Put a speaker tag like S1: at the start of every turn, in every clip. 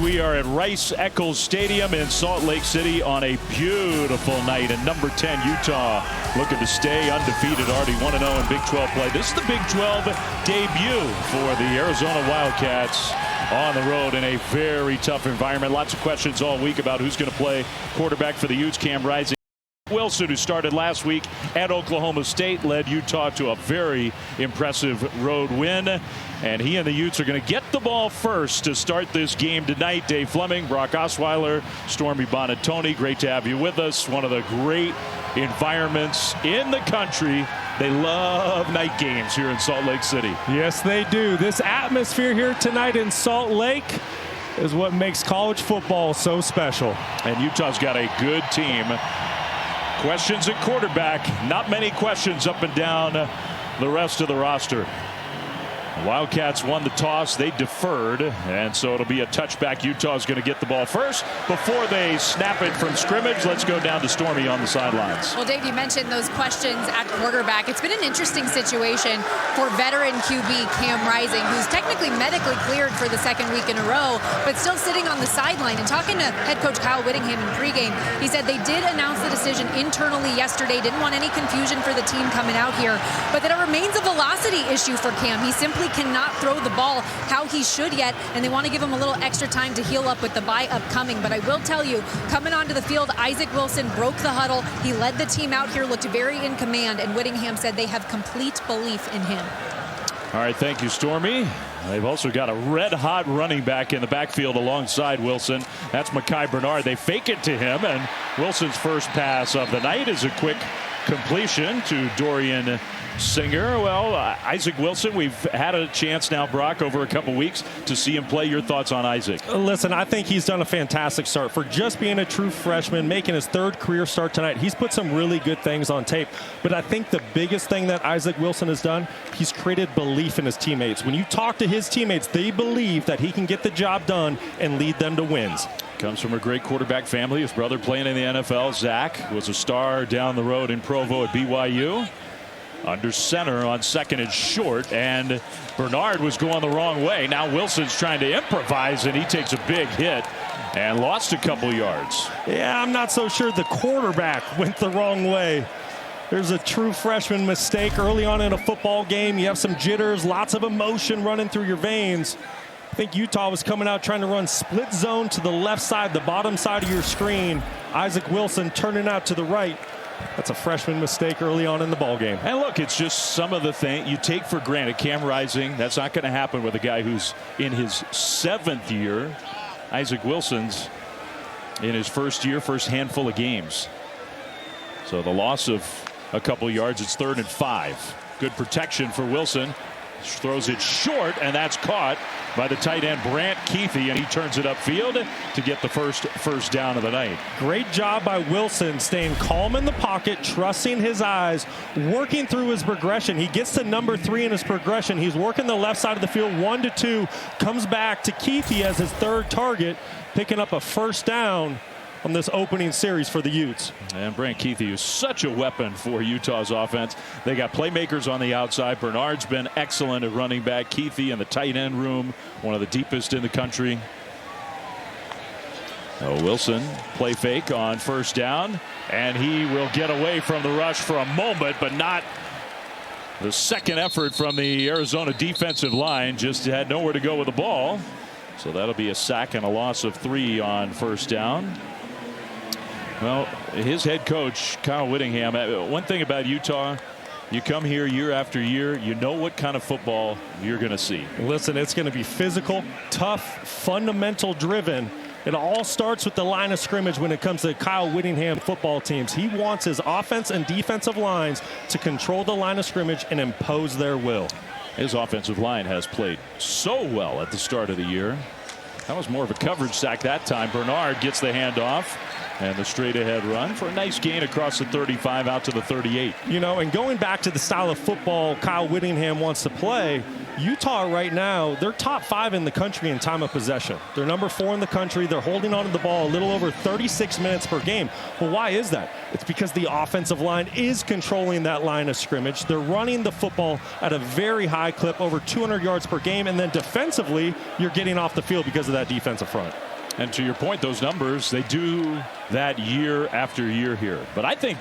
S1: We are at Rice-Eccles Stadium in Salt Lake City on a beautiful night. And number 10, Utah, looking to stay undefeated, already 1-0 in Big 12 play. This is the Big 12 debut for the Arizona Wildcats on the road in a very tough environment. Lots of questions all week about who's going to play quarterback for the Utes. Cam Rising. Wilson, who started last week at Oklahoma State, led Utah to a very impressive road win. And he and the Utes are going to get the ball first to start this game tonight. Dave Fleming, Brock Osweiler, Stormy Buonantony, great to have you with us. One of the great environments in the country. They love night games here in Salt Lake City.
S2: Yes, they do. This atmosphere here tonight in Salt Lake is what makes college football so special.
S1: And Utah's got a good team. Questions at quarterback. Not many questions up and down the rest of the roster. The Wildcats won the toss. They deferred, and so it'll be a touchback. Utah's going to get the ball first before they snap it from scrimmage. Let's go down to Stormy on the sidelines.
S3: Well, Dave, you mentioned those questions at quarterback. It's been an interesting situation for veteran QB Cam Rising, who's technically medically cleared for the second week in a row, but still sitting on the sideline. And talking to head coach Kyle Whittingham in pregame, he said they did announce the decision internally yesterday. Didn't want any confusion for the team coming out here, but that it remains a velocity issue for Cam. He simply cannot throw the ball how he should yet, and they want to give him a little extra time to heal up with the bye upcoming. But I will tell you, coming onto the field, Isaac Wilson broke the huddle. He led the team out here, looked very in command, and Whittingham said they have complete belief in him.
S1: All right, thank you, Stormy. They've also got a red-hot running back in the backfield alongside Wilson. That's Micah Bernard. They fake it to him, and Wilson's first pass of the night is a quick completion to Dorian Singer. Well, Isaac Wilson, we've had a chance now, Brock, over a couple weeks to see him play. Your thoughts on Isaac?
S2: Listen, I think he's done a fantastic start for just being a true freshman, making his third career start tonight. He's put some really good things on tape, but I think the biggest thing that Isaac Wilson has done, he's created belief in his teammates. When you talk to his teammates, they believe that he can get the job done and lead them to wins.
S1: Comes from a great quarterback family. His brother playing in the NFL. Zach was a star down the road in Provo at BYU. Under center on second and short, and Bernard was going the wrong way. Now Wilson's trying to improvise, and he takes a big hit and lost a couple yards.
S2: Yeah, I'm not so sure the quarterback went the wrong way. There's a true freshman mistake early on in a football game. You have some jitters, lots of emotion running through your veins. I think Utah was coming out trying to run split zone to the left side, the bottom side of your screen. Isaac Wilson turning out to the right. That's a freshman mistake early on in the ball game.
S1: And look, it's just some of the things you take for granted. Cam Rising, that's not going to happen with a guy who's in his 7th year. Isaac Wilson's in his first year, first handful of games. So the loss of a couple yards, it's 3rd and 5. Good protection for Wilson. Throws it short, and that's caught by the tight end Brant Kuithe, and he turns it upfield to get the first down of the night.
S2: Great job by Wilson, staying calm in the pocket, trusting his eyes, working through his progression. He gets to number 3 in his progression. He's working the left side of the field, 1 to 2, comes back to Kuithe as his 3rd target, picking up a first down on this opening series for the Utes.
S1: And Brant Kuithe is such a weapon for Utah's offense. They got playmakers on the outside. Bernard's been excellent at running back. Kuithe in the tight end room, one of the deepest in the country. Wilson play fake on first down, and he will get away from the rush for a moment, but not the second effort from the Arizona defensive line. Just had nowhere to go with the ball. So that'll be a sack and a loss of 3 on first down. Well, his head coach, Kyle Whittingham, one thing about Utah, you come here year after year, you know what kind of football you're going to see.
S2: Listen, it's going to be physical, tough, fundamental driven. It all starts with the line of scrimmage when it comes to Kyle Whittingham football teams. He wants his offense and defensive lines to control the line of scrimmage and impose their will.
S1: His offensive line has played so well at the start of the year. That was more of a coverage sack that time. Bernard gets the handoff. And the straight ahead run for a nice gain across the 35 out to the 38.
S2: You know, and going back to the style of football Kyle Whittingham wants to play, Utah right now, they're top 5 in the country in time of possession. They're number 4 in the country. They're holding on to the ball a little over 36 minutes per game. Well, why is that? It's because the offensive line is controlling that line of scrimmage. They're running the football at a very high clip, over 200 yards per game. And then defensively, you're getting off the field because of that defensive front.
S1: And to your point, those numbers, they do that year after year here. But I think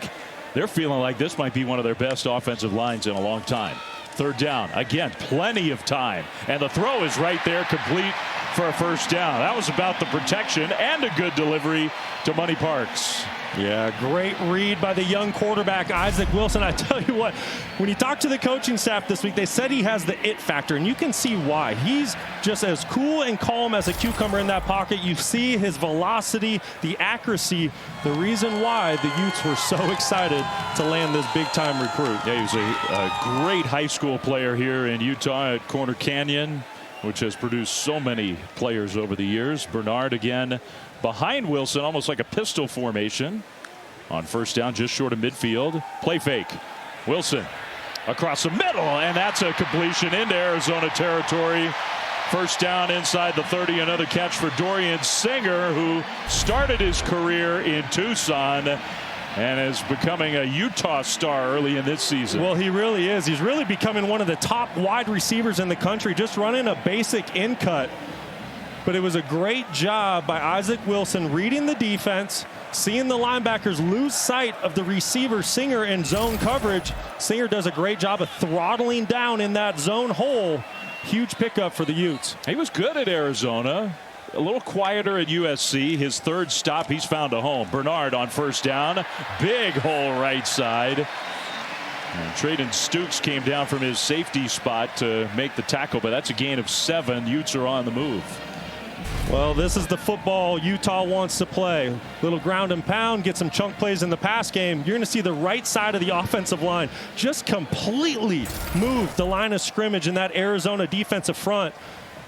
S1: they're feeling like this might be one of their best offensive lines in a long time. Third down. Again, plenty of time. And the throw is right there, complete for a first down. That was about the protection and a good delivery to Money Parks.
S2: Yeah, great read by the young quarterback, Isaac Wilson. I tell you what, when you talk to the coaching staff this week, they said he has the it factor, and you can see why. He's just as cool and calm as a cucumber in that pocket. You see his velocity, the accuracy, the reason why the Utes were so excited to land this big-time recruit.
S1: Yeah, he was a great high school player here in Utah at Corner Canyon, which has produced so many players over the years. Bernard again behind Wilson, almost like a pistol formation. On first down, just short of midfield. Play fake. Wilson across the middle, and that's a completion into Arizona territory. First down inside the 30. Another catch for Dorian Singer, who started his career in Tucson and is becoming a Utah star early in this season.
S2: Well, he really is. He's really becoming one of the top wide receivers in the country, just running a basic in cut. But it was a great job by Isaac Wilson reading the defense, seeing the linebackers lose sight of the receiver Singer in zone coverage. Singer does a great job of throttling down in that zone hole. Huge pickup for the Utes.
S1: He was good at Arizona. A little quieter at USC. His third stop, he's found a home. Bernard on first down. Big hole right side. And Traden Stukes came down from his safety spot to make the tackle, but that's a gain of 7. Utes are on the move.
S2: Well, this is the football Utah wants to play. Little ground and pound, get some chunk plays in the pass game. You're going to see the right side of the offensive line just completely move the line of scrimmage in that Arizona defensive front.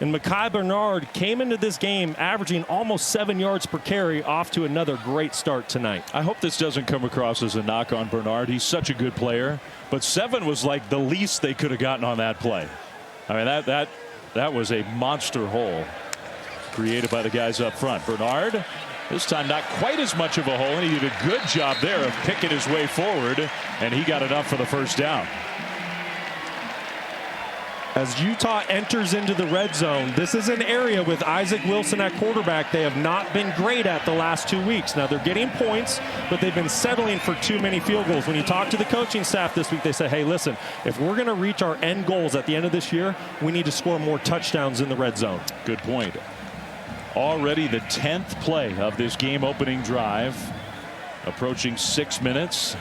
S2: And Mekhi Bernard came into this game averaging almost 7 yards per carry, off to another great start tonight.
S1: I hope this doesn't come across as a knock on Bernard. He's such a good player. But 7 was like the least they could have gotten on that play. I mean, that was a monster hole created by the guys up front. Bernard, this time not quite as much of a hole, and he did a good job there of picking his way forward, and he got enough for the first down.
S2: As Utah enters into the red zone, this is an area with Isaac Wilson at quarterback they have not been great at the last 2 weeks. Now, they're getting points, but they've been settling for too many field goals. When you talk to the coaching staff this week, they say, hey, listen, if we're going to reach our end goals at the end of this year, we need to score more touchdowns in the red zone.
S1: Good point. Already the 10th play of this game opening drive, approaching 6 minutes.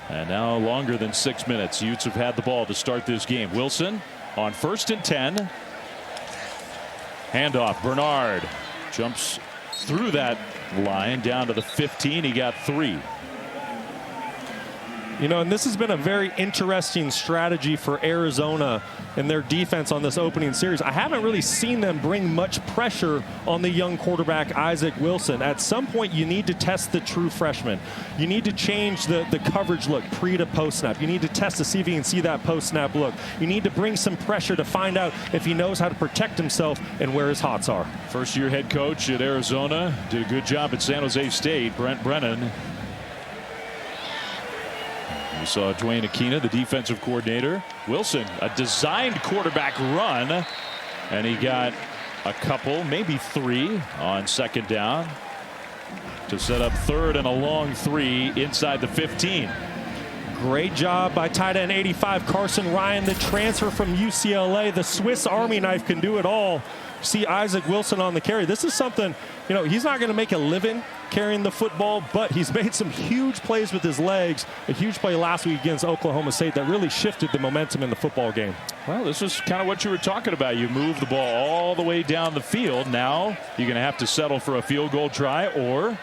S1: And now longer than 6 minutes. Utes have had the ball to start this game. Wilson on 1st and 10. Handoff. Bernard jumps through that line down to the 15. He got 3.
S2: You know, and this has been a very interesting strategy for Arizona and their defense on this opening series. I haven't really seen them bring much pressure on the young quarterback, Isaac Wilson. At some point, you need to test the true freshman. You need to change the coverage look pre to post snap. You need to test to see if you can see that post snap look. You need to bring some pressure to find out if he knows how to protect himself and where his hots are.
S1: First year head coach at Arizona, did a good job at San Jose State, Brent Brennan. We saw Dwayne Aquina, the defensive coordinator. Wilson, a designed quarterback run, and he got a couple, maybe 3 on 2nd down to set up 3rd and a long 3 inside the 15.
S2: Great job by tight end 85 Carson Ryan, the transfer from UCLA. The Swiss Army knife can do it all. See Isaac Wilson on the carry. This is something, you know, he's not going to make a living carrying the football, but he's made some huge plays with his legs. A huge play last week against Oklahoma State that really shifted the momentum in the football game.
S1: Well, this is kind of what you were talking about. You move the ball all the way down the field. Now you're going to have to settle for a field goal try, or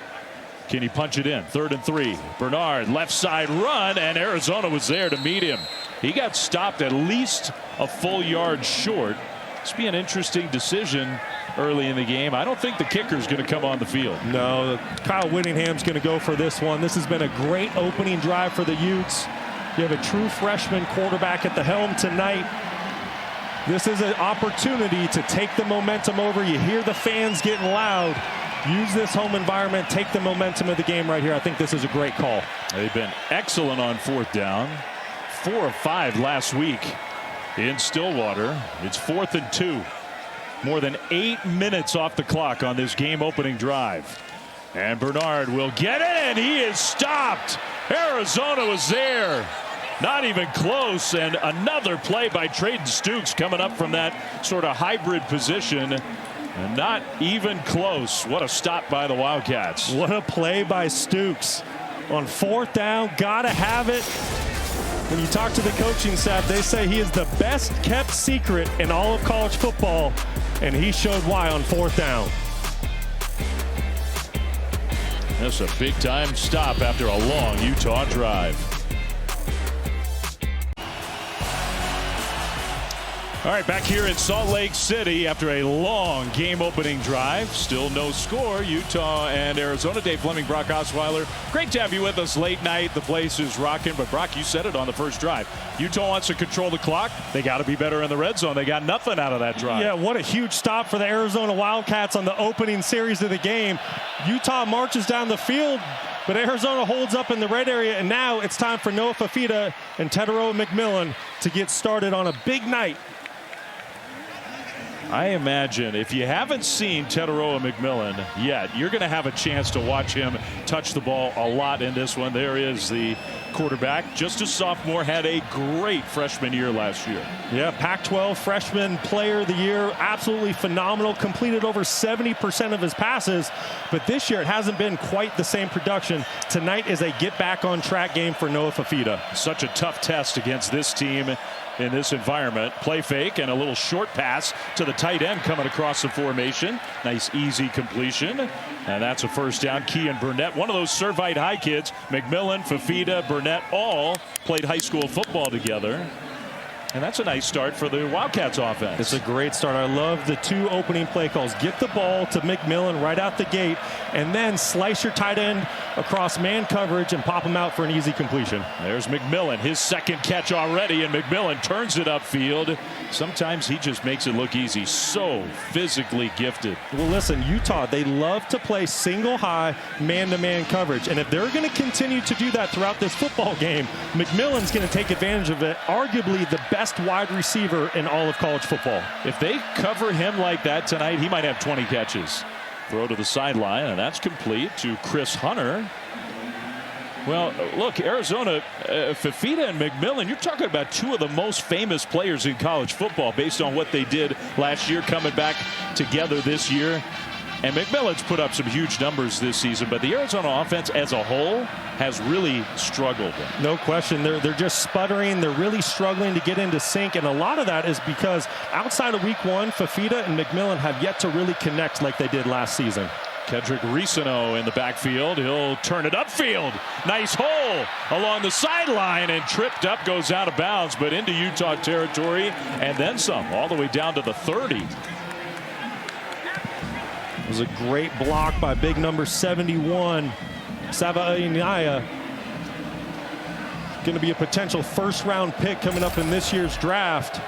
S1: can you punch it in? 3rd and 3. Bernard, left side run, and Arizona was there to meet him. He got stopped at least a full yard short. This will be an interesting decision early in the game. I don't think the kicker is going to come on the field.
S2: No, Kyle Whittingham's going to go for this one. This has been a great opening drive for the Utes. You have a true freshman quarterback at the helm tonight. This is an opportunity to take the momentum over. You hear the fans getting loud. Use this home environment, take the momentum of the game right here. I think this is a great call.
S1: They've been excellent on 4th down. 4 of 5 last week in Stillwater. It's 4th and 2. More than 8 minutes off the clock on this game opening drive. And Bernard will get it, and he is stopped. Arizona was there. Not even close, and another play by Trayden Stukes coming up from that sort of hybrid position. And not even close. What a stop by the Wildcats.
S2: What a play by Stukes. On 4th down, gotta have it. When you talk to the coaching staff, they say he is the best kept secret in all of college football, and he showed why on 4th down.
S1: That's a big time stop after a long Utah drive. All right, back here in Salt Lake City after a long game opening drive. Still no score. Utah and Arizona. Dave Fleming, Brock Osweiler. Great to have you with us late night. The place is rocking. But Brock, you said it on the first drive. Utah wants to control the clock. They got to be better in the red zone. They got nothing out of that drive.
S2: Yeah, what a huge stop for the Arizona Wildcats on the opening series of the game. Utah marches down the field, but Arizona holds up in the red area. And now it's time for Noah Fifita and Tetairoa McMillan to get started on a big night.
S1: I imagine if you haven't seen Tetairoa McMillan yet, you're going to have a chance to watch him touch the ball a lot in this one. There is the quarterback, just a sophomore, had a great freshman year last year.
S2: Yeah, Pac-12 freshman player of the year, absolutely phenomenal, completed over 70% of his passes, but this year it hasn't been quite the same production. Tonight is a get back on track game for Noah Fifita.
S1: Such a tough test against this team in this environment. Play fake and a little short pass to the tight end coming across the formation. Nice easy completion, and that's a first down. Kean Burnett, one of those Servite High kids. McMillan, Fifita, Burnett all played high school football together. And that's a nice start for the Wildcats offense.
S2: It's a great start. I love the 2 opening play calls. Get the ball to McMillan right out the gate, and then slice your tight end across man coverage and pop him out for an easy completion.
S1: There's McMillan, his second catch already, and McMillan turns it upfield. Sometimes he just makes it look easy. So physically gifted.
S2: Well, listen, Utah, they love to play single high man-to-man coverage, and if they're going to continue to do that throughout this football game, McMillan's going to take advantage of it. Arguably the best wide receiver in all of college football.
S1: If they cover him like that tonight, he might have 20 catches. Throw to the sideline, and that's complete to Chris Hunter. Well, look, Arizona, Fifita and McMillan, you're talking about 2 of the most famous players in college football based on what they did last year, coming back together this year. And McMillan's put up some huge numbers this season, but the Arizona offense as a whole has really struggled.
S2: No question. They're just sputtering. They're really struggling to get into sync, and a lot of that is because outside of week 1, Fifita and McMillan have yet to really connect like they did last season.
S1: Kendrick Risano in the backfield. He'll turn it upfield. Nice hole along the sideline, and tripped up, goes out of bounds, but into Utah territory, and then some, all the way down to the 30.
S2: It was a great block by big number 71, Savaiinaea. Going to be a potential first-round pick coming up in this year's draft.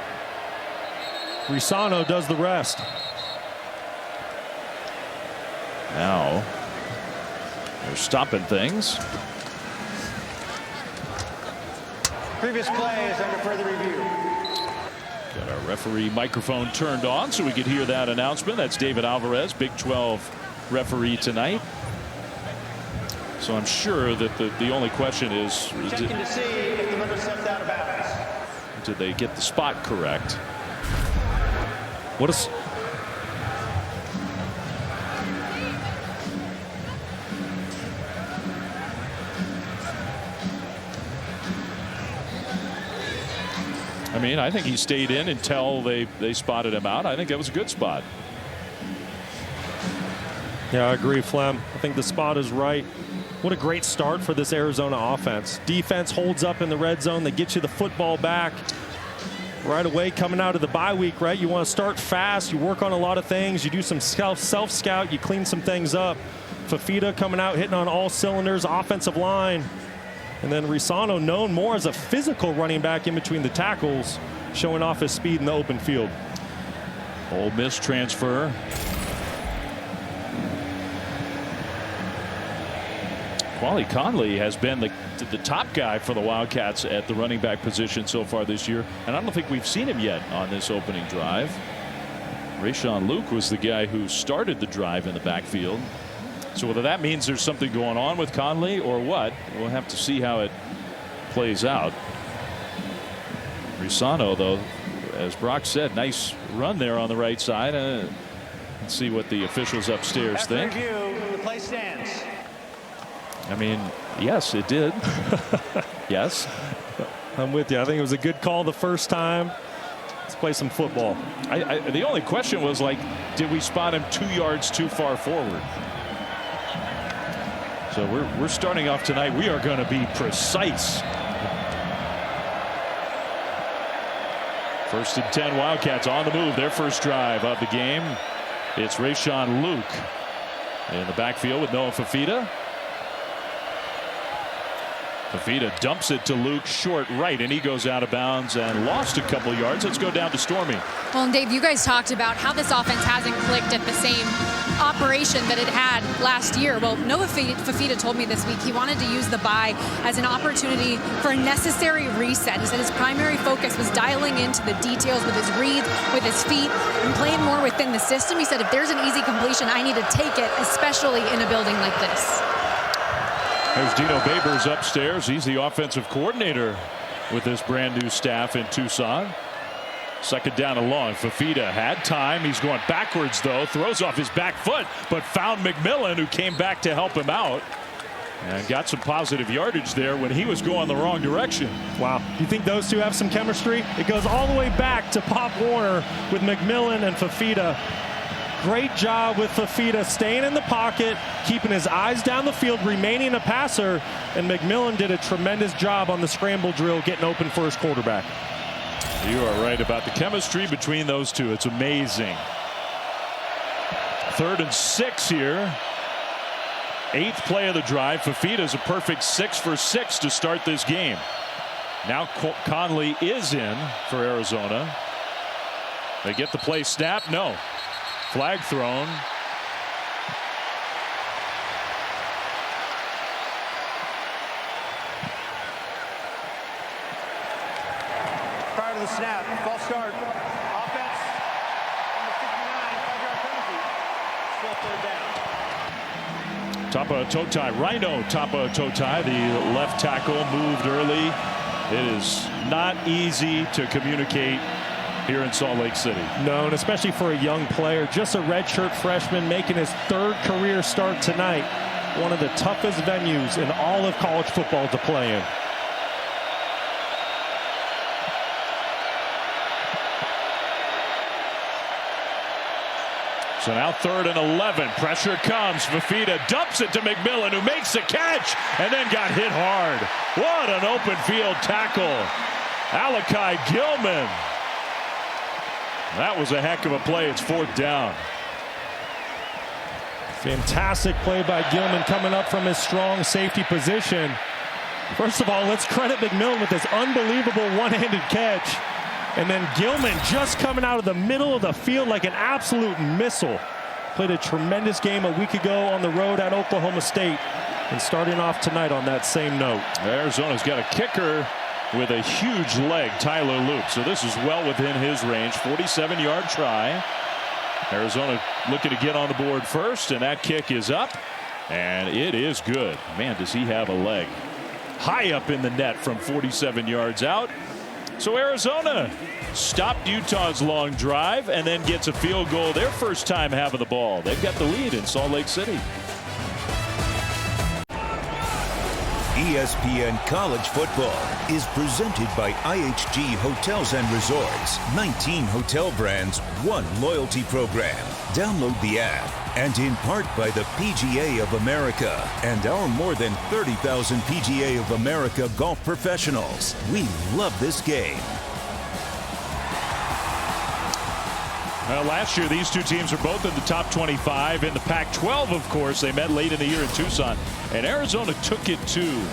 S2: Risano does the rest.
S1: Now they're stopping things.
S4: Previous play is under further review.
S1: Got our referee microphone turned on so we could hear that announcement. That's David Alvarez, Big 12 referee tonight. So I'm sure that the only question is,
S4: Checking to see if the number stepped out of bounds.
S1: Did they get the spot correct?
S2: What is?
S1: I mean, I think he stayed in until they spotted him out. I think that was a good spot.
S2: Yeah, I agree, Flem. I think the spot is right. What a great start for this Arizona offense. Defense holds up in the red zone. They get you the football back right away coming out of the bye week, right? You want to start fast. You work on a lot of things. You do some self-scout. You clean some things up. Fifita coming out, hitting on all cylinders, offensive line. And then Risano, known more as a physical running back in between the tackles, showing off his speed in the open field.
S1: Ole Miss transfer. Quali Conley has been the top guy for the Wildcats at the running back position so far this year, and I don't think we've seen him yet on this opening drive. Rayshon Luke was the guy who started the drive in the backfield. So whether that means there's something going on with Conley or what, we'll have to see how it plays out. Risano, though, as Brock said, nice run there on the right side. Let's see what the officials upstairs
S4: After
S1: think.
S4: review, the play stands.
S1: I mean, yes, it did. Yes.
S2: I'm with you. I think it was a good call the first time. Let's play some football.
S1: The only question was, like, did we spot him 2 yards too far forward? So we're starting off tonight. We are going to be precise. 1st and 10 Wildcats on the move. Their first drive of the game. It's Rayshon Luke in the backfield with Noah Fifita. Fifita dumps it to Luke short right, and he goes out of bounds and lost a couple yards. Let's go down to Stormy.
S3: Well, and Dave, you guys talked about how this offense hasn't clicked at the same operation that it had last year. Well, Noah Fifita told me this week he wanted to use the bye as an opportunity for a necessary reset. He said his primary focus was dialing into the details with his read, with his feet, and playing more within the system. He said, if there's an easy completion, I need to take it, especially in a building like this.
S1: There's Dino Babers upstairs. He's the offensive coordinator with this brand new staff in Tucson. 2nd down and long. Fifita had time. He's going backwards, though. Throws off his back foot, but found McMillan, who came back to help him out. And got some positive yardage there when he was going the wrong direction.
S2: Wow. You think those two have some chemistry? It goes all the way back to Pop Warner with McMillan and Fifita. Great job with Fifita staying in the pocket, keeping his eyes down the field, remaining a passer, and McMillan did a tremendous job on the scramble drill getting open for his quarterback.
S1: You are right about the chemistry between those two. It's amazing. 3rd and 6 here. 8th play of the drive. Fifita's a perfect 6 for 6 to start this game. Now Conley is in for Arizona. They get the play snap. No. Flag thrown.
S4: Prior to the snap, false start. Offense, number 59, 5-yard penalty. Still 3rd down.
S1: Tapa Totai, Rhino Tapa Totai, the left tackle, moved early. It is not easy to communicate here in Salt Lake City.
S2: No, and especially for a young player, just a redshirt freshman making his 3rd career start tonight. One of the toughest venues in all of college football to play in.
S1: So now 3rd and 11. Pressure comes. Fifita dumps it to McMillan, who makes the catch and then got hit hard. What an open field tackle. Alakai Gilman. That was a heck of a play. It's 4th down.
S2: Fantastic play by Gilman coming up from his strong safety position. First of all, let's credit McMillan with this unbelievable one-handed catch. And then Gilman just coming out of the middle of the field like an absolute missile. Played a tremendous game a week ago on the road at Oklahoma State. And starting off tonight on that same note.
S1: Arizona's got a kicker with a huge leg, Tyler Luke. So this is well within his range. 47-yard try. Arizona looking to get on the board first, and that kick is up, and it is good. Man, does he have a leg. High up in the net from 47 yards out. So Arizona stopped Utah's long drive and then gets a field goal their first time having the ball. They've got the lead in Salt Lake City.
S5: ESPN College Football is presented by IHG Hotels and Resorts. 19 hotel brands, 1 loyalty program. Download the app. And in part by the PGA of America and our more than 30,000 PGA of America golf professionals. We love this game.
S1: Last year, these two teams are both in the top 25. In the Pac-12, of course, they met late in the year in Tucson. And Arizona took it to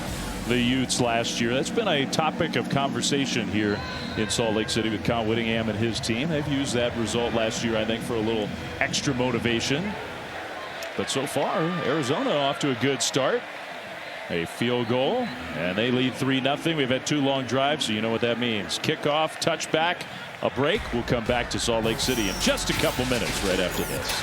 S1: the Utes last year. That's been a topic of conversation here in Salt Lake City with Kyle Whittingham and his team. They've used that result last year, I think, for a little extra motivation. But so far, Arizona off to a good start. a field goal, and they lead 3-0. We've had 2 long drives, so you know what that means. Kickoff, touchback, a break. We'll come back to Salt Lake City in just a couple minutes right after this.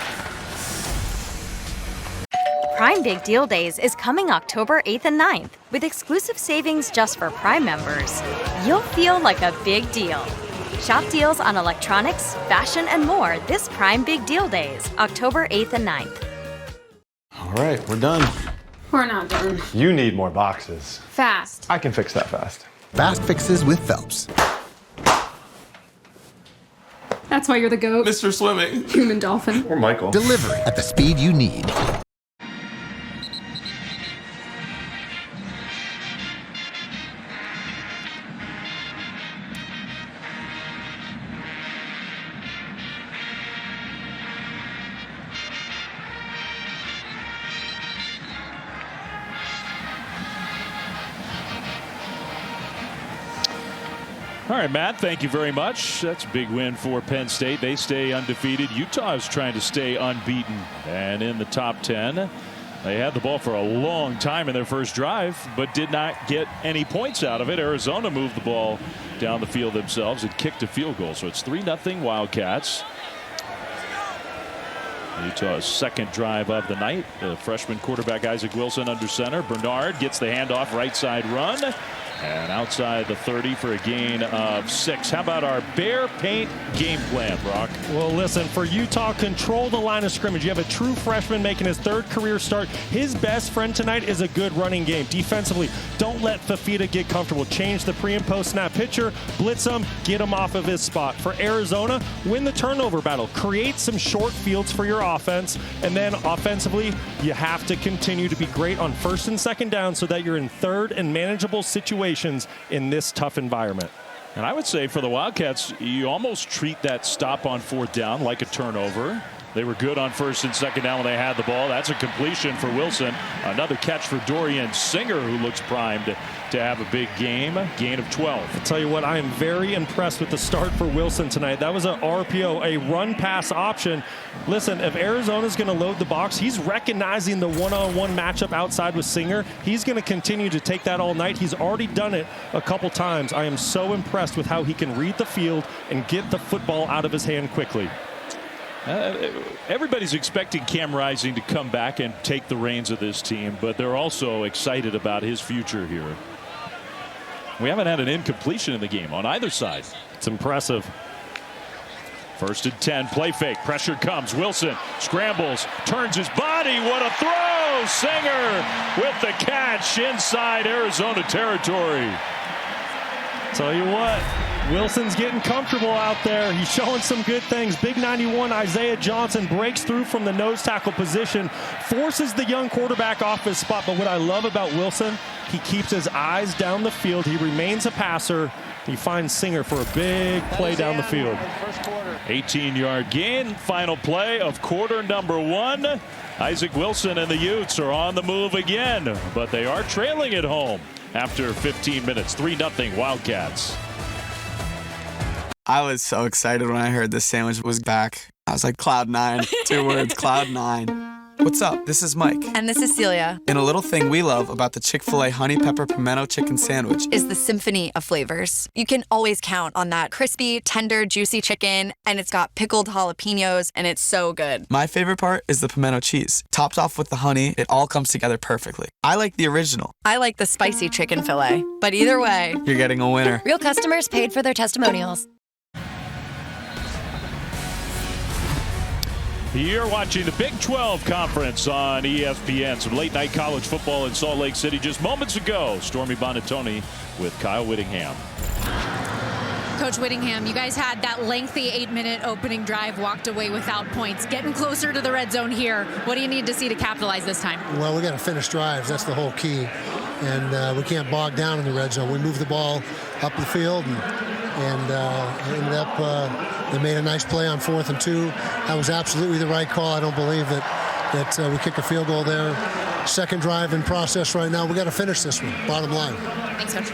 S6: Prime Big Deal Days is coming October 8th and 9th with exclusive savings just for Prime members. You'll feel like a big deal. Shop deals on electronics, fashion, and more this Prime Big Deal Days, October 8th and 9th.
S7: All right, we're done.
S8: We're not done.
S7: You need more boxes.
S8: Fast.
S7: I can fix that fast.
S9: Fast fixes with Phelps.
S8: That's why you're the GOAT.
S7: Mr. Swimming.
S8: Human dolphin.
S7: Or Michael.
S9: Delivery at the speed you need.
S1: All right, Matt, thank you very much. That's a big win for Penn State. They stay undefeated. Utah is trying to stay unbeaten and in the top 10. They had the ball for a long time in their first drive, but did not get any points out of it. Arizona moved the ball down the field themselves and kicked a field goal. So it's 3-0 Wildcats. Utah's second drive of the night. The freshman quarterback Isaac Wilson under center. Bernard gets the handoff, right side run. And outside the 30 for a gain of 6. How about our Bear Paint game plan, Brock?
S2: Well, listen, for Utah, control the line of scrimmage. You have a true freshman making his 3rd career start. His best friend tonight is a good running game. Defensively, don't let Fafita get comfortable. Change the pre and post snap picture, blitz him, get him off of his spot. For Arizona, win the turnover battle. Create some short fields for your offense. And then offensively, you have to continue to be great on 1st and 2nd down so that you're in 3rd and manageable situations in this tough environment.
S1: And I would say for the Wildcats, you almost treat that stop on 4th down like a turnover. They were good on 1st and 2nd down when they had the ball. That's a completion for Wilson. Another catch for Dorian Singer, who looks primed to have a big game. Gain of 12.
S2: I'll tell you what, I am very impressed with the start for Wilson tonight. That was a RPO, a run pass option. Listen, if Arizona's going to load the box, he's recognizing the one-on-one matchup outside with Singer. He's going to continue to take that all night. He's already done it a couple times. I am so impressed with how he can read the field and get the football out of his hand quickly.
S1: Everybody's expecting Cam Rising to come back and take the reins of this team, but they're also excited about his future here. We haven't had an incompletion in the game on either side.
S2: It's impressive.
S1: 1st and 10, play fake, pressure comes. Wilson scrambles, turns his body. What a throw! Singer with the catch inside Arizona territory.
S2: Tell you what, Wilson's getting comfortable out there. He's showing some good things. Big 91 Isaiah Johnson breaks through from the nose tackle position, forces the young quarterback off his spot. But what I love about Wilson, he keeps his eyes down the field. He remains a passer. He finds Singer for a big play down the field.
S1: 18-yard gain. Final play of quarter number 1. Isaac Wilson and the Utes are on the move again, but they are trailing at home after 15 minutes. 3-0 Wildcats.
S10: I was so excited when I heard this sandwich was back. I was like, Cloud 9. 2 words, Cloud 9. What's up? This is Mike.
S11: And this is Celia.
S10: And a little thing we love about the Chick-fil-A Honey Pepper Pimento Chicken Sandwich
S11: is the symphony of flavors. You can always count on that crispy, tender, juicy chicken, and it's got pickled jalapenos, and it's so good.
S10: My favorite part is the pimento cheese. Topped off with the honey, it all comes together perfectly. I like the original.
S11: I like the spicy chicken fillet. But either way,
S10: you're getting a winner.
S12: Real customers paid for their testimonials.
S1: You're watching the Big 12 Conference on ESPN. Some late-night college football in Salt Lake City just moments ago. Stormy Buonantony with Kyle Whittingham.
S3: Coach Whittingham, you guys had that lengthy 8-minute opening drive, walked away without points. Getting closer to the red zone here. What do you need to see to capitalize this time?
S13: Well, we got to finish drives. That's the whole key. And we can't bog down in the red zone. We moved the ball up the field and ended up, they made a nice play on 4th and 2. That was absolutely the right call. I don't believe that we kick a field goal there. Second drive in process right now. We got to finish this one, bottom line.
S3: Thanks, Coach.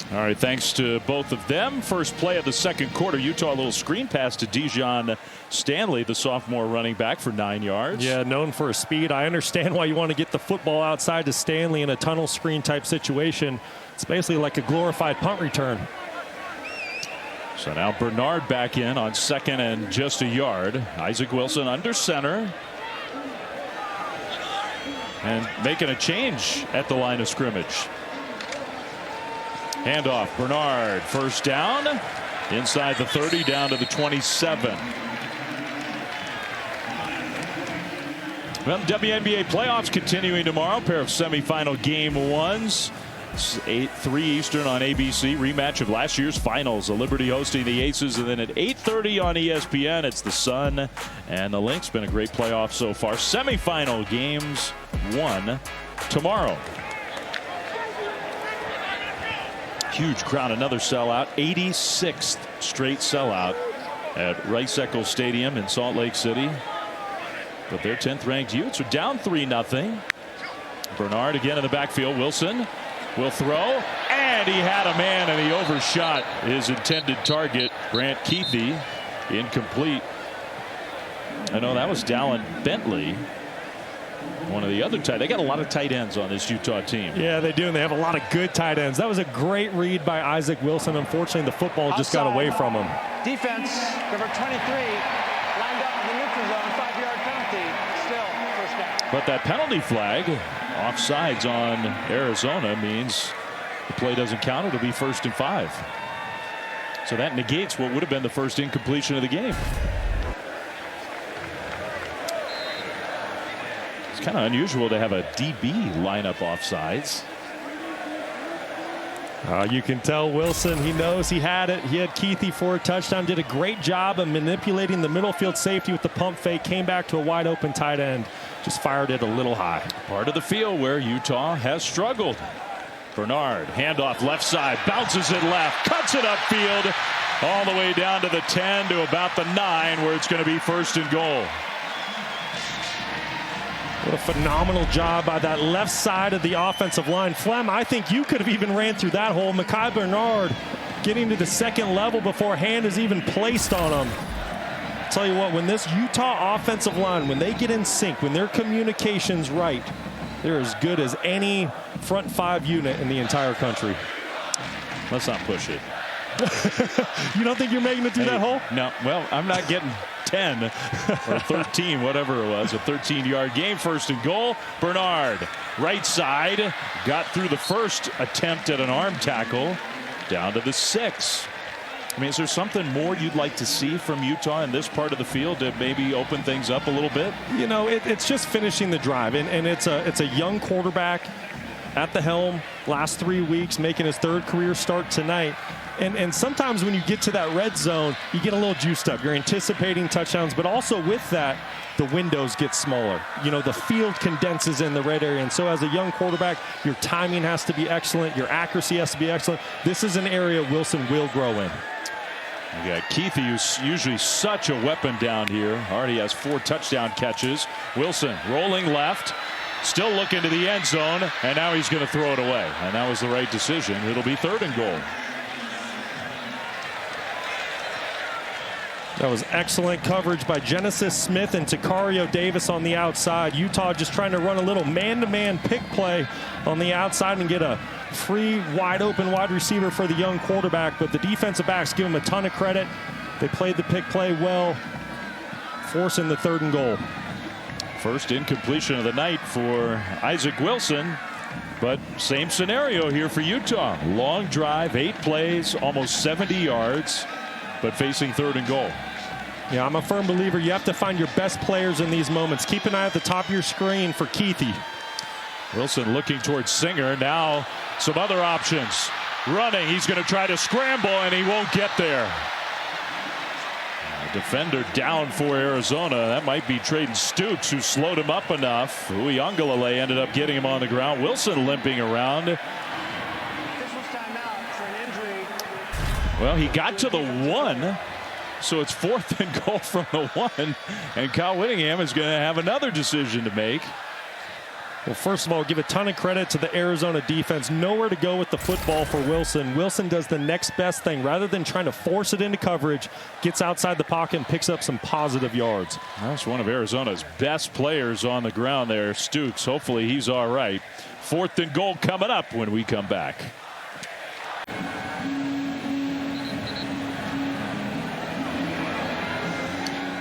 S1: All right, thanks to both of them. First play of the second quarter, Utah, a little screen pass to Dijon Stanley, the sophomore running back, for 9 yards.
S2: Yeah, known for his speed. I understand why you want to get the football outside to Stanley in a tunnel screen type situation. It's basically like a glorified punt return.
S1: So now Bernard back in on second and just a yard. Isaac Wilson under center. And making a change at the line of scrimmage. Handoff, Bernard, first down, inside the 30, down to the 27. Well, WNBA playoffs continuing tomorrow. Pair of semifinal game ones. 3 Eastern on ABC. Rematch of last year's finals. The Liberty hosting the Aces, and then at 8:30 on ESPN, it's the Sun and the Lynx. Been a great playoff so far. Semifinal games 1 tomorrow. Huge crowd, another sellout, 86th straight sellout at Rice-Eccles Stadium in Salt Lake City. But their 10th ranked Utes are down 3-0. Bernard again in the backfield. Wilson will throw, and he had a man, and he overshot his intended target, Grant Keithy. Incomplete. I know that was Dallin Bentley, one of the other tight. They got a lot of tight ends on this Utah team.
S2: Yeah, they do, and they have a lot of good tight ends. That was a great read by Isaac Wilson. Unfortunately, the football just got away from him.
S4: Defense, number 23, lined up in the neutral zone, 5-yard penalty. Still first down.
S1: But that penalty flag, offsides on Arizona, means the play doesn't count. It'll be 1st and 5. So that negates what would have been the first incompletion of the game. It's kind of unusual to have a DB line up offsides.
S2: You can tell Wilson, he knows he had it. He had Keithy for a touchdown. Did a great job of manipulating the middle field safety with the pump fake. Came back to a wide open tight end. Just fired it a little high.
S1: Part of the field where Utah has struggled. Bernard, handoff left side, bounces it left, cuts it upfield, all the way down to the 10 to about the 9, where it's going to be 1st and goal.
S2: What a phenomenal job by that left side of the offensive line. Flem, I think you could have even ran through that hole. Mekhi Bernard getting to the second level before a hand is even placed on him. I'll tell you what, when this Utah offensive line, when they get in sync, when their communication's right, they're as good as any front 5 unit in the entire country.
S1: Let's not push it.
S2: You don't think you're making it through that hole?
S1: No. Well, I'm not getting 10 or 13, whatever it was. A 13-yard game, 1st and goal. Bernard, right side, got through the first attempt at an arm tackle, down to the 6. I mean, is there something more you'd like to see from Utah in this part of the field to maybe open things up a little bit?
S2: You know, it's just finishing the drive, and it's a young quarterback at the helm last 3 weeks, making his 3rd career start tonight. And sometimes when you get to that red zone, you get a little juiced up. You're anticipating touchdowns, but also with that, the windows get smaller. You know, the field condenses in the red area. And so as a young quarterback, your timing has to be excellent. Your accuracy has to be excellent. This is an area Wilson will grow in.
S1: You got Keithy, who's usually such a weapon down here. Already has 4 touchdown catches. Wilson rolling left, still looking to the end zone, and now he's going to throw it away. And that was the right decision. It'll be 3rd and goal.
S2: That was excellent coverage by Genesis Smith and Takario Davis on the outside. Utah just trying to run a little man-to-man pick play on the outside and get a free, wide-open wide receiver for the young quarterback. But the defensive backs give him a ton of credit. They played the pick play well, forcing the 3rd and goal.
S1: First incompletion of the night for Isaac Wilson. But same scenario here for Utah. Long drive, 8 plays, almost 70 yards, but facing 3rd and goal.
S2: Yeah, I'm a firm believer you have to find your best players in these moments. Keep an eye at the top of your screen for Keithy.
S1: Wilson looking towards Singer. Now some other options. Running, he's going to try to scramble, and he won't get there. Defender down for Arizona. That might be Traden Stoops, who slowed him up enough. Uiagalelei ended up getting him on the ground. Wilson limping around. Well, he got to the 1, so it's 4th and goal from the 1, and Kyle Whittingham is going to have another decision to make.
S2: Well, first of all, give a ton of credit to the Arizona defense. Nowhere to go with the football for Wilson. Wilson does the next best thing. Rather than trying to force it into coverage, gets outside the pocket and picks up some positive yards.
S1: That's one of Arizona's best players on the ground there, Stooks. Hopefully he's all right. 4th and goal coming up when we come back.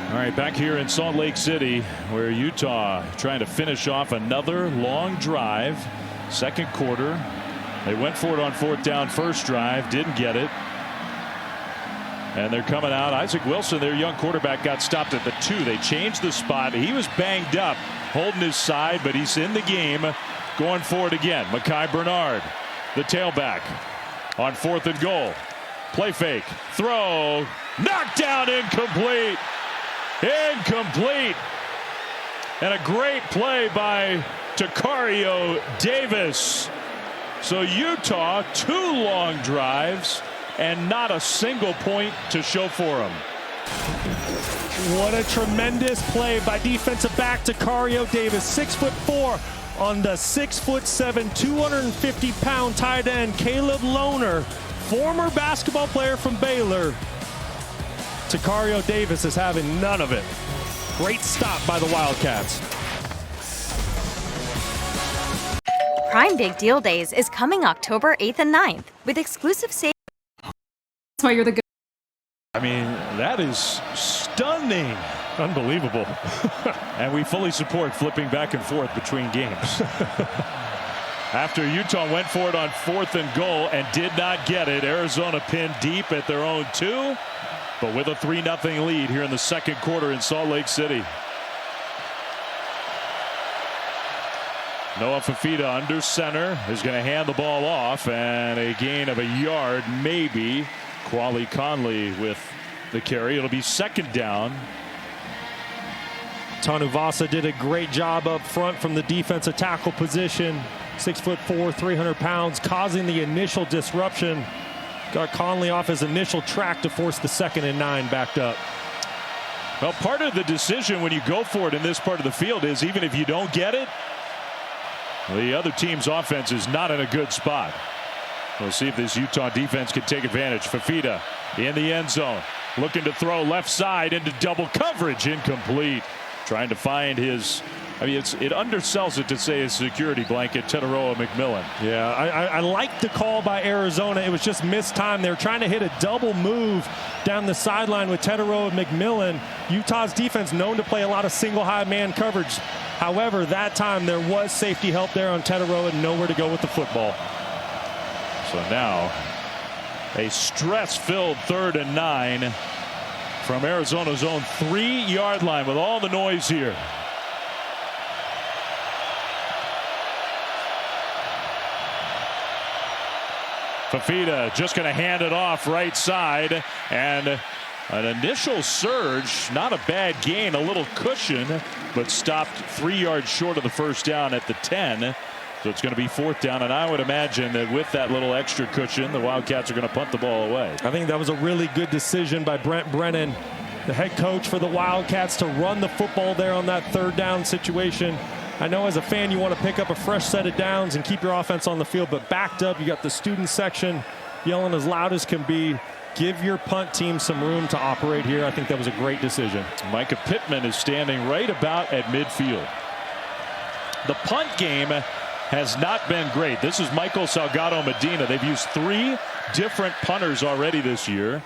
S1: All right, back here in Salt Lake City, where Utah trying to finish off another long drive. Second quarter. They went for it on 4th down first drive, didn't get it. And they're coming out. Isaac Wilson, their young quarterback, got stopped at the 2. They changed the spot. He was banged up, holding his side, but he's in the game, going for it again. Mekhi Bernard, the tailback, on 4th and goal. Play fake, throw, knocked down, incomplete. Incomplete. And a great play by Tacario Davis. So Utah, 2 long drives and not a single point to show for them.
S2: What a tremendous play by defensive back Tacario Davis. 6'4" on the 6'7", 250-pound tight end Caleb Lohner, former basketball player from Baylor. Tacario Davis is having none of it. Great stop by the Wildcats.
S6: Prime Big Deal Days is coming October 8th and 9th with exclusive savings.
S8: That's why you're the GOAT.
S1: I mean, that is stunning.
S2: Unbelievable.
S1: And we fully support flipping back and forth between games. After Utah went for it on 4th and goal and did not get it, Arizona pinned deep at their own 2. But with a 3-0 lead here in the second quarter in Salt Lake City. Noah Fifita under center is going to hand the ball off, and a gain of a yard maybe. Quali Conley with the carry. It'll be 2nd down.
S2: Tanuvasa did a great job up front from the defensive tackle position. 6'4", 300 pounds, causing the initial disruption. Got Conley off his initial track to force the 2nd and 9 backed up.
S1: Well, part of the decision when you go for it in this part of the field is even if you don't get it, the other team's offense is not in a good spot. We'll see if this Utah defense can take advantage. Fifita in the end zone, looking to throw left side into double coverage, incomplete. Trying to find his, I mean, it undersells it to say his security blanket, Teteroa McMillan.
S2: Yeah, I like the call by Arizona. It was just missed time. They were trying to hit a double move down the sideline with Teteroa McMillan. Utah's defense known to play a lot of single high man coverage. However, that time there was safety help there on Teteroa and nowhere to go with the football.
S1: So now a stress-filled 3rd and 9 from Arizona's own 3-yard line with all the noise here. Fifita just going to hand it off right side, and an initial surge, not a bad gain, a little cushion, but stopped 3 yards short of the first down at the 10. So it's going to be 4th down, and I would imagine that with that little extra cushion, the Wildcats are going to punt the ball away.
S2: I think that was a really good decision by Brent Brennan, the head coach for the Wildcats, to run the football there on that 3rd down situation. I know as a fan you want to pick up a fresh set of downs and keep your offense on the field, but backed up, you got the student section yelling as loud as can be. Give your punt team some room to operate here. I think that was a great decision.
S1: Micah Pittman is standing right about at midfield. The punt game has not been great. This is Michael Salgado Medina. They've used 3 different punters already this year.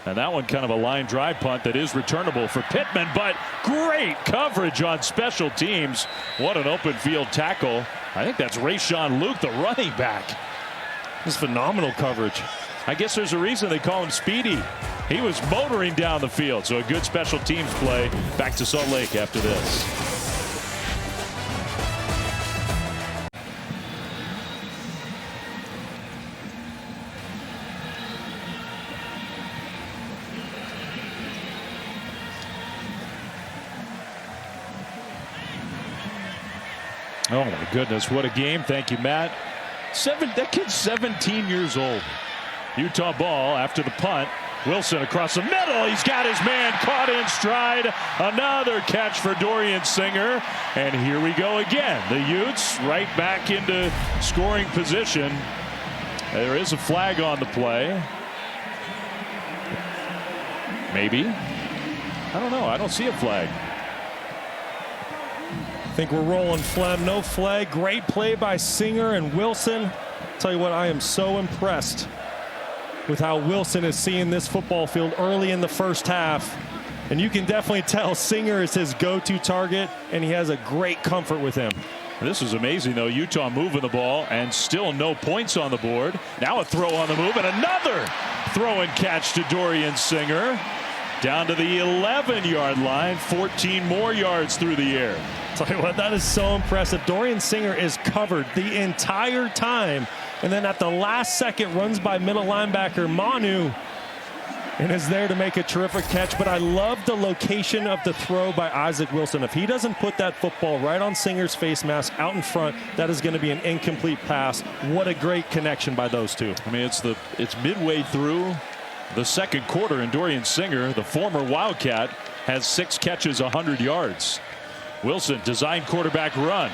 S1: And that one kind of a line drive punt that is returnable for Pittman, but great coverage on special teams. What an open field tackle. I think that's Rayshon Luke, the running back.
S2: This is phenomenal coverage.
S1: I guess there's a reason they call him Speedy. He was motoring down the field. So a good special teams play. Back to Salt Lake after this. Oh my goodness, what a game. Thank you, Matt. That kid's 17 years old. Utah ball after the punt. Wilson across the middle. He's got his man caught in stride. Another catch for Dorian Singer. And here we go again. The Utes right back into scoring position. There is a flag on the play. Maybe. I don't know. I don't see a flag.
S2: I think we're rolling, Flem. No flag. Great play by Singer and Wilson. Tell you what, I am so impressed with how Wilson is seeing this football field early in the first half. And you can definitely tell Singer is his go-to target, and he has a great comfort with him.
S1: This is amazing, though. Utah moving the ball and still no points on the board. Now a throw on the move and another throw and catch to Dorian Singer. Down to the 11-yard line, 14 more yards through the air.
S2: Tell you what, that is so impressive. Dorian Singer is covered the entire time, and then at the last second runs by middle linebacker Manu and is there to make a terrific catch. But I love the location of the throw by Isaac Wilson. If he doesn't put that football right on Singer's face mask out in front, that is going to be an incomplete pass. What a great connection by those two.
S1: I mean, it's midway through the second quarter, and Dorian Singer, the former Wildcat, has 6 catches, 100 yards. Wilson, designed quarterback run,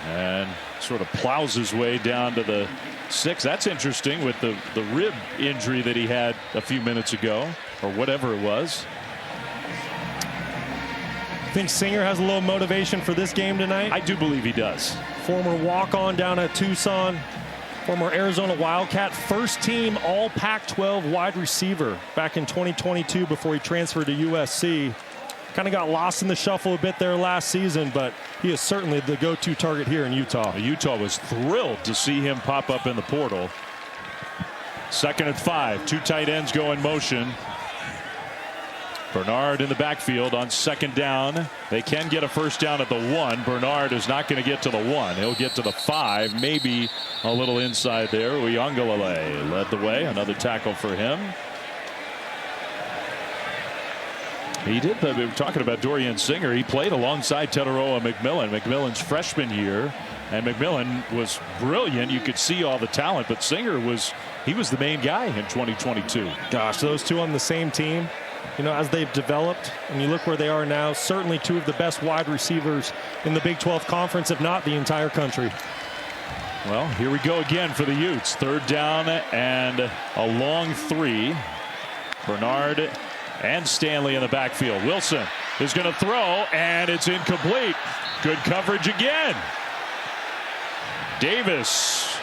S1: and sort of plows his way down to the 6. That's interesting with the rib injury that he had a few minutes ago, or whatever it was.
S2: I think Singer has a little motivation for this game tonight.
S1: I do believe he does.
S2: Former walk-on down at Tucson. Former Arizona Wildcat, first team all Pac-12 wide receiver back in 2022 before he transferred to USC. Kind of got lost in the shuffle a bit there last season, but he is certainly the go-to target here in Utah.
S1: Utah was thrilled to see him pop up in the portal. 2nd and 5, 2 tight ends go in motion. Bernard in the backfield on 2nd down. They can get a first down at the 1. Bernard is not going to get to the 1. He'll get to the 5, maybe a little inside there. Uiagalelei led the way. Another tackle for him. He did. We were talking about Dorian Singer. He played alongside Teteroa McMillan. McMillan's freshman year, and McMillan was brilliant. You could see all the talent, but Singer was the main guy in 2022.
S2: Gosh, those two on the same team. You know, as they've developed, and you look where they are now, certainly 2 of the best wide receivers in the Big 12 Conference, if not the entire country.
S1: Well, here we go again for the Utes. 3rd down and a long 3. Bernard and Stanley in the backfield. Wilson is going to throw, and it's incomplete. Good coverage again. Davis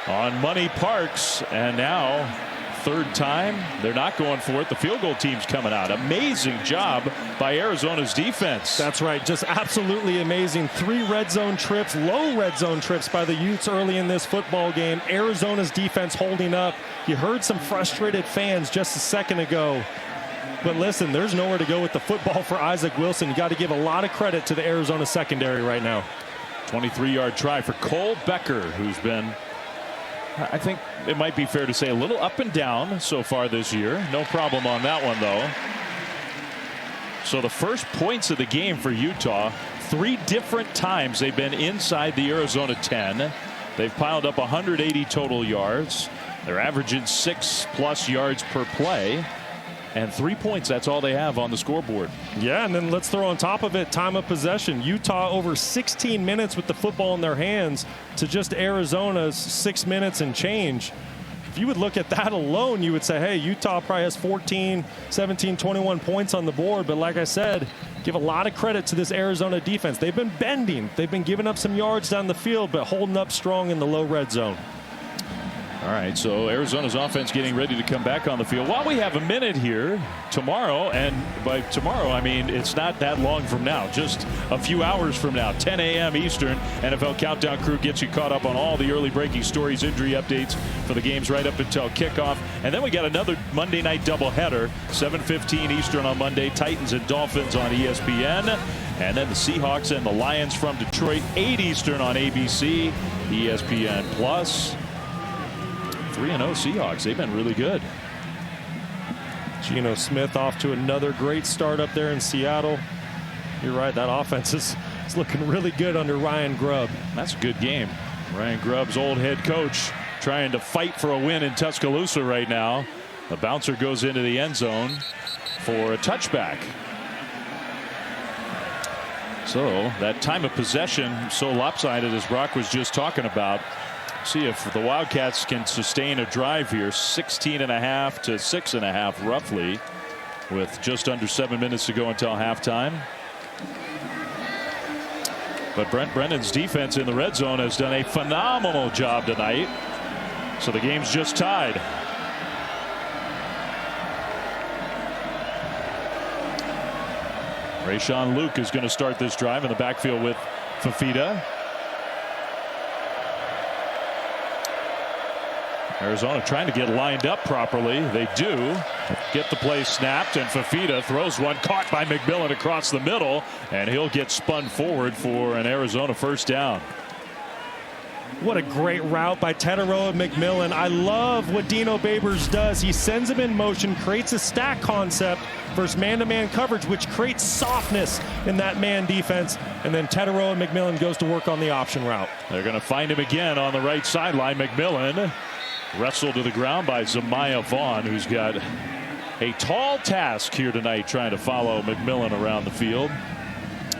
S1: on Money Parks, and now 3rd time they're not going for it. The field goal team's coming out. Amazing job by Arizona's defense.
S2: That's right, just absolutely amazing. 3 red zone trips, low red zone trips by the Utes early in this football game. Arizona's defense holding up. You heard some frustrated fans just a second ago, but listen, there's nowhere to go with the football for Isaac Wilson. You got to give a lot of credit to the Arizona secondary right now.
S1: 23-yard try for Cole Becker, who's been, I think it might be fair to say, a little up and down so far this year. No problem on that one, though. So the first points of the game for Utah, 3 different times they've been inside the Arizona 10. They've piled up 180 total yards. They're averaging 6+ yards per play. And 3 points, that's all they have on the scoreboard.
S2: Yeah, and then let's throw on top of it time of possession. Utah over 16 minutes with the football in their hands to just Arizona's 6 minutes and change. If you would look at that alone, you would say, hey, Utah probably has 14, 17, 21 points on the board. But like I said, give a lot of credit to this Arizona defense. They've been bending. They've been giving up some yards down the field, but holding up strong in the low red zone.
S1: All right, so Arizona's offense getting ready to come back on the field. While we have a minute here tomorrow, and by tomorrow, I mean it's not that long from now, just a few hours from now, 10 a.m. Eastern, NFL Countdown Crew gets you caught up on all the early breaking stories, injury updates for the games right up until kickoff. And then we got another Monday night doubleheader, 7:15 Eastern on Monday, Titans and Dolphins on ESPN. And then the Seahawks and the Lions from Detroit, 8 Eastern on ABC, ESPN Plus. 3-0 Seahawks. They've been really good.
S2: Geno Smith off to another great start up there in Seattle. You're right, that offense is looking really good under Ryan Grubb.
S1: That's a good game. Ryan Grubb's old head coach trying to fight for a win in Tuscaloosa right now. The bouncer goes into the end zone for a touchback. So that time of possession so lopsided as Brock was just talking about. See if the Wildcats can sustain a drive here. 16.5 to 6.5 roughly, with just under 7 minutes to go until halftime. But Brent Brennan's defense in the red zone has done a phenomenal job tonight. So the game's just tied. Rayshawn Luke is going to start this drive in the backfield with Fifita. Arizona trying to get lined up properly. They do get the play snapped, and Fifita throws one caught by McMillan across the middle, and he'll get spun forward for an Arizona first down.
S2: What a great route by Teteroa McMillan. I love what Dino Babers does. He sends him in motion, creates a stack concept versus man-to-man coverage, which creates softness in that man defense. And then Teteroa McMillan goes to work on the option route.
S1: They're going to find him again on the right sideline. McMillan wrestled to the ground by Zamiah Vaughn, who's got a tall task here tonight trying to follow McMillan around the field.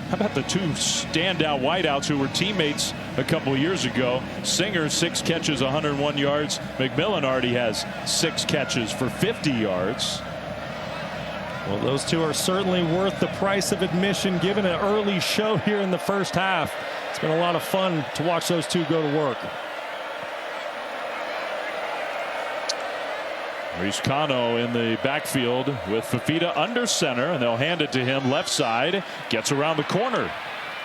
S1: How about the two standout wideouts who were teammates a couple years ago? Singer, 6 catches, 101 yards. McMillan already has 6 catches for 50 yards.
S2: Well, those two are certainly worth the price of admission, given an early show here in the first half. It's been a lot of fun to watch those two go to work.
S1: Reese Cano in the backfield with Fifita under center, and they'll hand it to him left side. Gets around the corner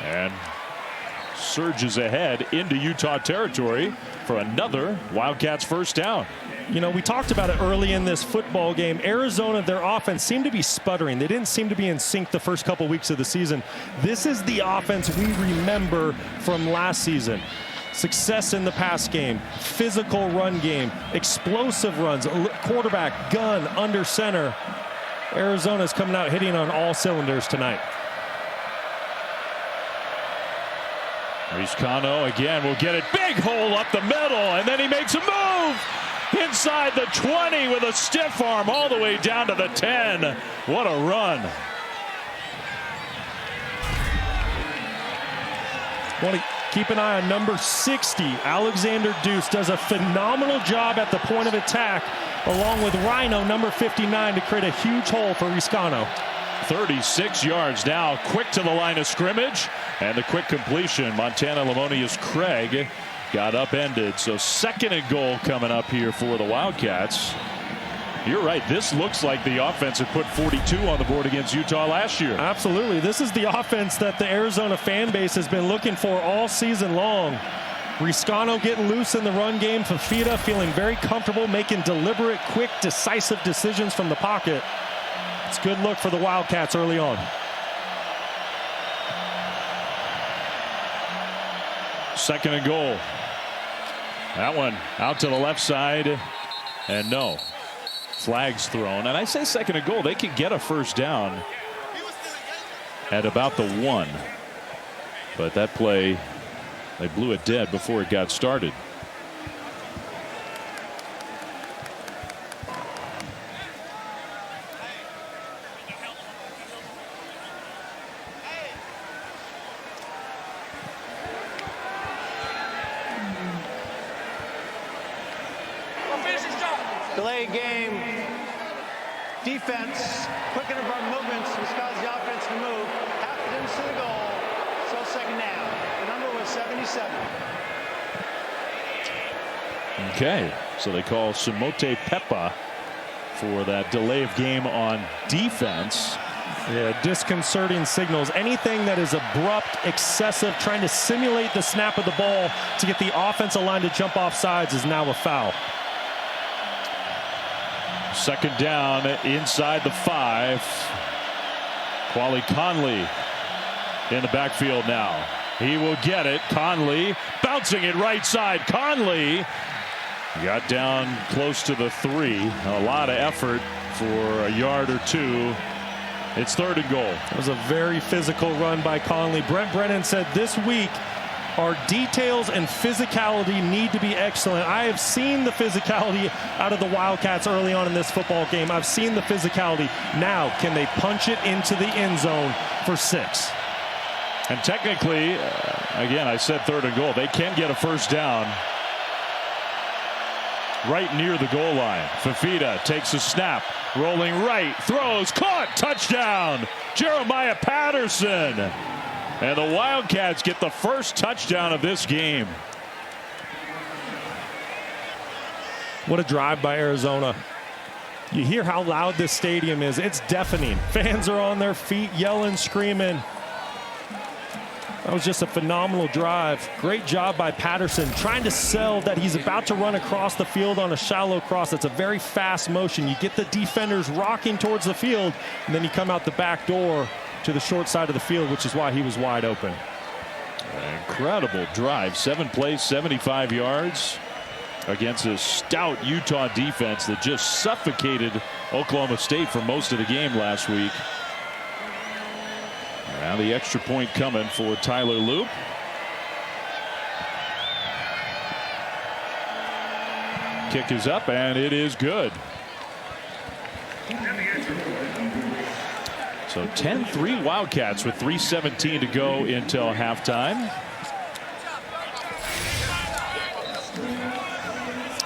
S1: and surges ahead into Utah territory for another Wildcats first down.
S2: You know, we talked about it early in this football game. Arizona, their offense seemed to be sputtering. They didn't seem to be in sync the first couple weeks of the season. This is the offense we remember from last season. Success in the pass game, physical run game, explosive runs, quarterback, gun, under center. Arizona's coming out hitting on all cylinders tonight.
S1: Reese Cano again will get it. Big hole up the middle, and then he makes a move inside the 20 with a stiff arm all the way down to the 10. What a run.
S2: Keep an eye on number 60. Alexander Deuce does a phenomenal job at the point of attack, along with Rhino, number 59, to create a huge hole for Riscano.
S1: 36 yards now, quick to the line of scrimmage, and the quick completion. Montana Lamonius Craig got upended. So 2nd and goal coming up here for the Wildcats. You're right. This looks like the offense that put 42 on the board against Utah last year.
S2: Absolutely. This is the offense that the Arizona fan base has been looking for all season long. Riscano getting loose in the run game. Fifita feeling very comfortable, making deliberate, quick, decisive decisions from the pocket. It's a good look for the Wildcats early on.
S1: Second and goal. That one out to the left side, and no. Flags thrown, and I say 2nd and goal. They could get a first down at about the 1, but that play, they blew it dead before it got started.
S4: Delayed game. Defense, quickening of our movements, which caused the offense to move. Half the distance to the goal. So 2nd down. The number was 77.
S1: Okay, so they call Simote Pepa for that delay of game on defense.
S2: Yeah, disconcerting signals. Anything that is abrupt, excessive, trying to simulate the snap of the ball to get the offensive line to jump off sides is now a foul.
S1: 2nd down inside the 5. Quali Conley in the backfield now. He will get it. Conley bouncing it right side. Conley got down close to the 3. A lot of effort for a yard or 2. It's 3rd and goal.
S2: It was a very physical run by Conley. Brent Brennan said this week Our details and physicality need to be excellent. I have seen the physicality out of the Wildcats early on in this football game. I've seen the physicality. Now, can they punch it into the end zone for 6?
S1: And technically, again, I said 3rd and goal. They can get a first down right near the goal line. Fifita takes a snap, rolling right, throws, caught, touchdown, Jeremiah Patterson. And the Wildcats get the first touchdown of this game.
S2: What a drive by Arizona. You hear how loud this stadium is. It's deafening. Fans are on their feet, yelling, screaming. That was just a phenomenal drive. Great job by Patterson, trying to sell that he's about to run across the field on a shallow cross. It's a very fast motion. You get the defenders rocking towards the field, and then you come out the back door to the short side of the field, which is why he was wide open.
S1: Incredible drive. 7 plays, 75 yards against a stout Utah defense that just suffocated Oklahoma State for most of the game last week. Now the extra point coming for Tyler Loop. Kick is up, and it is good. So 10-3 Wildcats with 3:17 to go until halftime.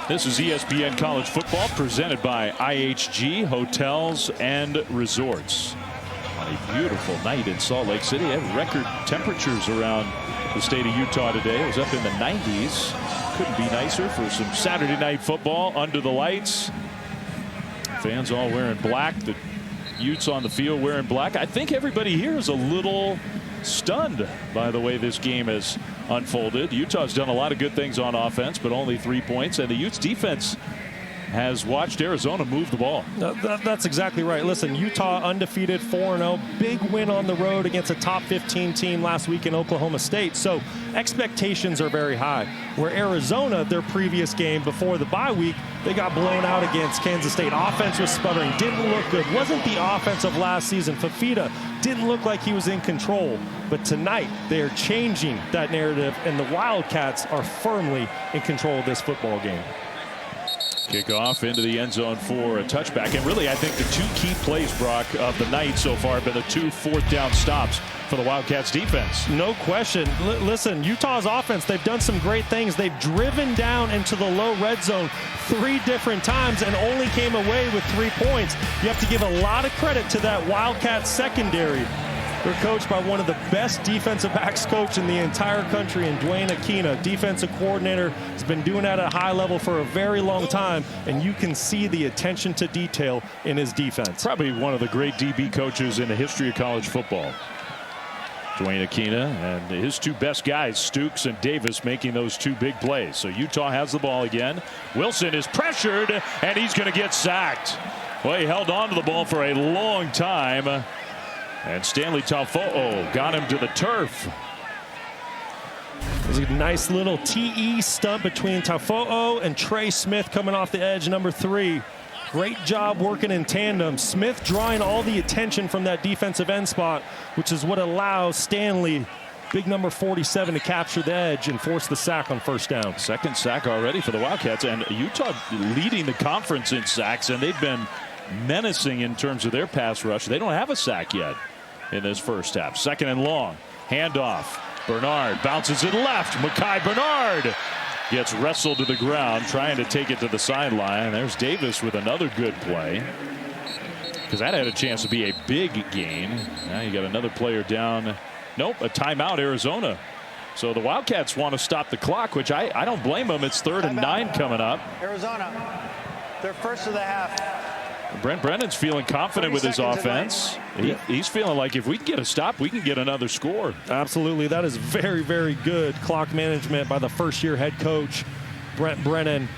S1: This is ESPN College Football presented by IHG Hotels and Resorts. On a beautiful night in Salt Lake City. They had record temperatures around the state of Utah today. It was up in the 90s. Couldn't be nicer for some Saturday night football under the lights. Fans all wearing black. The Utes on the field wearing black. I think everybody here is a little stunned by the way this game has unfolded. Utah's done a lot of good things on offense, but only 3 points. And the Utes defense has watched Arizona move the ball.
S2: That's exactly right. Listen, Utah undefeated, 4-0. Big win on the road against a top 15 team last week in Oklahoma State. So expectations are very high. Where Arizona, their previous game before the bye week, they got blown out against Kansas State. Offense was sputtering, didn't look good. Wasn't the offense of last season. Fifita didn't look like he was in control. But tonight, they are changing that narrative, and the Wildcats are firmly in control of this football game.
S1: Kickoff into the end zone for a touchback. And really, I think the 2 key plays, Brock, of the night so far have been the 2 4th down stops for the Wildcats defense.
S2: No question. Listen, Utah's offense, they've done some great things. They've driven down into the low red zone 3 different times and only came away with 3 points. You have to give a lot of credit to that Wildcat secondary. They're coached by one of the best defensive backs coach in the entire country, in Dwayne Aquina, defensive coordinator. Has been doing that at a high level for a very long time, and you can see the attention to detail in his defense.
S1: Probably one of the great DB coaches in the history of college football. Dwayne Aquina and his 2 best guys, Stukes and Davis, making those 2 big plays. So Utah has the ball again. Wilson is pressured, and he's going to get sacked. Well, he held on to the ball for a long time. And Stanley Tafo'o got him to the turf.
S2: There's a nice little TE stunt between Tafo'o and Trey Smith coming off the edge, number 3. Great job working in tandem. Smith drawing all the attention from that defensive end spot, which is what allows Stanley, big number 47, to capture the edge and force the sack on first down.
S1: 2nd sack already for the Wildcats, and Utah leading the conference in sacks, and they've been menacing in terms of their pass rush. They don't have a sack yet in this first half. 2nd and long. Handoff. Bernard bounces it left. Mekhi Bernard gets wrestled to the ground, trying to take it to the sideline. There's Davis with another good play, because that had a chance to be a big gain. Now you got another player down. Nope, a timeout, Arizona. So the Wildcats want to stop the clock, which I don't blame them. It's 3rd and 9 coming up.
S4: Arizona, their first of the half.
S1: Brent Brennan's feeling confident with his offense. He's feeling like if we can get a stop, we can get another score.
S2: Absolutely. That is very, very good clock management by the first-year head coach, Brent Brennan.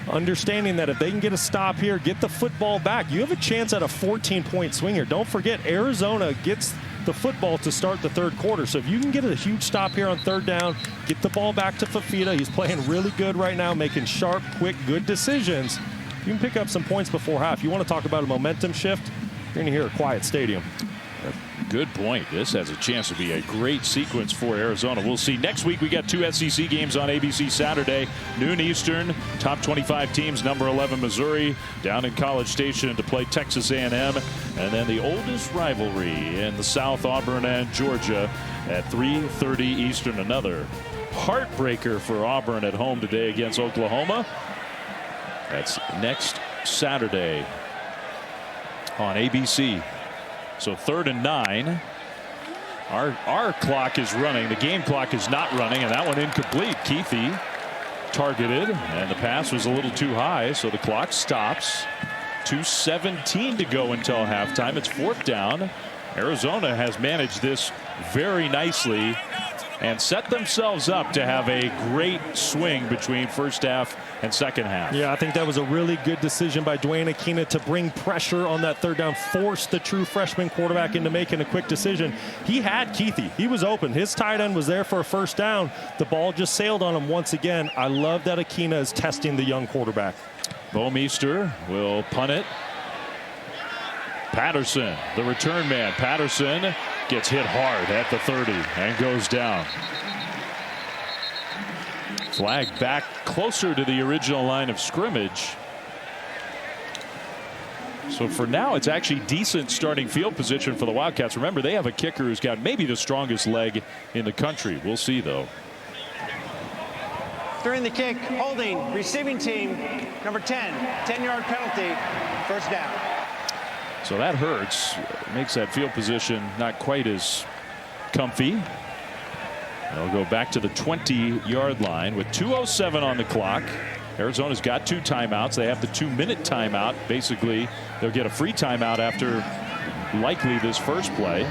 S2: Understanding that if they can get a stop here, get the football back, you have a chance at a 14-point swing here. Don't forget, Arizona gets the football to start the 3rd quarter. So if you can get a huge stop here on 3rd down, get the ball back to Fifita. He's playing really good right now, making sharp, quick, good decisions. You can pick up some points before half. You want to talk about a momentum shift, you're going to hear a quiet stadium.
S1: Good point. This has a chance to be a great sequence for Arizona. We'll see. Next week, we got 2 SEC games on ABC Saturday, noon Eastern. Top 25 teams, number 11 Missouri, down in College Station to play Texas A&M. And then the oldest rivalry in the South, Auburn and Georgia at 3:30 Eastern. Another heartbreaker for Auburn at home today against Oklahoma. That's next Saturday on ABC. So 3rd and 9. Our clock is running. The game clock is not running, and that one incomplete. Keithy targeted, and the pass was a little too high, so the clock stops. 2:17 to go until halftime. It's 4th down. Arizona has managed this very nicely and set themselves up to have a great swing between first half and second half.
S2: Yeah, I think that was a really good decision by Duane Akina to bring pressure on that 3rd down, force the true freshman quarterback into making a quick decision. He had Keithy. He was open. His tight end was there for a first down. The ball just sailed on him once again. I love that Akina is testing the young quarterback.
S1: Bomeister will punt it. Patterson, the return man. Patterson gets hit hard at the 30 and goes down. Flag back closer to the original line of scrimmage. So for now, it's actually decent starting field position for the Wildcats. Remember, they have a kicker who's got maybe the strongest leg in the country. We'll see, though.
S4: During the kick, holding, receiving team, number 10, 10-yard penalty, first down.
S1: So that hurts. Makes that field position not quite as comfy. They'll go back to the 20-yard line with 2:07 on the clock. Arizona's got 2 timeouts. They have the 2-minute timeout. Basically, they'll get a free timeout after likely this first play.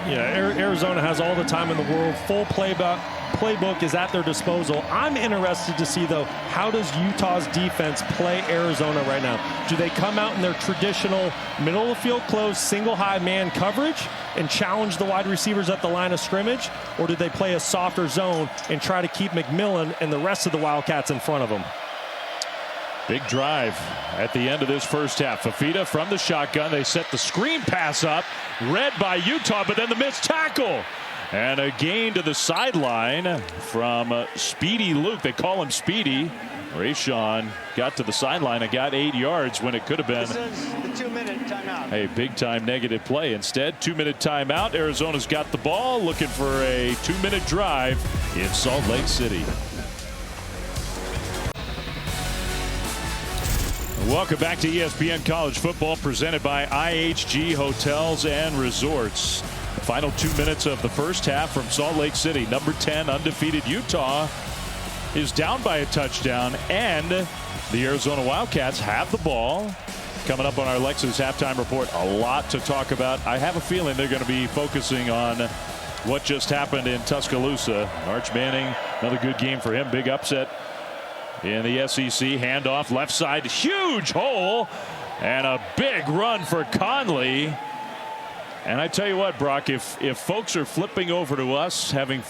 S2: Yeah, Arizona has all the time in the world. Full playbook is at their disposal. I'm interested to see, though, how does Utah's defense play Arizona right now? Do they come out in their traditional middle of the field close, single high man coverage and challenge the wide receivers at the line of scrimmage? Or do they play a softer zone and try to keep McMillan and the rest of the Wildcats in front of them?
S1: Big drive at the end of this first half. Fafita from the shotgun. They set the screen pass up, read by Utah, but then the missed tackle. And a gain to the sideline from Speedy Luke. They call him Speedy. Rayshon got to the sideline and got 8 yards when it could have been
S4: the 2-minute timeout.
S1: A big-time negative play. Instead, 2-minute timeout. Arizona's got the ball, looking for a 2-minute drive in Salt Lake City. Welcome back to ESPN College Football, presented by IHG Hotels and Resorts. Final 2 minutes of the first half from Salt Lake City. Number 10 undefeated Utah is down by a touchdown, and the Arizona Wildcats have the ball. Coming up on our Lexus halftime report, a lot to talk about. I have a feeling they're going to be focusing on what just happened in Tuscaloosa. Arch Manning, another good game for him. Big upset in the SEC. Handoff left side, huge hole, and a big run for Conley. And I tell you what, Brock, if folks are flipping over to us, having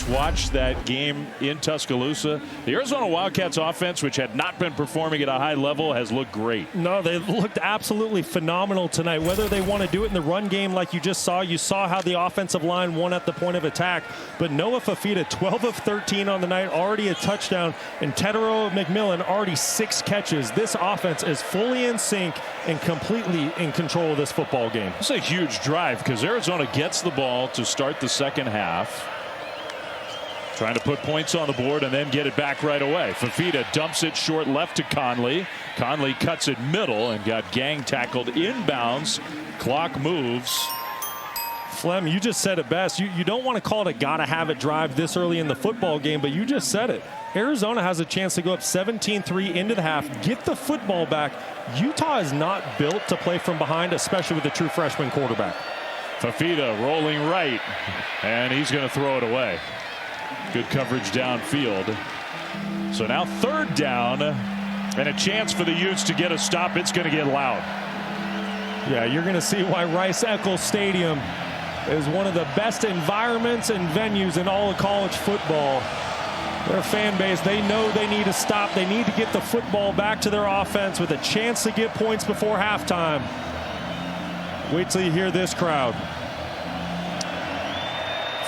S1: watched that game in Tuscaloosa, the Arizona Wildcats offense, which had not been performing at a high level, has looked great.
S2: No, they looked absolutely phenomenal tonight. Whether they want to do it in the run game like you saw how the offensive line won at the point of attack. But Noah Fafita, 12 of 13 on the night, already a touchdown. And Tetero McMillan, already 6 catches. This offense is fully in sync and completely in control of this football game.
S1: It's a huge drive because Arizona gets the ball to start the second half. Trying to put points on the board and then get it back right away. Fafita dumps it short left to Conley. Conley cuts it middle and got gang tackled inbounds. Clock moves.
S2: Flem, you just said it best. You don't want to call it a gotta have it drive this early in the football game, but you just said it. Arizona has a chance to go up 17-3 into the half, get the football back. Utah is not built to play from behind, especially with a true freshman quarterback.
S1: Fafita rolling right, and he's going to throw it away. Good coverage downfield. So now 3rd down and a chance for the Utes to get a stop. It's going to get loud.
S2: Yeah, you're going to see why Rice-Eccles Stadium is one of the best environments and venues in all of college football. Their fan base, they know they need a stop. They need to get the football back to their offense with a chance to get points before halftime. Wait till you hear this crowd.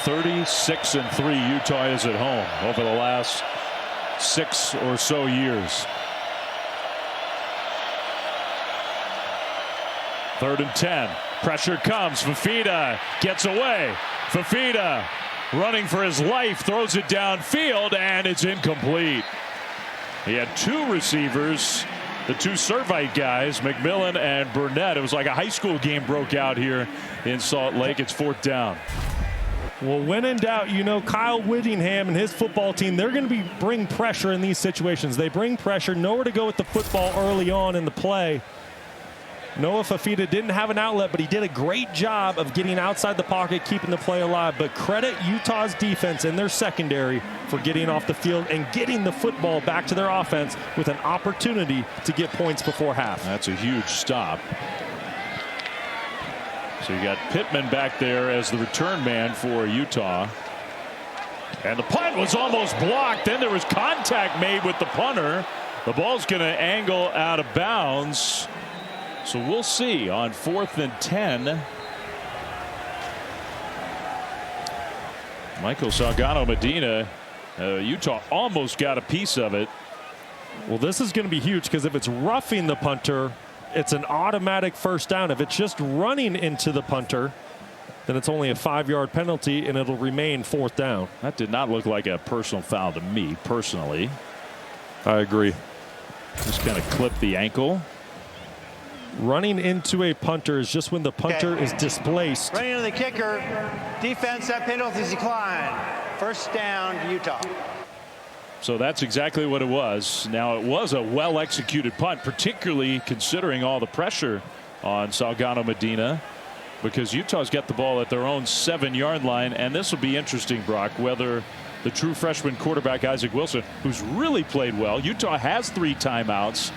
S1: 36-3 Utah is at home over the last 6 or so years. 3rd and 10. Pressure comes. Fifita gets away. Fifita running for his life, throws it downfield, and it's incomplete. He had 2 receivers, the 2 Servite guys, McMillan and Burnett. It was like a high school game broke out here in Salt Lake. It's 4th down.
S2: Well, when in doubt, you know, Kyle Whittingham and his football team, they're going to bring pressure in these situations. They bring pressure, nowhere to go with the football early on in the play. Noah Fifita didn't have an outlet, but he did a great job of getting outside the pocket, keeping the play alive. But credit Utah's defense and their secondary for getting off the field and getting the football back to their offense with an opportunity to get points before half.
S1: That's a huge stop. So you got Pittman back there as the return man for Utah. And the punt was almost blocked. Then there was contact made with the punter. The ball's going to angle out of bounds. So we'll see on 4th and 10. Michael Salgado Medina, Utah almost got a piece of it.
S2: Well, this is going to be huge because if it's roughing the punter, it's an automatic 1st down. If it's just running into the punter, then it's only a 5-yard penalty and it'll remain 4th down.
S1: That did not look like a personal foul to me personally.
S2: I agree.
S1: Just kind of clipped the ankle.
S2: Running into a punter is just when the punter is displaced.
S4: Running into the kicker. Defense, that penalty decline. 1st down, Utah.
S1: So that's exactly what it was. Now, it was a well-executed punt, particularly considering all the pressure on Salgado Medina, because Utah's got the ball at their own 7-yard line. And this will be interesting, Brock, whether the true freshman quarterback Isaac Wilson, who's really played well. Utah has 3 timeouts.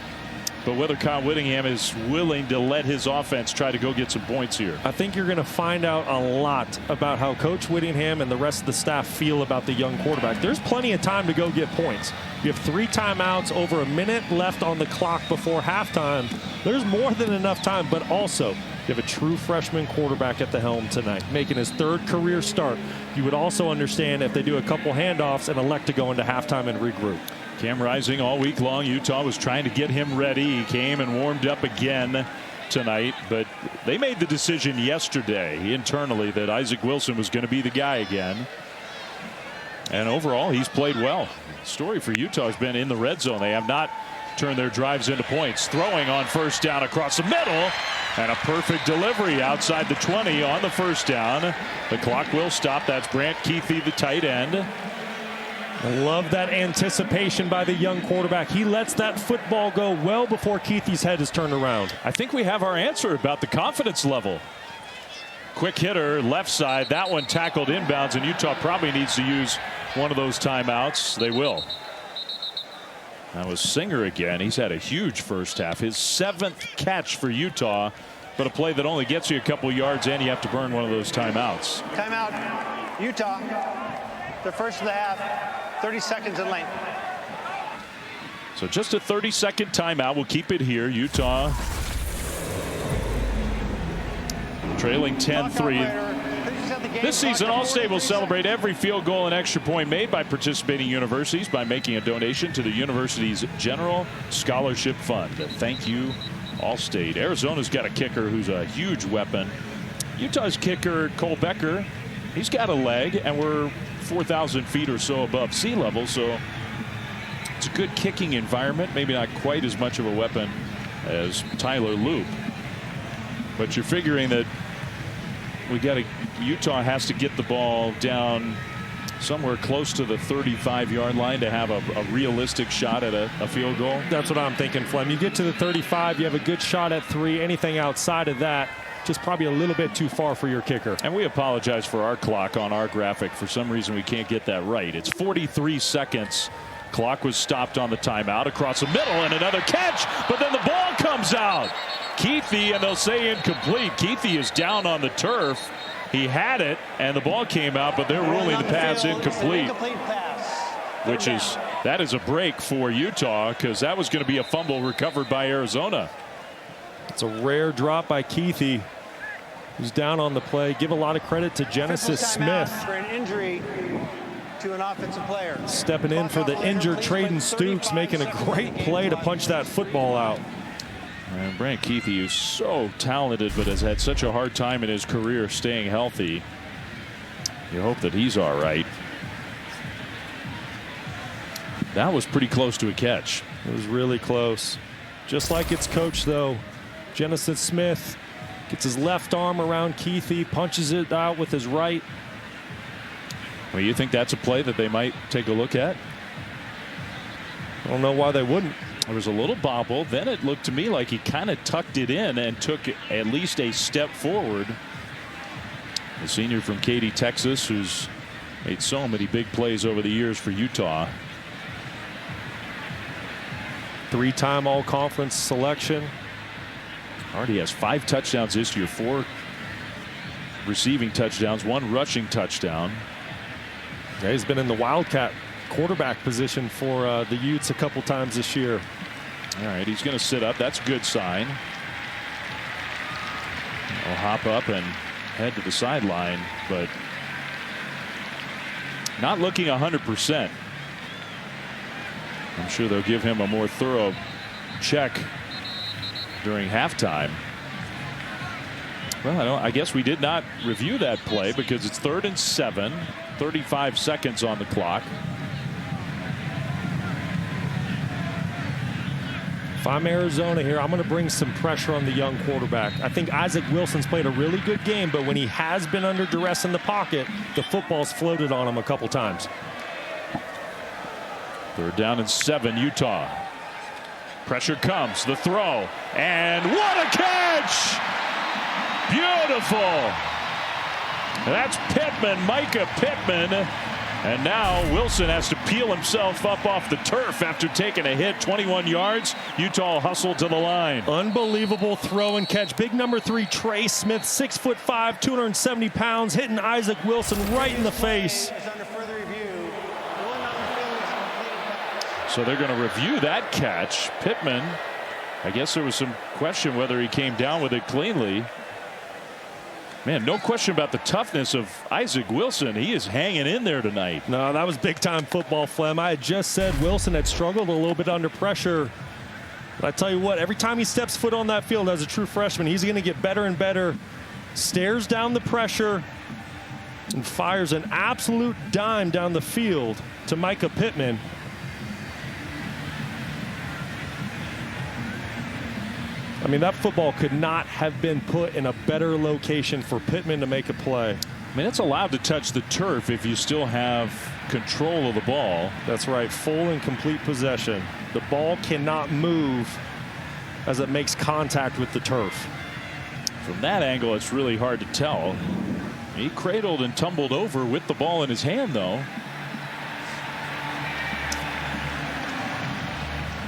S1: But whether Kyle Whittingham is willing to let his offense try to go get some points here.
S2: I think you're going to find out a lot about how Coach Whittingham and the rest of the staff feel about the young quarterback. There's plenty of time to go get points. You have 3 timeouts, over a minute left on the clock before halftime. There's more than enough time, but also you have a true freshman quarterback at the helm tonight, making his 3rd career start. You would also understand if they do a couple handoffs and elect to go into halftime and regroup.
S1: Cam Rising all week long. Utah was trying to get him ready. He came and warmed up again tonight, but they made the decision yesterday internally that Isaac Wilson was going to be the guy again. And overall, he's played well. The story for Utah has been in the red zone. They have not turned their drives into points. Throwing on 1st down across the middle, and a perfect delivery outside the 20 on the 1st down. The clock will stop. That's Brant Kuithe, the tight end.
S2: I love that anticipation by the young quarterback. He lets that football go well before Kuithe's head is turned around.
S1: I think we have our answer about the confidence level. Quick hitter, left side. That one tackled inbounds, and Utah probably needs to use one of those timeouts. They will. That was Singer again. He's had a huge 1st half. His 7th catch for Utah, but a play that only gets you a couple yards, and you have to burn one of those timeouts.
S4: Timeout, Utah. The 1st of the half. 30 seconds in length.
S1: So just a 30-second timeout. We'll keep it here. Utah trailing 10-3. This season, Allstate will celebrate every field goal and extra point made by participating universities by making a donation to the university's General Scholarship Fund. Thank you, Allstate. Arizona's got a kicker who's a huge weapon. Utah's kicker, Cole Becker, he's got a leg, and we're 4,000 feet or so above sea level, so it's a good kicking environment. Maybe not quite as much of a weapon as Tyler Loop, but you're figuring that Utah has to get the ball down somewhere close to the 35-yard line to have a realistic shot at a field goal.
S2: That's what I'm thinking, Flem. You get to the 35, you have a good shot at 3. Anything outside of that, just probably a little bit too far for your kicker.
S1: And we apologize for our clock on our graphic. For some reason, we can't get that right. It's 43 seconds. Clock was stopped on the timeout. Across the middle, and another catch, but then the ball comes out. Kuithe, and they'll say incomplete. Kuithe is down on the turf. He had it, and the ball came out, but they're ruling the pass incomplete. That is a break for Utah, because that was going to be a fumble recovered by Arizona.
S2: It's a rare drop by Kuithe. who's down on the play. Give a lot of credit to Genesis Smith.
S4: For an injury to an offensive player.
S2: Stepping in for the injured Traden Stukes, making a great play to punch that football out.
S1: And Brant Kuithe is so talented, but has had such a hard time in his career staying healthy. You hope that he's all right. That was pretty close to a catch.
S2: It was really close. Just like its coach, though. Genesis Smith gets his left arm around Kuithe, punches it out with his right.
S1: Well, you think that's a play that they might take a look at?
S2: I don't know why they wouldn't.
S1: There was a little bobble. Then it looked to me like he kind of tucked it in and took at least a step forward. The senior from Katy, Texas, who's made so many big plays over the years for Utah.
S2: Three-time all-conference selection.
S1: Already has 5 touchdowns this year, 4 receiving touchdowns, 1 rushing touchdown.
S2: Yeah, he's been in the Wildcat quarterback position for the Utes a couple times this year.
S1: All right, he's going to sit up. That's a good sign. He'll hop up and head to the sideline, but not looking 100%. I'm sure they'll give him a more thorough check during halftime. Well, I guess we did not review that play because it's 3rd and 7, 35 seconds on the clock.
S2: If I'm Arizona here, I'm going to bring some pressure on the young quarterback. I think Isaac Wilson's played a really good game, but when he has been under duress in the pocket, the football's floated on him a couple times.
S1: 3rd down and 7, Utah. Pressure comes, the throw, and what a catch! Beautiful. That's Pittman, Micah Pittman. And now Wilson has to peel himself up off the turf after taking a hit. 21 yards. Utah hustled to the line.
S2: Unbelievable throw and catch. Big number 3 Trey Smith, 6'5", 270 pounds, hitting Isaac Wilson right in the face.
S1: So they're going to review that catch. Pittman, I guess there was some question whether he came down with it cleanly. Man, no question about the toughness of Isaac Wilson. He is hanging in there tonight.
S2: No, that was big time football, Flem. I had just said Wilson had struggled a little bit under pressure. But I tell you what, every time he steps foot on that field as a true freshman, he's going to get better and better. Stares down the pressure and fires an absolute dime down the field to Micah Pittman. I mean, that football could not have been put in a better location for Pittman to make a play.
S1: I mean, it's allowed to touch the turf if you still have control of the ball.
S2: That's right, full and complete possession. The ball cannot move as it makes contact with the turf.
S1: From that angle, it's really hard to tell. He cradled and tumbled over with the ball in his hand, though.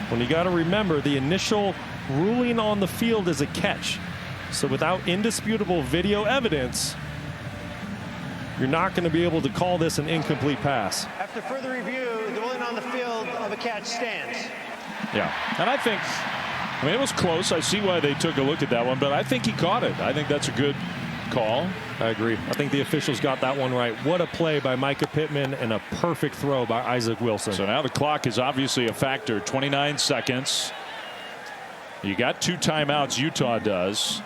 S2: When you got to remember, the initial ruling on the field is a catch. So without indisputable video evidence, you're not going to be able to call this an incomplete pass.
S4: After further review, the ruling on the field of a catch stands.
S1: Yeah, and I mean, it was close. I see why they took a look at that one, but I think he caught it. I think that's a good call.
S2: I agree. I think the officials got that one right. What a play by Micah Pittman and a perfect throw by Isaac Wilson.
S1: So now the clock is obviously a factor. 29 seconds. You got 2 timeouts, Utah does.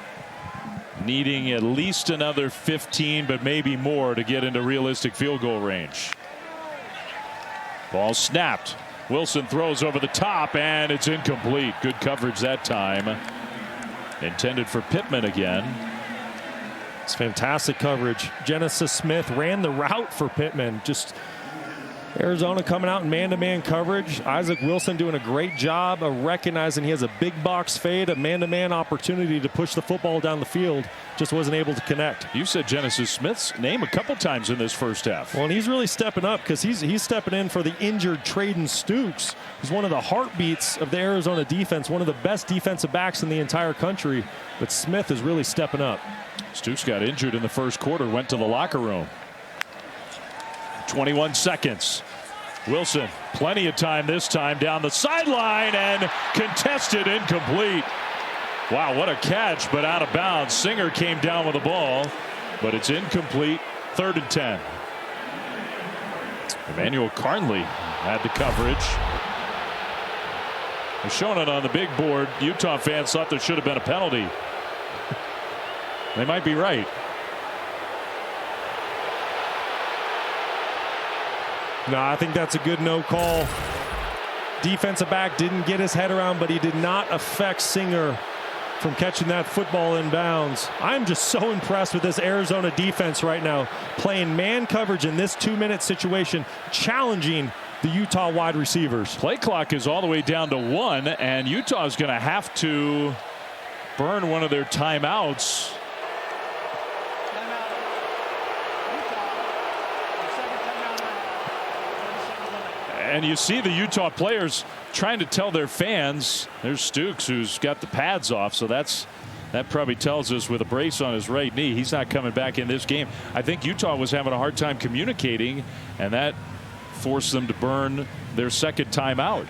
S1: Needing at least another 15, but maybe more to get into realistic field goal range. Ball snapped. Wilson throws over the top, and it's incomplete. Good coverage that time. Intended for Pittman again.
S2: It's fantastic coverage. Genesis Smith ran the route for Pittman. Just Arizona coming out in man-to-man coverage. Isaac Wilson doing a great job of recognizing he has a big box fade, a man-to-man opportunity to push the football down the field. Just wasn't able to connect.
S1: You said Genesis Smith's name a couple times in this first half.
S2: Well, and he's really stepping up because he's stepping in for the injured Traden Stukes. He's one of the heartbeats of the Arizona defense, one of the best defensive backs in the entire country. But Smith is really stepping up.
S1: Stukes got injured in the first quarter, went to the locker room. 21 seconds. Wilson, plenty of time this time down the sideline and contested incomplete. Wow, what a catch, but out of bounds. Singer came down with the ball, but it's incomplete. 3rd and 10. Emmanuel Carnley had the coverage. They're showing it on the big board. Utah fans thought there should have been a penalty. They might be right.
S2: No, I think that's a good no call. Defensive back didn't get his head around, but he did not affect Singer from catching that football in bounds. I'm just so impressed with this Arizona defense right now, playing man coverage in this 2-minute situation, challenging the Utah wide receivers.
S1: Play clock is all the way down to 1, and Utah is going to have to burn one of their timeouts. And you see the Utah players trying to tell their fans. There's Stukes, who's got the pads off, so that probably tells us with a brace on his right knee he's not coming back in this game. I think Utah was having a hard time communicating, and that forced them to burn their second timeout.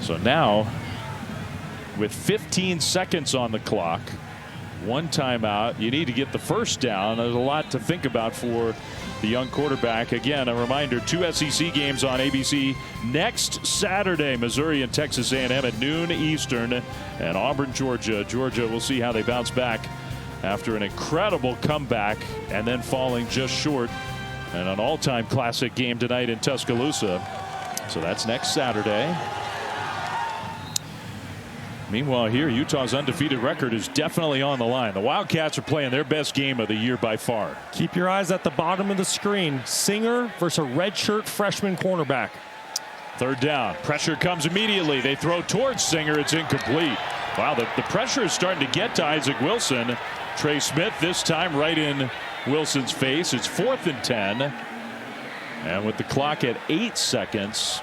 S1: So now, with 15 seconds on the clock, 1 timeout, you need to get the first down. There's a lot to think about for the young quarterback. Again, a reminder, 2 SEC games on ABC next Saturday. Missouri and Texas A&M at noon Eastern, and Auburn, Georgia. Georgia, we'll see how they bounce back after an incredible comeback and then falling just short in an all-time classic game tonight in Tuscaloosa. So that's next Saturday. Meanwhile, here, Utah's undefeated record is definitely on the line. The Wildcats are playing their best game of the year by far.
S2: Keep your eyes at the bottom of the screen. Singer versus a redshirt freshman cornerback.
S1: 3rd down. Pressure comes immediately. They throw towards Singer. It's incomplete. Wow, the pressure is starting to get to Isaac Wilson. Trey Smith this time right in Wilson's face. It's 4th and 10. And with the clock at 8 seconds,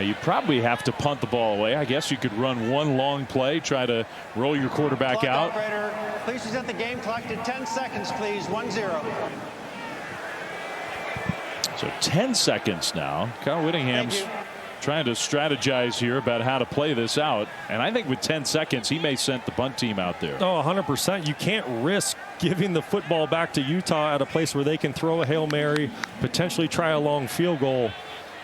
S1: you probably have to punt the ball away. I guess you could run one long play, try to roll your quarterback out.
S4: Operator, please reset the game clock to 10 seconds, please. 1-0.
S1: So 10 seconds now. Kyle Whittingham's trying to strategize here about how to play this out. And I think with 10 seconds, he may send the punt team out there.
S2: Oh, 100%. You can't risk giving the football back to Utah at a place where they can throw a Hail Mary, potentially try a long field goal.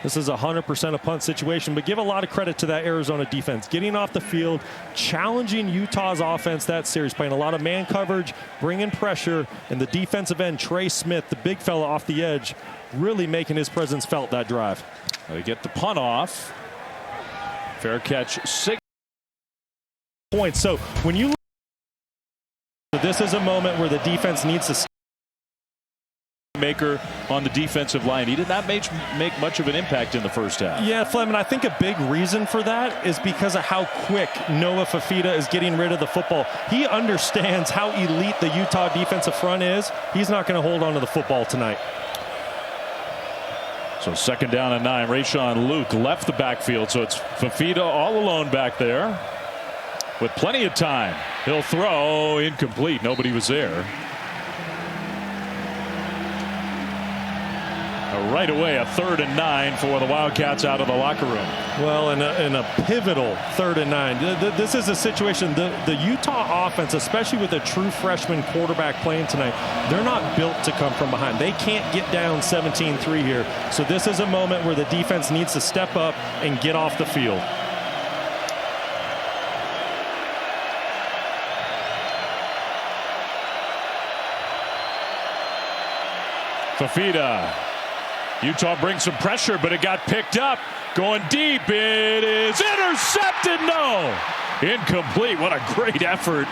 S2: This is 100% a punt situation, but give a lot of credit to that Arizona defense. Getting off the field, challenging Utah's offense that series, playing a lot of man coverage, bringing pressure, and the defensive end, Trey Smith, the big fella off the edge, really making his presence felt that drive.
S1: They get the punt off. Fair catch, 6
S2: points. So when you look, this is a moment where the defense needs to
S1: maker on the defensive line. He did not make much of an impact in the first half.
S2: Yeah, Fleming, I think a big reason for that is because of how quick Noah Fifita is getting rid of the football. He understands how elite the Utah defensive front is. He's not going to hold on to the football tonight.
S1: So 2nd down and 9. Rayshon Luke left the backfield, so it's Fifita all alone back there with plenty of time. He'll throw, incomplete. Nobody was there. Right away, a 3rd and 9 for the Wildcats out of the locker room.
S2: Well, in a pivotal 3rd and 9. This is a situation, the Utah offense, especially with a true freshman quarterback playing tonight, they're not built to come from behind. They can't get down 17-3 here. So this is a moment where the defense needs to step up and get off the field.
S1: Fifita. Utah brings some pressure, but it got picked up. Going deep. It is intercepted. No. Incomplete. What a great effort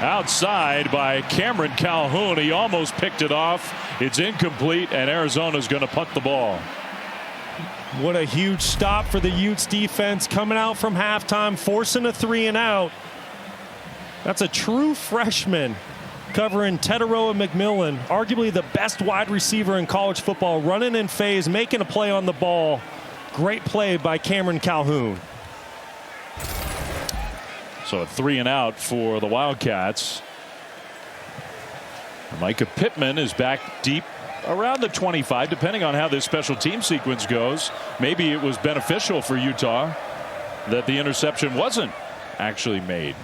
S1: outside by Cameron Calhoun. He almost picked it off. It's incomplete, and Arizona's going to punt the ball.
S2: What a huge stop for the Utes defense coming out from halftime, forcing a 3 and out. That's a true freshman covering Teteroa McMillan, arguably the best wide receiver in college football, running in phase, making a play on the ball. Great play by Cameron Calhoun.
S1: So a 3 and out for the Wildcats. Micah Pittman is back deep around the 25, depending on how this special team sequence goes. Maybe it was beneficial for Utah. that the interception wasn't actually made.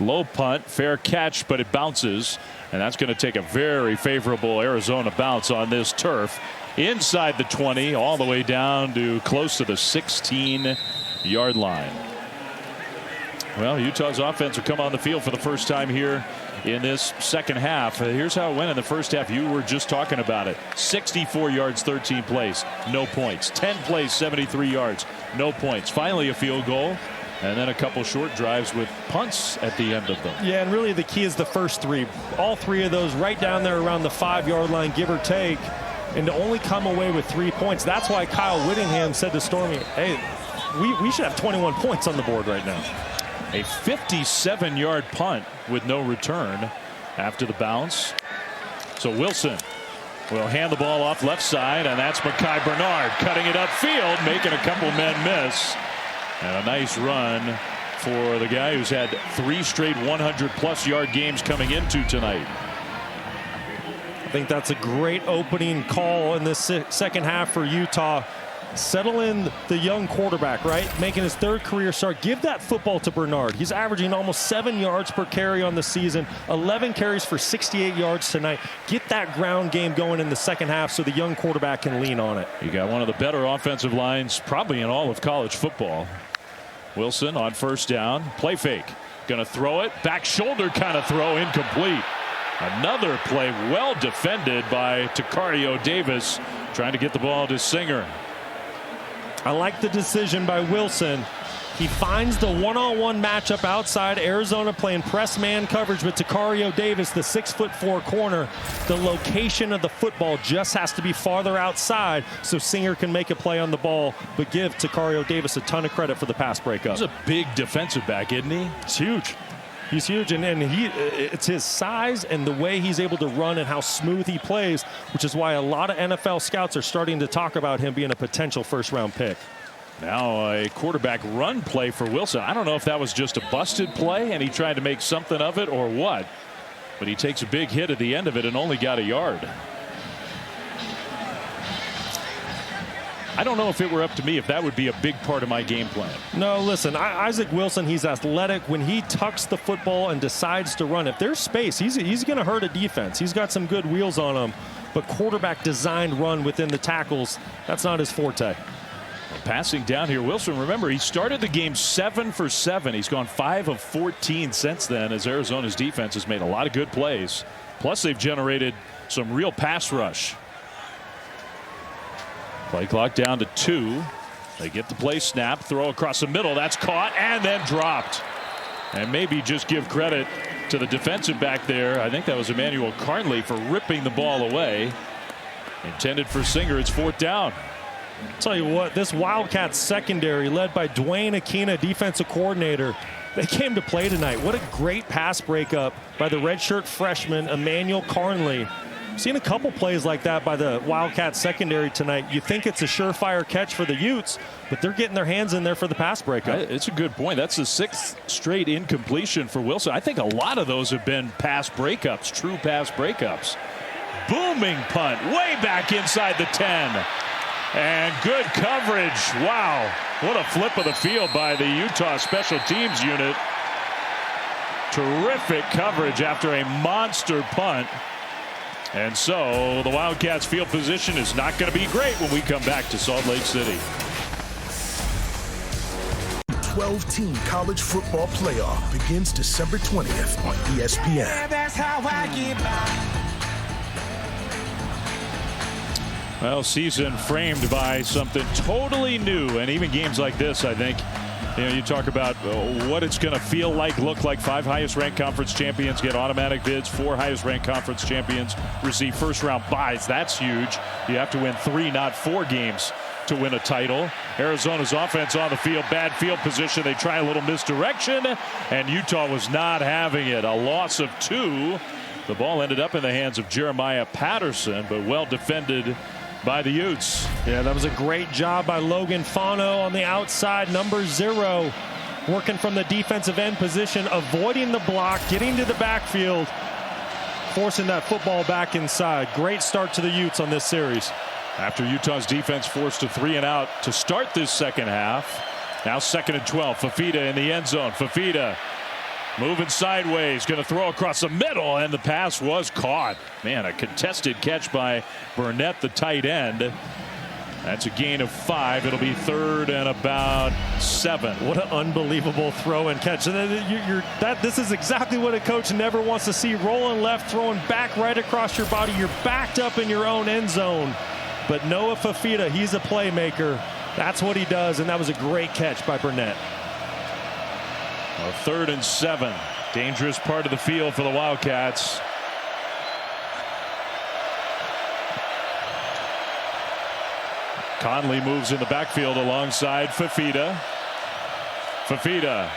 S1: Low punt, fair catch, but it bounces, and that's going to take a very favorable Arizona bounce on this turf. Inside the 20, all the way down to close to the 16-yard line. Well, Utah's offense will come on the field for the first time here in this second half. Here's how it went in the first half. You were just talking about it. 64 yards, 13 plays, no points. 10 plays, 73 yards, no points. Finally a field goal, and then a couple short drives with punts at the end of them.
S2: Yeah, and really the key is the first three. All three of those right down there around the 5-yard line, give or take, and to only come away with 3 points. That's why Kyle Whittingham said to Stormy, hey, we should have 21 points on the board right now.
S1: A 57-yard punt with no return after the bounce. So Wilson will hand the ball off left side, and that's Micah Bernard cutting it upfield, making a couple men miss. And a nice run for the guy who's had 3 straight 100-plus yard games coming into tonight.
S2: I think that's a great opening call in this second half for Utah. Settle in the young quarterback, right? Making his 3rd career start. Give that football to Bernard. He's averaging almost 7 yards per carry on the season. 11 carries for 68 yards tonight. Get that ground game going in the second half so the young quarterback can lean on it.
S1: You got one of the better offensive lines probably in all of college football. Wilson on first down. Play fake. Going to throw it. Back shoulder kind of throw. Incomplete. Another play well defended by Tacario Davis, trying to get the ball to Singer.
S2: I like the decision by Wilson. He finds the one-on-one matchup outside. Arizona playing press man coverage with Tacario Davis, the 6'4" corner. The location of the football just has to be farther outside so Singer can make a play on the ball, but give Tacario Davis a ton of credit for the pass breakup.
S1: He's a big defensive back, isn't he?
S2: It's huge. He's huge, and it's his size and the way he's able to run and how smooth he plays, which is why a lot of NFL scouts are starting to talk about him being a potential first-round pick.
S1: Now a quarterback run play for Wilson. I don't know if that was just a busted play and he tried to make something of it or what, but he takes a big hit at the end of it and only got a yard. I don't know if it were up to me if that would be a big part of my game plan.
S2: No, listen, Isaac Wilson, he's athletic. When he tucks the football and decides to run, if there's space, he's going to hurt a defense. He's got some good wheels on him, but quarterback designed run within the tackles, that's not his forte.
S1: Well, passing down here, Wilson, remember, he started the game 7 for 7. He's gone 5 of 14 since then as Arizona's defense has made a lot of good plays. Plus, they've generated some real pass rush. Play clock down to 2. They get the play snap, throw across the middle. That's caught and then dropped. And maybe just give credit to the defensive back there. I think that was Emmanuel Carnley for ripping the ball away. Intended for Singer. It's 4th down.
S2: I'll tell you what, this Wildcats secondary led by Dwayne Aquina, defensive coordinator, they came to play tonight. What a great pass breakup by the redshirt freshman Emmanuel Carnley. Seen a couple plays like that by the Wildcats secondary tonight. You think it's a surefire catch for the Utes, but they're getting their hands in there for the pass breakup.
S1: It's a good point. That's the 6th straight incompletion for Wilson. I think a lot of those have been pass breakups, true pass breakups. Booming punt way back inside the 10. And good coverage. Wow. What a flip of the field by the Utah special teams unit. Terrific coverage after a monster punt. And so the Wildcats field position is not going to be great when we come back to Salt Lake City.
S14: 12-team college football playoff begins December 20th on ESPN. That's how I get by.
S1: Well, season framed by something totally new, and even games like this, I think, you talk about what it's going to feel like, look like. 5 highest-ranked conference champions get automatic bids. 4 highest-ranked conference champions receive first-round buys. That's huge. You have to win 3, not 4 games to win a title. Arizona's offense on the field, bad field position. They try a little misdirection, and Utah was not having it. A loss of 2. The ball ended up in the hands of Jeremiah Patterson, but well defended by the Utes.
S2: Yeah, that was a great job by Logan Fano on the outside, number 0, working from the defensive end position, avoiding the block, getting to the backfield, forcing that football back inside. Great start to the Utes on this series.
S1: After Utah's defense forced a 3-and-out to start this second half, Now 2nd and 12. Fifita in the end zone. Fifita moving sideways, going to throw across the middle, and the pass was caught. Man, a contested catch by Burnett, the tight end. That's a gain of 5. It'll be 3rd and about 7.
S2: What an unbelievable throw and catch. This is exactly what a coach never wants to see. Rolling left, throwing back right across your body. You're backed up in your own end zone. But Noah Fifita, he's a playmaker. That's what he does, and that was a great catch by Burnett.
S1: Well, 3rd and 7. Dangerous part of the field for the Wildcats. Conley moves in the backfield alongside Fifita. Fifita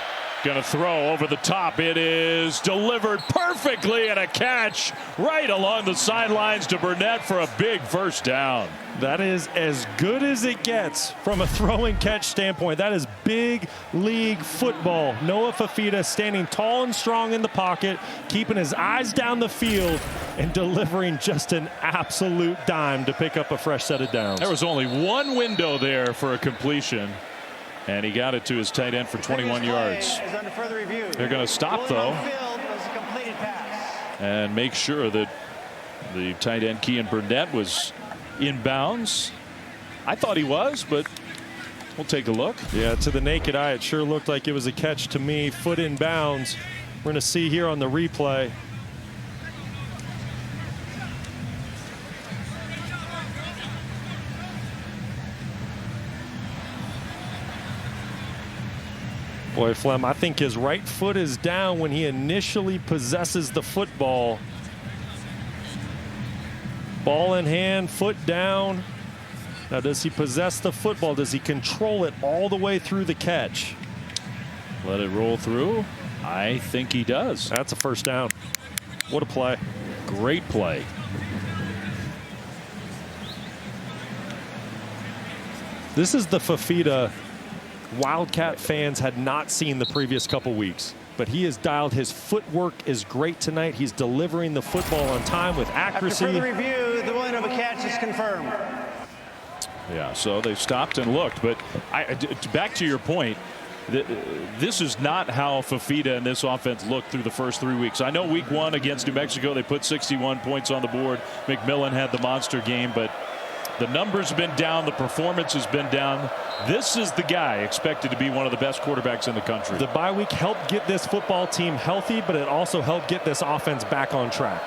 S1: going to throw over the top. It is delivered perfectly, and a catch right along the sidelines to Burnett for a big first down.
S2: That is as good as it gets from a throw and catch standpoint. That is big league football. Noah Fifita standing tall and strong in the pocket, keeping his eyes down the field, and delivering just an absolute dime to pick up a fresh set of downs.
S1: There was only one window there for a completion, and he got it to his tight end for 21 yards. They're going to stop, though, and make sure that the tight end Kean Burnett was inbounds. I thought he was, but we'll take a look.
S2: Yeah, to the naked eye, it sure looked like it was a catch to me. Foot inbounds. We're going to see here on the replay. Boy, Flem, I think his right foot is down when he initially possesses the football. Ball in hand, foot down. Now, does he possess the football? Does he control it all the way through the catch?
S1: Let it roll through. I think he does.
S2: That's a first down. What a play.
S1: Great play.
S2: This is the Fifita Wildcat fans had not seen the previous couple weeks, but he has dialed. His footwork is great tonight. He's delivering the football on time with accuracy.
S4: After further review, the willing of a catch is confirmed.
S1: Yeah, so they stopped and looked, but back to your point, this is not how Fifita and this offense looked through the first 3 weeks. I know week 1 against New Mexico, they put 61 points on the board. McMillan had the monster game, but the numbers have been down. The performance has been down. This is the guy expected to be one of the best quarterbacks in the country.
S2: The bye week helped get this football team healthy, but it also helped get this offense back on track.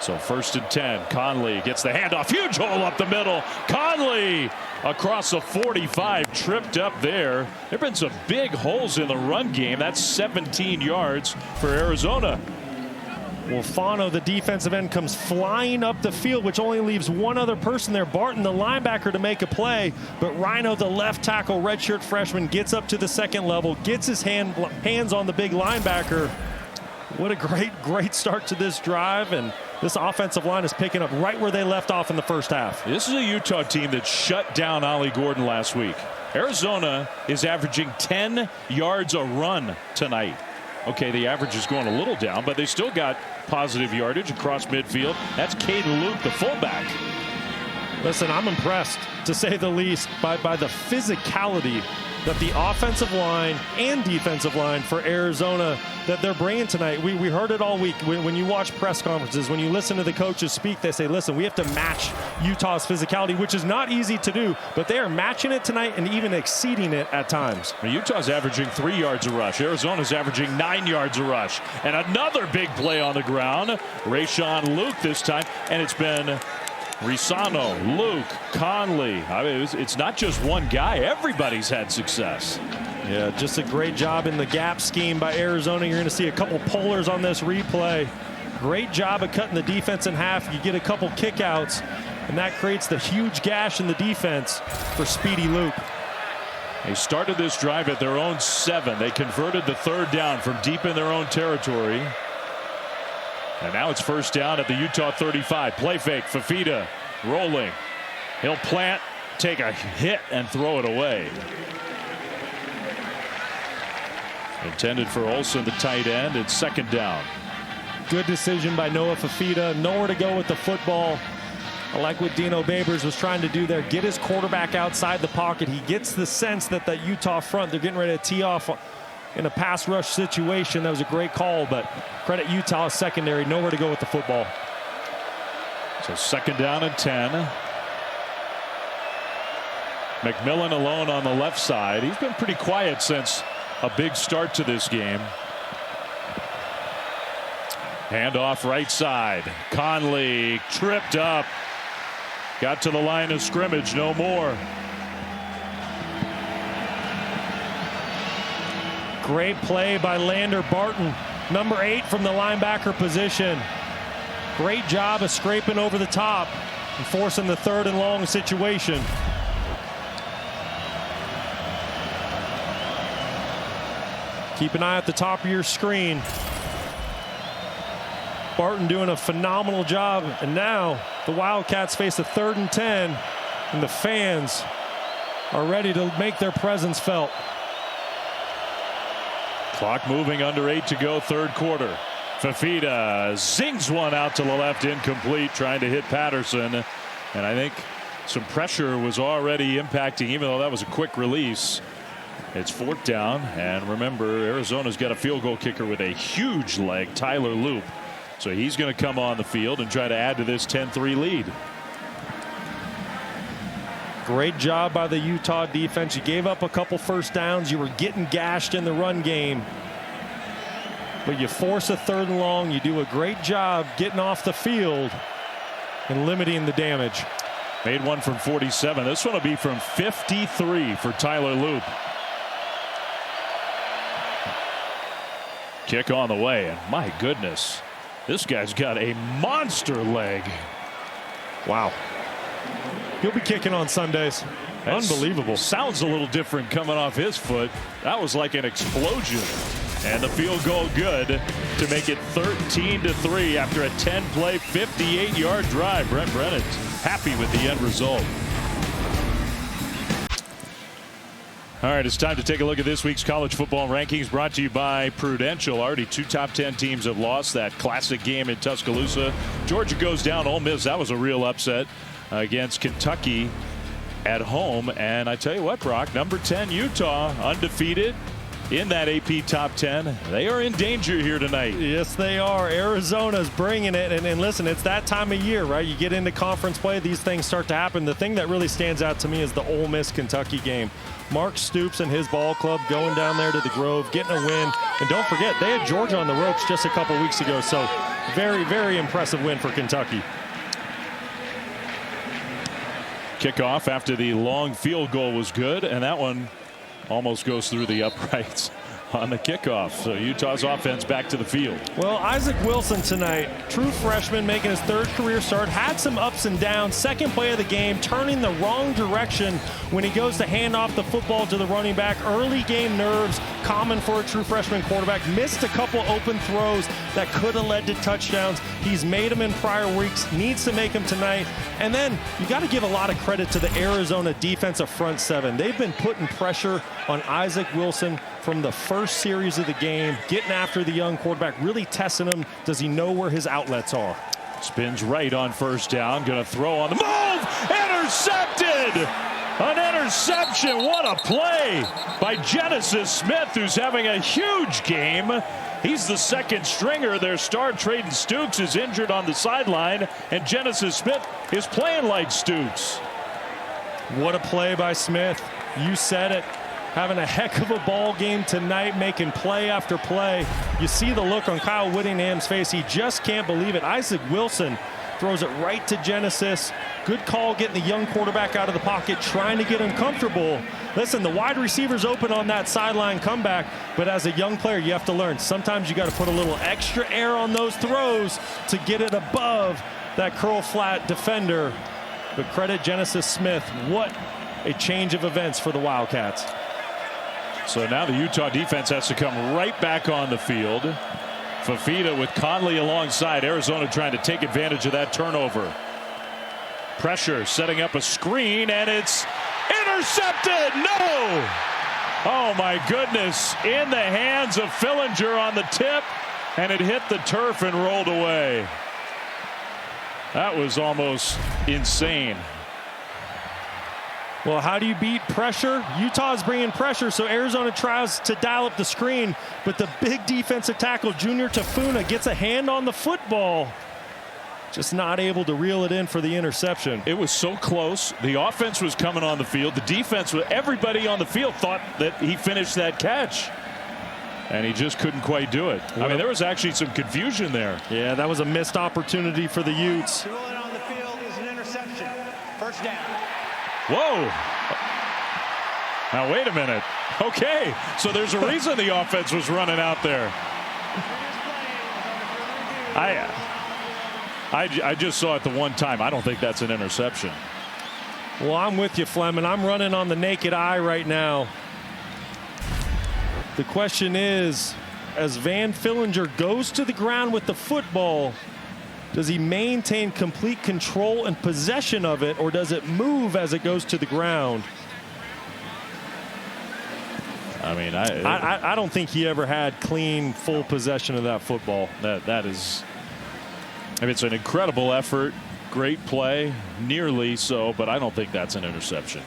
S1: So 1st and 10. Conley gets the handoff. Huge hole up the middle. Conley across the 45, tripped up there. There have been some big holes in the run game. That's 17 yards for Arizona.
S2: Well, Fano, the defensive end, comes flying up the field, which only leaves one other person there, Barton, the linebacker, to make a play. But Rhino, the left tackle, redshirt freshman, gets up to the second level, gets his hands on the big linebacker. What a great start to this drive, and this offensive line is picking up right where they left off in the first half.
S1: This is a Utah team that shut down Ollie Gordon last week. Arizona is averaging 10 yards a run tonight. Okay, the average is going a little down, but they still got positive yardage across midfield. That's Caden Luke, the fullback.
S2: Listen, I'm impressed, to say the least, by the physicality that the offensive line and defensive line for Arizona that they're bringing tonight. We heard it all week. When you watch press conferences, when you listen to the coaches speak, they say, listen, we have to match Utah's physicality, which is not easy to do, but they are matching it tonight and even exceeding it at times.
S1: Utah's averaging 3 yards a rush. Arizona's averaging 9 yards a rush. And another big play on the ground. Rayshon Luke this time, and it's been Risano, Luke, Conley. I mean, it's not just one guy. Everybody's had success.
S2: Yeah, just a great job in the gap scheme by Arizona. You're going to see a couple pullers on this replay. Great job of cutting the defense in half. You get a couple kickouts, and that creates the huge gash in the defense for Speedy Luke.
S1: They started this drive at their own 7. They converted the 3rd down from deep in their own territory. And now it's first down at the Utah 35. Play fake, Fifita rolling. He'll plant, take a hit, and throw it away. Intended for Olsen, the tight end. It's 2nd down.
S2: Good decision by Noah Fifita. Nowhere to go with the football. I like what Dino Babers was trying to do there. Get his quarterback outside the pocket. He gets the sense that the Utah front, they're getting ready to tee off in a pass rush situation. That was a great call, but credit Utah's secondary, nowhere to go with the football.
S1: So 2nd down and 10. McMillan alone on the left side. He's been pretty quiet since a big start to this game. Handoff right side. Conley tripped up. Got to the line of scrimmage, no more.
S2: Great play by Lander Barton, number 8 from the linebacker position. Great job of scraping over the top and forcing the 3rd and long situation. Keep an eye at the top of your screen. Barton doing a phenomenal job, and now the Wildcats face a 3rd and 10, and the fans are ready to make their presence felt.
S1: Clock moving, under 8 to go, 3rd quarter. Fafita zings one out to the left, incomplete, trying to hit Patterson, and I think some pressure was already impacting, even though that was a quick release. It's 4th down, and remember, Arizona's got a field goal kicker with a huge leg, Tyler Loop. So he's going to come on the field and try to add to this 10-3 lead.
S2: Great job by the Utah defense. You gave up a couple first downs. You were getting gashed in the run game. But you force a 3rd and long. You do a great job getting off the field and limiting the damage.
S1: Made one from 47. This one will be from 53 for Tyler Loop. Kick on the way, and my goodness, this guy's got a monster leg.
S2: Wow. He'll be kicking on Sundays. Unbelievable.
S1: Sounds a little different coming off his foot. That was like an explosion. And the field goal good to make it 13-3 after a 10-play, 58-yard drive. Brent Brennan's happy with the end result. All right, it's time to take a look at this week's college football rankings, brought to you by Prudential. Already 2 top 10 teams have lost that classic game in Tuscaloosa. Georgia goes down. Ole Miss, that was a real upset against Kentucky at home. And I tell you what, Brock, number 10 Utah, undefeated in that AP top 10. They are in danger here tonight.
S2: Yes, they are. Arizona's bringing it. And listen, it's that time of year, right? You get into conference play, these things start to happen. The thing that really stands out to me is the Ole Miss-Kentucky game. Mark Stoops and his ball club going down there to the Grove, getting a win. And don't forget, they had Georgia on the ropes just a couple weeks ago. So very, very impressive win for Kentucky.
S1: Kickoff after the long field goal was good, and that one almost goes through the uprights on the kickoff. So Utah's offense back to the field.
S2: Well, Isaac Wilson tonight, true freshman, making his 3rd career start, had some ups and downs. 2nd play of the game, turning the wrong direction when he goes to hand off the football to the running back. Early game nerves, common for a true freshman quarterback. Missed a couple open throws that could have led to touchdowns. He's made them in prior weeks, needs to make them tonight. And then you got to give a lot of credit to the Arizona defensive front 7. They've been putting pressure on Isaac Wilson from the first series of the game, getting after the young quarterback, really testing him. Does he know where his outlets are?
S1: Spins right on 1st down, going to throw on the move, intercepted! An interception, what a play by Genesis Smith, who's having a huge game. He's the 2nd stringer. Their star Trayden Stukes is injured on the sideline, and Genesis Smith is playing like Stukes.
S2: What a play by Smith. You said it. Having a heck of a ball game tonight, making play after play. You see the look on Kyle Whittingham's face. He just can't believe it. Isaac Wilson throws it right to Genesis. Good call getting the young quarterback out of the pocket, trying to get him comfortable. Listen, the wide receiver's open on that sideline comeback, but as a young player, you have to learn. Sometimes you got to put a little extra air on those throws to get it above that curl flat defender. But credit Genesis Smith. What a change of events for the Wildcats.
S1: So now the Utah defense has to come right back on the field. Fafita with Conley alongside. Arizona trying to take advantage of that turnover. Pressure, setting up a screen, and it's intercepted. No! Oh my goodness. In the hands of Fillinger on the tip, and it hit the turf and rolled away. That was almost insane.
S2: Well, how do you beat pressure? Utah's bringing pressure, so Arizona tries to dial up the screen, but the big defensive tackle, Junior Tafuna, gets a hand on the football. Just not able to reel it in for the interception.
S1: It was so close. The offense was coming on the field. The defense, everybody on the field thought that he finished that catch. And he just couldn't quite do it. I mean, there was actually some confusion there.
S2: Yeah, that was a missed opportunity for the Utes.
S4: The ruling on the field is an interception. First down.
S1: Whoa. Now, wait a minute. Okay, so there's a reason the offense was running out there. I just saw it the one time. I don't think that's an interception.
S2: Well, I'm with you, Fleming. I'm running on the naked eye right now. The question is, as Van Fillinger goes to the ground with the football, does he maintain complete control and possession of it, or does it move as it goes to the ground?
S1: I mean,
S2: I don't think he ever had clean, full possession of that football.
S1: That is, I mean, it's an incredible effort, great play, nearly so, but I don't think that's an interception.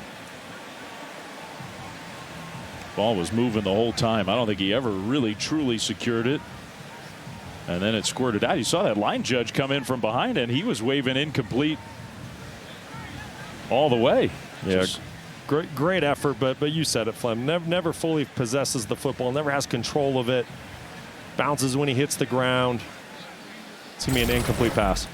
S1: Ball was moving the whole time. I don't think he ever really truly secured it. And then it squirted out. You saw that line judge come in from behind, and he was waving incomplete all the way.
S2: Yeah, great effort, but you said it, Flem. Never fully possesses the football, never has control of it. Bounces when he hits the ground. It's going to be an incomplete pass.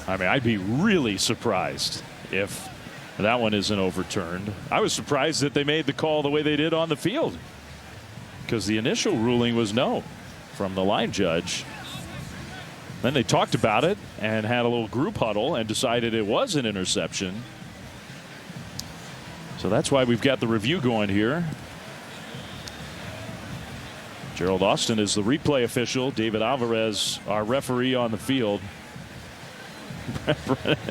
S1: I mean, I'd be really surprised if that one isn't overturned. I was surprised that they made the call the way they did on the field, because the initial ruling was no from the line judge. Then they talked about it and had a little group huddle and decided it was an interception. So that's why we've got the review going here. Gerald Austin is the replay official. David Alvarez, our referee on the field. A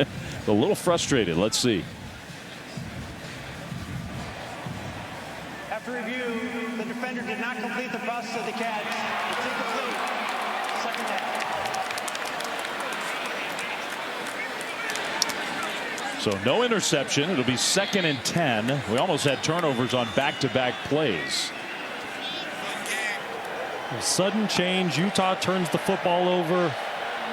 S1: little frustrated. Let's see.
S4: After review, the defender did not complete the process of the catch. It's incomplete. Second down.
S1: So no interception. It'll be 2nd and 10. We almost had turnovers on back-to-back plays.
S2: A sudden change. Utah turns the football over.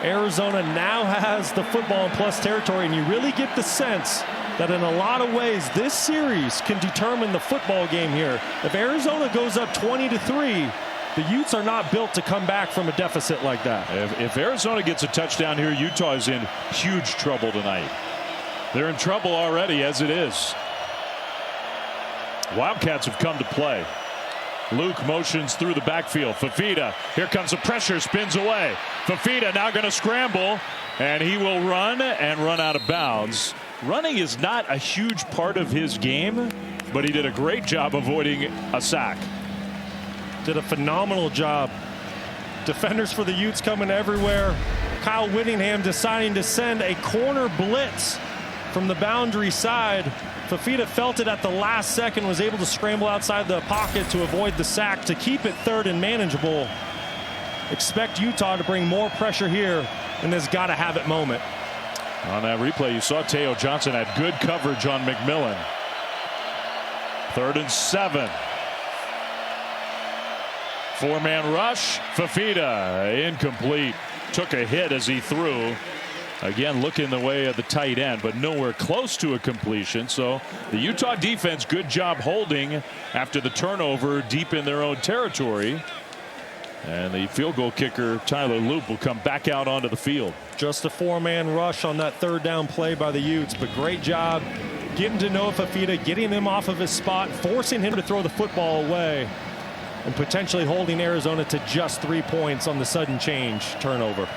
S2: Arizona now has the football in plus territory, and you really get the sense that in a lot of ways this series can determine the football game here. If Arizona goes up 20-3, the Utes are not built to come back from a deficit like that.
S1: If Arizona gets a touchdown here, Utah is in huge trouble tonight. They're in trouble already as it is. Wildcats have come to play. Luke motions through the backfield. Fafita, here comes the pressure, spins away. Fafita now going to scramble, and he will run and run out of bounds. Running is not a huge part of his game, but he did a great job avoiding a sack.
S2: Did a phenomenal job. Defenders for the Utes coming everywhere. Kyle Whittingham deciding to send a corner blitz from the boundary side. Fafita felt it at the last second, was able to scramble outside the pocket to avoid the sack to keep it 3rd and manageable. Expect Utah to bring more pressure here in this gotta-have-it moment.
S1: On that replay, you saw Teo Johnson had good coverage on McMillan. 3rd and 7. 4-man rush. Fafita incomplete. Took a hit as he threw. Again, looking the way of the tight end, but nowhere close to a completion. So the Utah defense, good job holding after the turnover deep in their own territory. And the field goal kicker, Tyler Loop, will come back out onto the field.
S2: Just a 4-man rush on that 3rd down play by the Utes, but great job getting to Noah Fafita, getting him off of his spot, forcing him to throw the football away, and potentially holding Arizona to just 3 points on the sudden change turnover.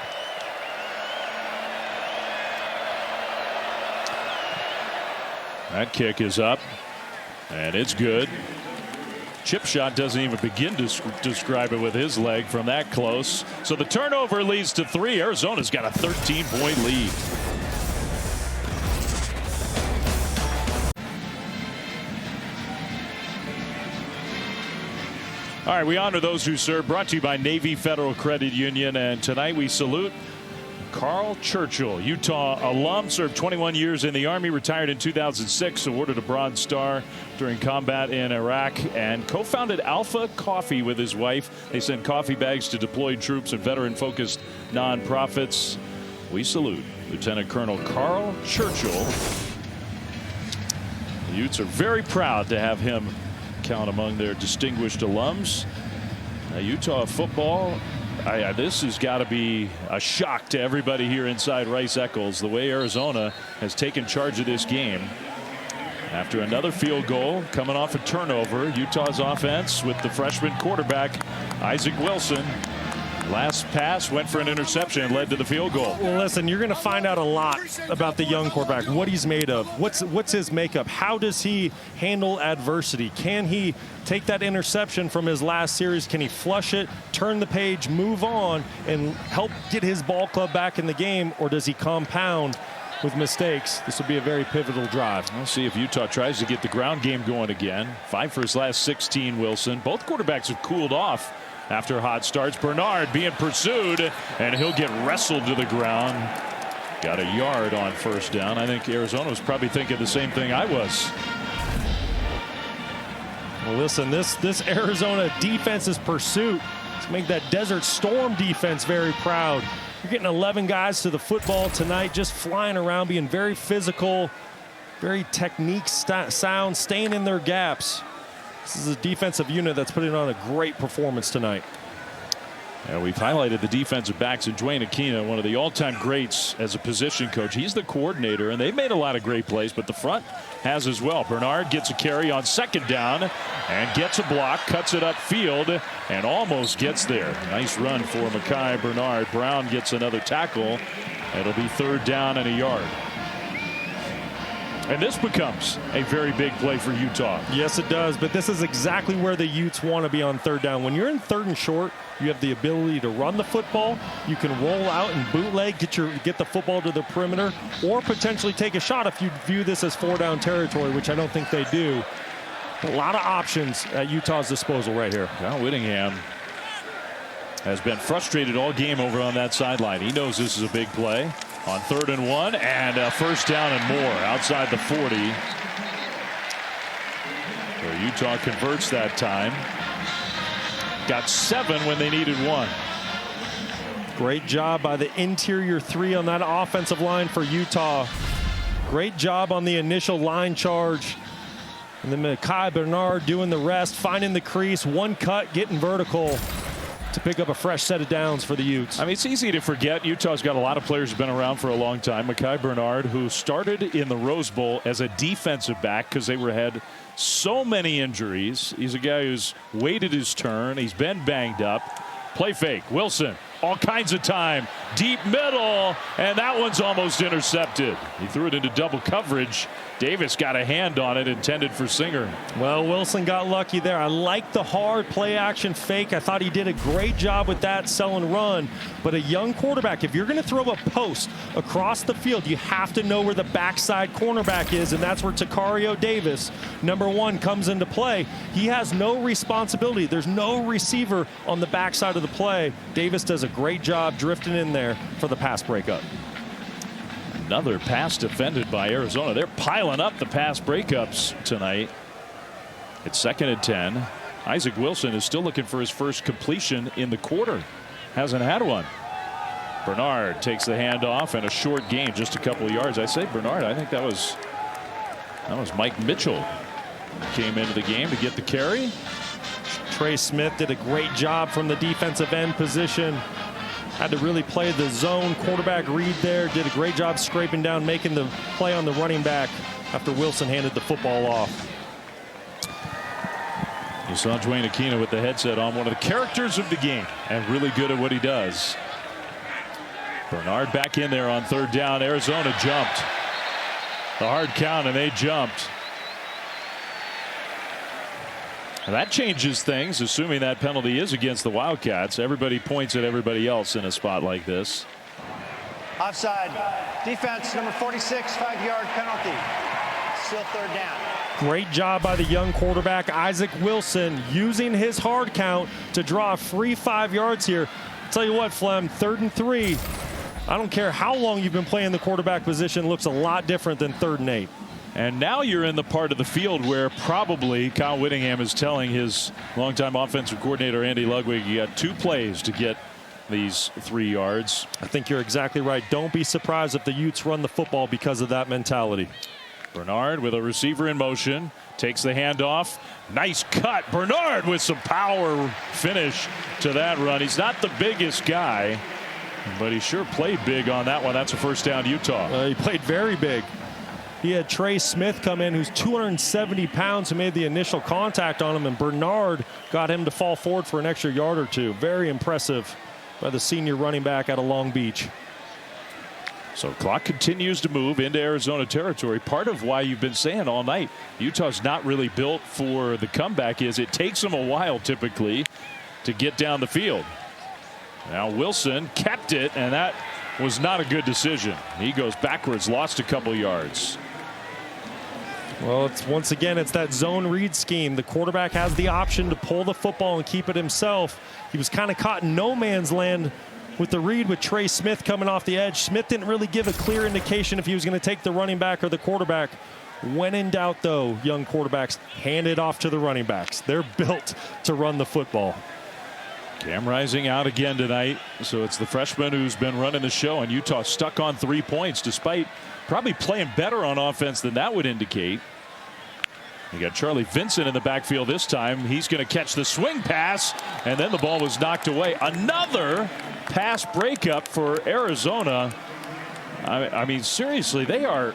S1: That kick is up, and it's good. Chip shot doesn't even begin to describe it with his leg from that close. So the turnover leads to 3. Arizona's got a 13-point lead. All right, we honor those who serve. Brought to you by Navy Federal Credit Union. And tonight we salute Carl Churchill, Utah alum, served 21 years in the Army, retired in 2006, awarded a Bronze Star during combat in Iraq, and co-founded Alpha Coffee with his wife. They send coffee bags to deployed troops and veteran-focused nonprofits. We salute Lieutenant Colonel Carl Churchill. The Utes are very proud to have him count among their distinguished alums. Utah football, this has got to be a shock to everybody here inside Rice-Eccles, the way Arizona has taken charge of this game. After another field goal coming off a turnover, Utah's offense with the freshman quarterback Isaac Wilson. Last pass went for an interception and led to the field goal.
S2: Well, listen, you're going to find out a lot about the young quarterback, what he's made of, what's his makeup, how does he handle adversity, can he take that interception from his last series, can he flush it, turn the page, move on, and help get his ball club back in the game, or does he compound with mistakes? This will be a very pivotal drive.
S1: We'll see if Utah tries to get the ground game going again. 5 for his last 16, Wilson. Both quarterbacks have cooled off after hot starts. Bernard being pursued, and he'll get wrestled to the ground. Got a yard on first down. I think Arizona was probably thinking the same thing I was.
S2: Well, listen, this Arizona defense's pursuit to make that Desert Storm defense very proud. You're getting 11 guys to the football tonight, just flying around, being very physical, very technique sound, staying in their gaps. This is a defensive unit that's putting on a great performance tonight.
S1: And we've highlighted the defensive backs in Dwayne Aquina, one of the all-time greats as a position coach. He's the coordinator, and they've made a lot of great plays, but the front has as well. Bernard gets a carry on second down and gets a block, cuts it upfield, and almost gets there. Nice run for Mekhi Bernard. Brown gets another tackle. It'll be third down and a yard. And this becomes a very big play for Utah.
S2: Yes, it does, but this is exactly where the Utes want to be on third down. When you're in third and short, you have the ability to run the football. You can roll out and bootleg, get the football to the perimeter, or potentially take a shot if you view this as 4-down territory, which I don't think they do. A lot of options at Utah's disposal right here.
S1: Kyle Whittingham has been frustrated all game over on that sideline. He knows this is a big play. On 3rd and 1, and a first down and more outside the 40. So Utah converts that time. Got 7 when they needed 1.
S2: Great job by the interior 3 on that offensive line for Utah. Great job on the initial line charge. And then Mekhi Bernard doing the rest, finding the crease, one cut, getting vertical to pick up a fresh set of downs for the Utes.
S1: I mean, it's easy to forget. Utah's got a lot of players who've been around for a long time. Mekhi Bernard, who started in the Rose Bowl as a defensive back because they had so many injuries. He's a guy who's waited his turn. He's been banged up. Play fake. Wilson, all kinds of time. Deep middle, and that one's almost intercepted. He threw it into double coverage. Davis got a hand on it, intended for Singer.
S2: Well, Wilson got lucky there. I like the hard play action fake. I thought he did a great job with that sell and run. But a young quarterback, if you're going to throw a post across the field, you have to know where the backside cornerback is, and that's where Tacario Davis, number 1, comes into play. He has no responsibility. There's no receiver on the backside of the play. Davis does a great job drifting in there for the pass breakup.
S1: Another pass defended by Arizona. They're piling up the pass breakups tonight. It's 2nd and 10. Isaac Wilson is still looking for his first completion in the quarter. Hasn't had one. Bernard takes the handoff and a short gain, just a couple of yards. I say Bernard, I think that was Mike Mitchell. Came into the game to get the carry.
S2: Trey Smith did a great job from the defensive end position. Had to really play the zone quarterback read there. Did a great job scraping down, making the play on the running back after Wilson handed the football off.
S1: You saw Dwayne Aquina with the headset on, one of the characters of the game, and really good at what he does. Bernard back in there on 3rd down. Arizona jumped. The hard count, and they jumped. That changes things, assuming that penalty is against the Wildcats. Everybody points at everybody else in a spot like this.
S4: Offside. Defense, number 46, 5-yard penalty. Still 3rd down.
S2: Great job by the young quarterback, Isaac Wilson, using his hard count to draw a free 5 yards here. I'll tell you what, Flem, 3rd and 3. I don't care how long you've been playing the quarterback position, looks a lot different than 3rd and 8.
S1: And now you're in the part of the field where probably Kyle Whittingham is telling his longtime offensive coordinator Andy Ludwig, you got 2 plays to get these 3 yards.
S2: I think you're exactly right. Don't be surprised if the Utes run the football because of that mentality.
S1: Bernard with a receiver in motion, takes the handoff. Nice cut. Bernard with some power finish to that run. He's not the biggest guy, but he sure played big on that one. That's a first down, Utah.
S2: He played very big. He had Trey Smith come in, who's 270 pounds, who made the initial contact on him, and Bernard got him to fall forward for an extra yard or 2. Very impressive by the senior running back out of Long Beach.
S1: So clock continues to move into Arizona territory. Part of why you've been saying all night Utah's not really built for the comeback is it takes them a while typically to get down the field. Now Wilson kept it, and that was not a good decision. He goes backwards, lost a couple yards.
S2: Well, once again, it's that zone read scheme. The quarterback has the option to pull the football and keep it himself. He was kind of caught in no man's land with the read with Trey Smith coming off the edge. Smith didn't really give a clear indication if he was going to take the running back or the quarterback. When in doubt, though, young quarterbacks, hand it off to the running backs. They're built to run the football.
S1: Cam Rising out again tonight, so it's the freshman who's been running the show, and Utah stuck on 3 points despite probably playing better on offense than that would indicate. You got Charlie Vincent in the backfield this time. He's going to catch the swing pass, and then the ball was knocked away. Another pass breakup for Arizona. I mean, seriously, they are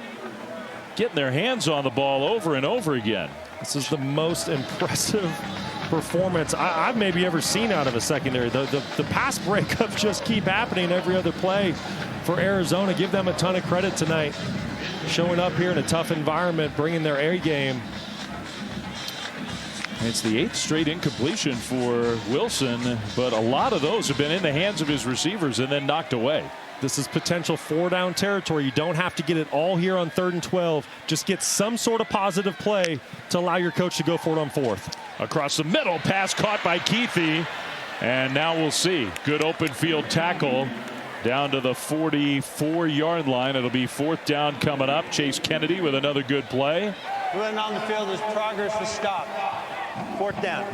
S1: getting their hands on the ball over and over again.
S2: This is the most impressive performance I've maybe ever seen out of a secondary. The pass breakups just keep happening every other play for Arizona. Give them a ton of credit tonight. Showing up here in a tough environment, bringing their A game.
S1: It's the 8th straight incompletion for Wilson, but a lot of those have been in the hands of his receivers and then knocked away.
S2: This is potential 4-down territory. You don't have to get it all here on 3rd and 12. Just get some sort of positive play to allow your coach to go for it on 4th.
S1: Across the middle, pass caught by Keithy. And now we'll see. Good open field tackle down to the 44-yard line. It'll be 4th down coming up. Chase Kennedy with another good play.
S4: Running on the field as progress was stopped. 4th down.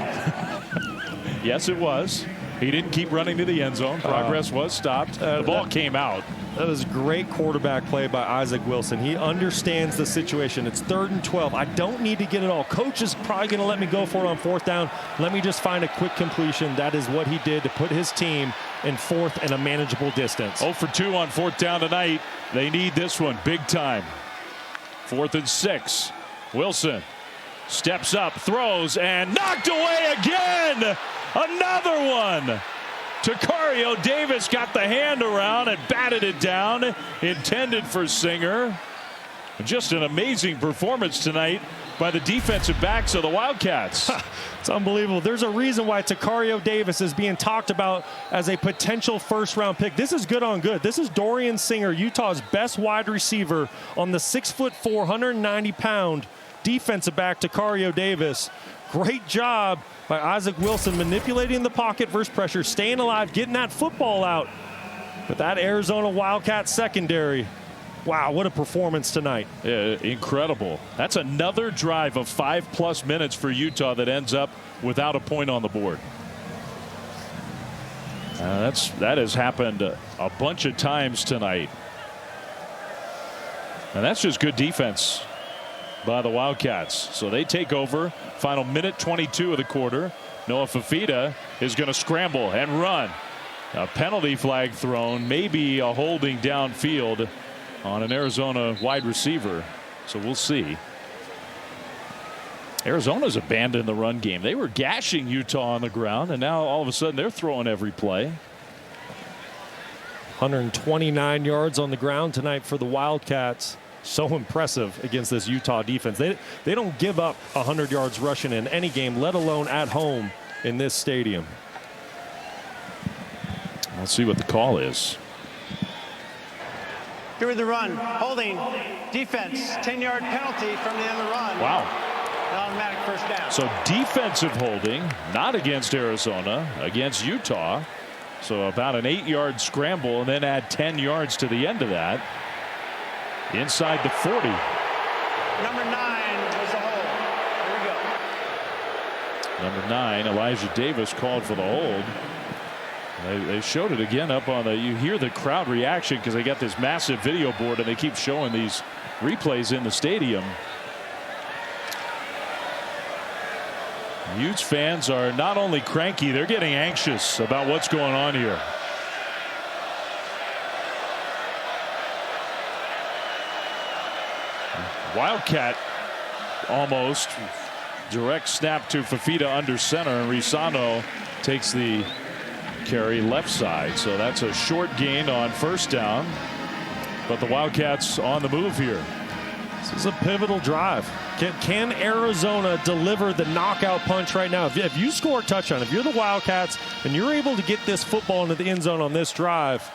S1: Yes, it was. He didn't keep running to the end zone. Progress was stopped. The ball came out.
S2: That was great quarterback play by Isaac Wilson. He understands the situation. It's 3rd and 12. I don't need to get it all. Coach is probably going to let me go for it on 4th down. Let me just find a quick completion. That is what he did to put his team in 4th and a manageable distance.
S1: 0 for 2 on 4th down tonight. They need this one big time. 4th and 6. Wilson steps up, throws, and knocked away again. Another one. Tacario Davis got the hand around and batted it down. Intended for Singer. Just an amazing performance tonight by the defensive backs of the Wildcats.
S2: It's unbelievable. There's a reason why Tacario Davis is being talked about as a potential 1st-round pick. This is good on good. This is Dorian Singer, Utah's best wide receiver, on the 6'4", 190-pound defensive back Tacario Davis. Great job by Isaac Wilson manipulating the pocket versus pressure, staying alive, getting that football out. But that Arizona Wildcats secondary, wow, what a performance tonight.
S1: Yeah, incredible. That's another drive of 5+ minutes for Utah that ends up without a point on the board. That has happened a bunch of times tonight. And that's just good defense by the Wildcats. So they take over. Final minute 22 of the quarter. Noah Fifita is going to scramble and run. A penalty flag thrown, maybe a holding downfield on an Arizona wide receiver. So we'll see. Arizona's abandoned the run game. They were gashing Utah on the ground, and now all of a sudden they're throwing every play.
S2: 129 yards on the ground tonight for the Wildcats. So impressive against this Utah defense. They don't give up 100 yards rushing in any game, let alone at home in this stadium.
S1: Let's see what the call is.
S4: Here with the run, holding, defense, 10-yard penalty from the end of the run.
S1: Wow.
S4: An automatic 1st down.
S1: So defensive holding, not against Arizona, against Utah. So about an 8-yard scramble and then add 10 yards to the end of that. Inside the 40.
S4: Number 9 was the hold. Here we go.
S1: Number 9, Elijah Davis, called for the hold. They showed it again up on the, you hear the crowd reaction because they got this massive video board and they keep showing these replays in the stadium. Utes fans are not only cranky, they're getting anxious about what's going on here. Wildcat almost. Direct snap to Fifita under center, and Risano takes the carry left side. So that's a short gain on first down. But the Wildcats on the move here.
S2: This is a pivotal drive. Can Arizona deliver the knockout punch right now? If you score a touchdown, if you're the Wildcats and you're able to get this football into the end zone on this drive,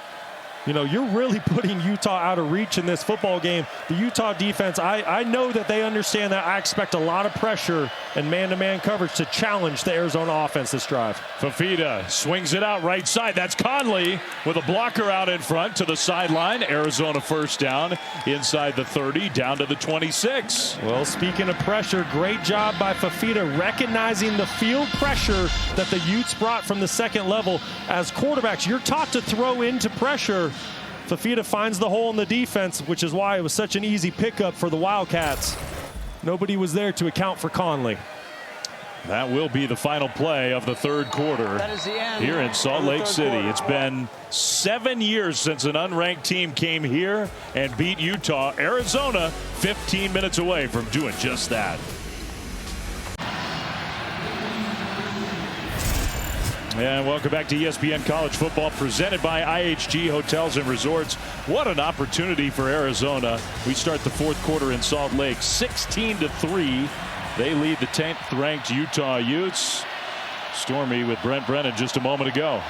S2: you know, you're really putting Utah out of reach in this football game. The Utah defense, I know that they understand that. I expect a lot of pressure and man-to-man coverage to challenge the Arizona offense this drive.
S1: Fifita swings it out right side. That's Conley with a blocker out in front to the sideline. Arizona first down inside the 30 down to the 26.
S2: Well, speaking of pressure, great job by Fifita recognizing the field pressure that the Utes brought from the second level. As quarterbacks, you're taught to throw into pressure. Fifita finds the hole in the defense, which is why it was such an easy pickup for the Wildcats. Nobody was there to account for Conley.
S1: That will be the final play of the third quarter here in Salt Lake City. It's been 7 years since an unranked team came here and beat Utah. Arizona 15 minutes away from doing just that. And welcome back to ESPN College Football, presented by IHG Hotels and Resorts. What an opportunity for Arizona. We start the fourth quarter in Salt Lake, 16-3. They lead the 10th ranked Utah Utes. Stormy with Brent Brennan just a moment ago.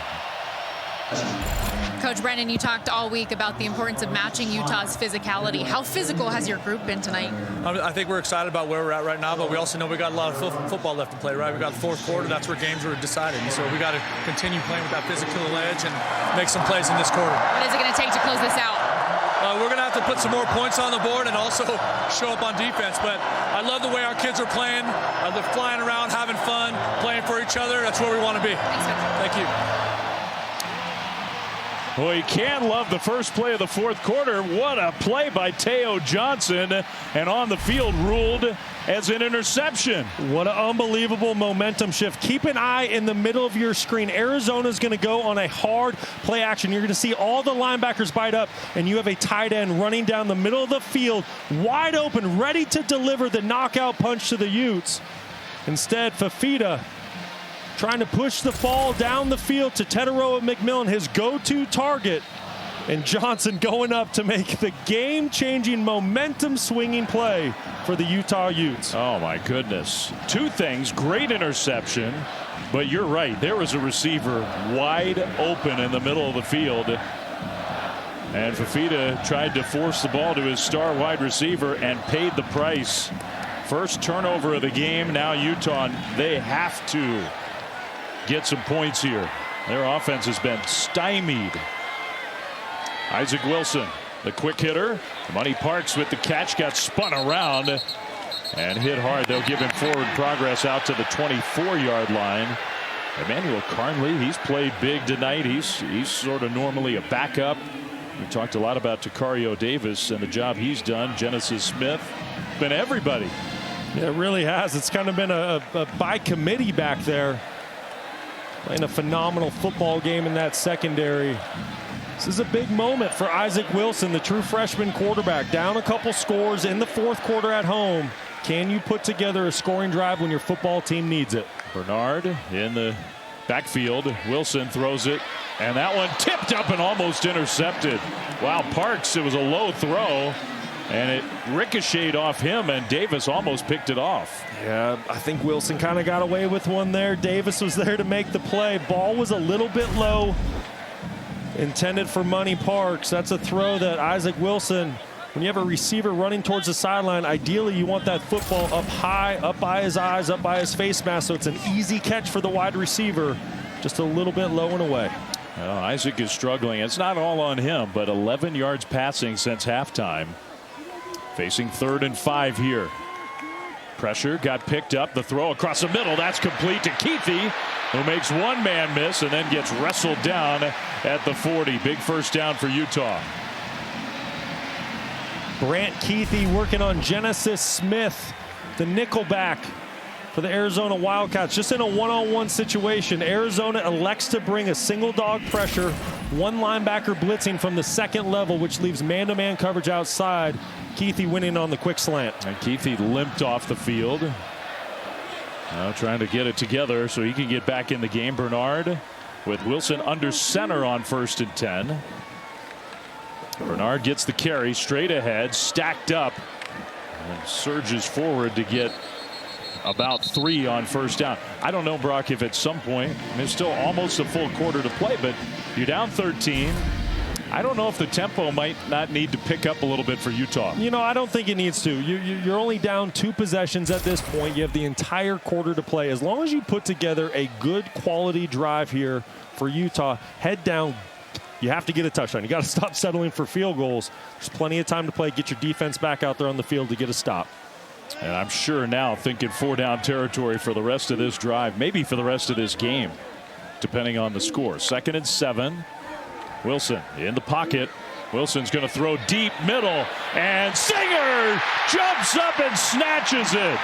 S3: Coach Brennan, you talked all week about the importance of matching Utah's physicality. How physical has your group been tonight?
S15: I think we're excited about where we're at right now, but we also know we got a lot of football left to play, right? We got the fourth quarter. That's where games are decided. And so we got to continue playing with that physical edge and make some plays in this quarter.
S3: What is it going to take to close this out?
S15: We're going to have to put some more points on the board and also show up on defense. But I love the way our kids are playing. They're flying around, having fun, playing for each other. That's where we want to be.
S3: Thanks, Coach.
S15: Thank you.
S1: Well, you can love the first play of the fourth quarter. What a play by Teo Johnson, and on the field ruled as an interception.
S2: What an unbelievable momentum shift. Keep an eye in the middle of your screen. Arizona's going to go on a hard play action. You're going to see all the linebackers bite up, and you have a tight end running down the middle of the field, wide open, ready to deliver the knockout punch to the Utes. Instead, Fifita trying to push the ball down the field to Teteroa McMillan, his go-to target. And Johnson going up to make the game-changing, momentum-swinging play for the Utah Utes.
S1: Oh, my goodness. Two things, great interception, but you're right. There was a receiver wide open in the middle of the field. And Fifita tried to force the ball to his star wide receiver and paid the price. First turnover of the game. Now Utah, they have to get some points here. Their offense has been stymied. Isaac Wilson, the quick hitter. Money Parks with the catch, got spun around and hit hard. They'll give him forward progress out to the 24-yard line. Emmanuel Carnley, he's played big tonight. He's sort of normally a backup. We talked a lot about Takario Davis and the job he's done. Genesis Smith, been everybody.
S2: Yeah, it really has. It's kind of been a by committee back there. Playing a phenomenal football game in that secondary. This is a big moment for Isaac Wilson, the true freshman quarterback. Down a couple scores in the fourth quarter at home. Can you put together a scoring drive when your football team needs it?
S1: Bernard in the backfield. Wilson throws it, and that one tipped up and almost intercepted. Wow, Parks, it was a low throw, and it ricocheted off him, and Davis almost picked it off.
S2: Yeah, I think Wilson kind of got away with one there. Davis was there to make the play. Ball was a little bit low. Intended for Money Parks. That's a throw that Isaac Wilson, when you have a receiver running towards the sideline, ideally you want that football up high, up by his eyes, up by his face mask, so it's an easy catch for the wide receiver. Just a little bit low and away.
S1: Well, Isaac is struggling. It's not all on him, but 11 yards passing since halftime. Facing 3rd and 5 here. Pressure got picked up. The throw across the middle. That's complete to Keithy, who makes one man miss and then gets wrestled down at the 40. Big first down for Utah.
S2: Brant Keithy working on Genesis Smith, the nickelback for the Arizona Wildcats. Just in a one-on-one situation, Arizona elects to bring a single dog pressure, one linebacker blitzing from the second level, which leaves man-to-man coverage outside. Keithy winning on the quick slant.
S1: And Keithy limped off the field. Now trying to get it together so he can get back in the game. Bernard with Wilson under center on 1st and 10. Bernard gets the carry straight ahead, stacked up, and surges forward to get about 3 on 1st down. I don't know, Brock, if at some point, I mean, it's still almost a full quarter to play, but you're down 13. I don't know if the tempo might not need to pick up a little bit for Utah.
S2: You know, I don't think it needs to. You're only down 2 possessions at this point. You have the entire quarter to play. As long as you put together a good quality drive here for Utah, head down. You have to get a touchdown. You got to stop settling for field goals. There's plenty of time to play. Get your defense back out there on the field to get a stop.
S1: And I'm sure now thinking 4-down territory for the rest of this drive, maybe for the rest of this game, depending on the score. 2nd and 7. Wilson in the pocket. Wilson's going to throw deep middle, and Singer jumps up and snatches it.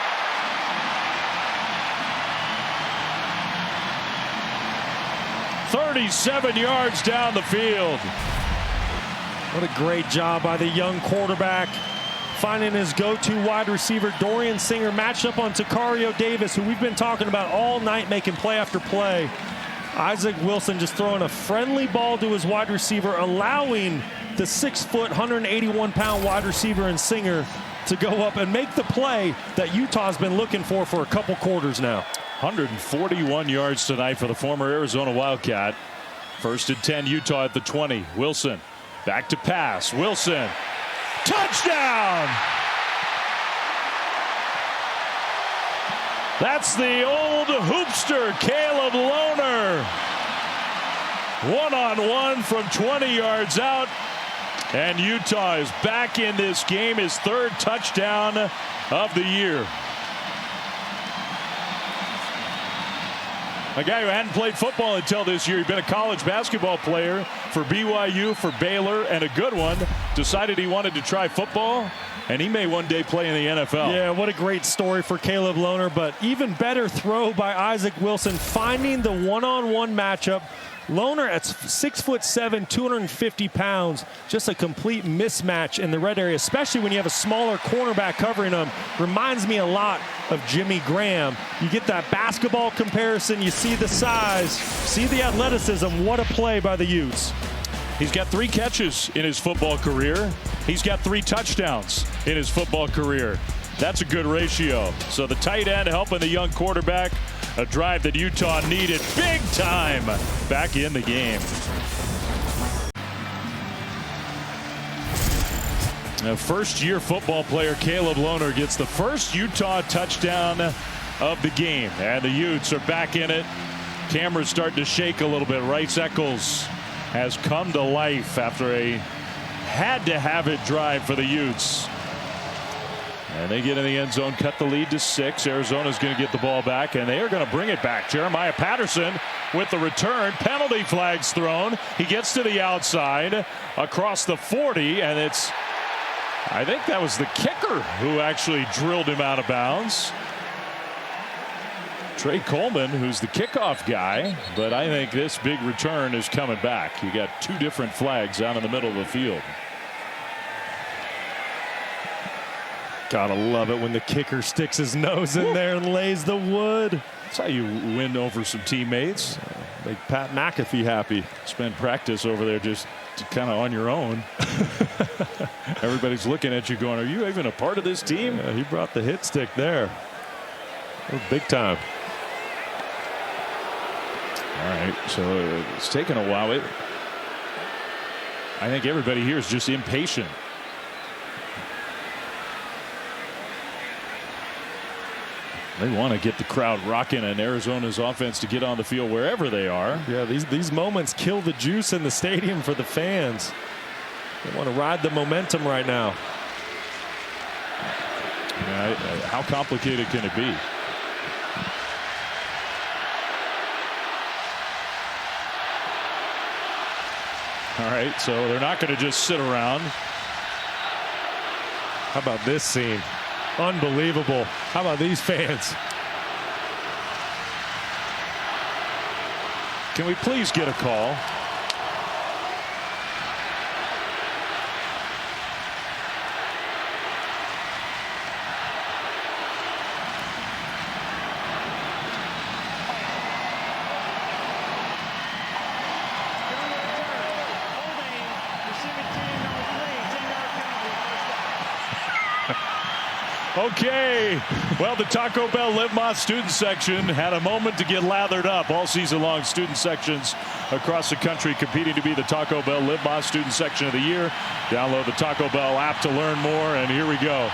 S1: "37 yards down the field."
S2: What a great job by the young quarterback, finding his go-to wide receiver. Dorian Singer matched up on Takario Davis, who we've been talking about all night, making play after play. Isaac Wilson just throwing a friendly ball to his wide receiver, allowing the 6-foot, 181-pound wide receiver in Singer to go up and make the play that Utah's been looking for a couple quarters now.
S1: 141 yards tonight for the former Arizona Wildcat. 1st and 10, Utah at the 20. Wilson back to pass. Wilson, touchdown! That's the old hoopster, Caleb Lohner. One-on-one from 20 yards out. And Utah is back in this game, his 3rd touchdown of the year. A guy who hadn't played football until this year. He'd been a college basketball player for BYU, for Baylor, and a good one. Decided he wanted to try football, and he may one day play in the NFL.
S2: Yeah, what a great story for Caleb Lohner, but even better throw by Isaac Wilson, finding the one-on-one matchup. Lohner at 6'7", 250 pounds, just a complete mismatch in the red area, especially when you have a smaller cornerback covering him. Reminds me a lot of Jimmy Graham. You get that basketball comparison, you see the size, see the athleticism. What a play by the Utes.
S1: He's got 3 catches in his football career. He's got 3 touchdowns in his football career. That's a good ratio. So the tight end helping the young quarterback. A drive that Utah needed big time back in the game. Now, first-year football player Caleb Lohner gets the first Utah touchdown of the game. And the Utes are back in it. Camera's starting to shake a little bit. Rice Eccles has come to life after a had-to-have-it drive for the Utes. And they get in the end zone, cut the lead to 6. Arizona's going to get the ball back, and they are going to bring it back. Jeremiah Patterson with the return. Penalty flags thrown. He gets to the outside across the 40, and it's, I think that was the kicker who actually drilled him out of bounds. Trey Coleman, who's the kickoff guy, but I think this big return is coming back. You got 2 different flags out in the middle of the field.
S2: Gotta love it when the kicker sticks his nose in there and lays the wood.
S1: That's how you win over some teammates.
S2: Make Pat McAfee happy.
S1: Spend practice over there just kind of on your own. Everybody's looking at you going, are you even a part of this team?
S2: Yeah, he brought the hit stick there. Big time.
S1: All right, so it's taken a while. I think everybody here is just impatient. They want to get the crowd rocking and Arizona's offense to get on the field wherever they are.
S2: Yeah, these moments kill the juice in the stadium for the fans. They want to ride the momentum right now.
S1: Yeah, how complicated can it be? All right, so they're not going to just sit around.
S2: How about this scene? Unbelievable. How about these fans?
S1: Can we please get a call? Okay, well, the Taco Bell Live Más student section had a moment to get lathered up. All season long, student sections across the country competing to be the Taco Bell Live Más student section of the year. Download the Taco Bell app to learn more, and here we go.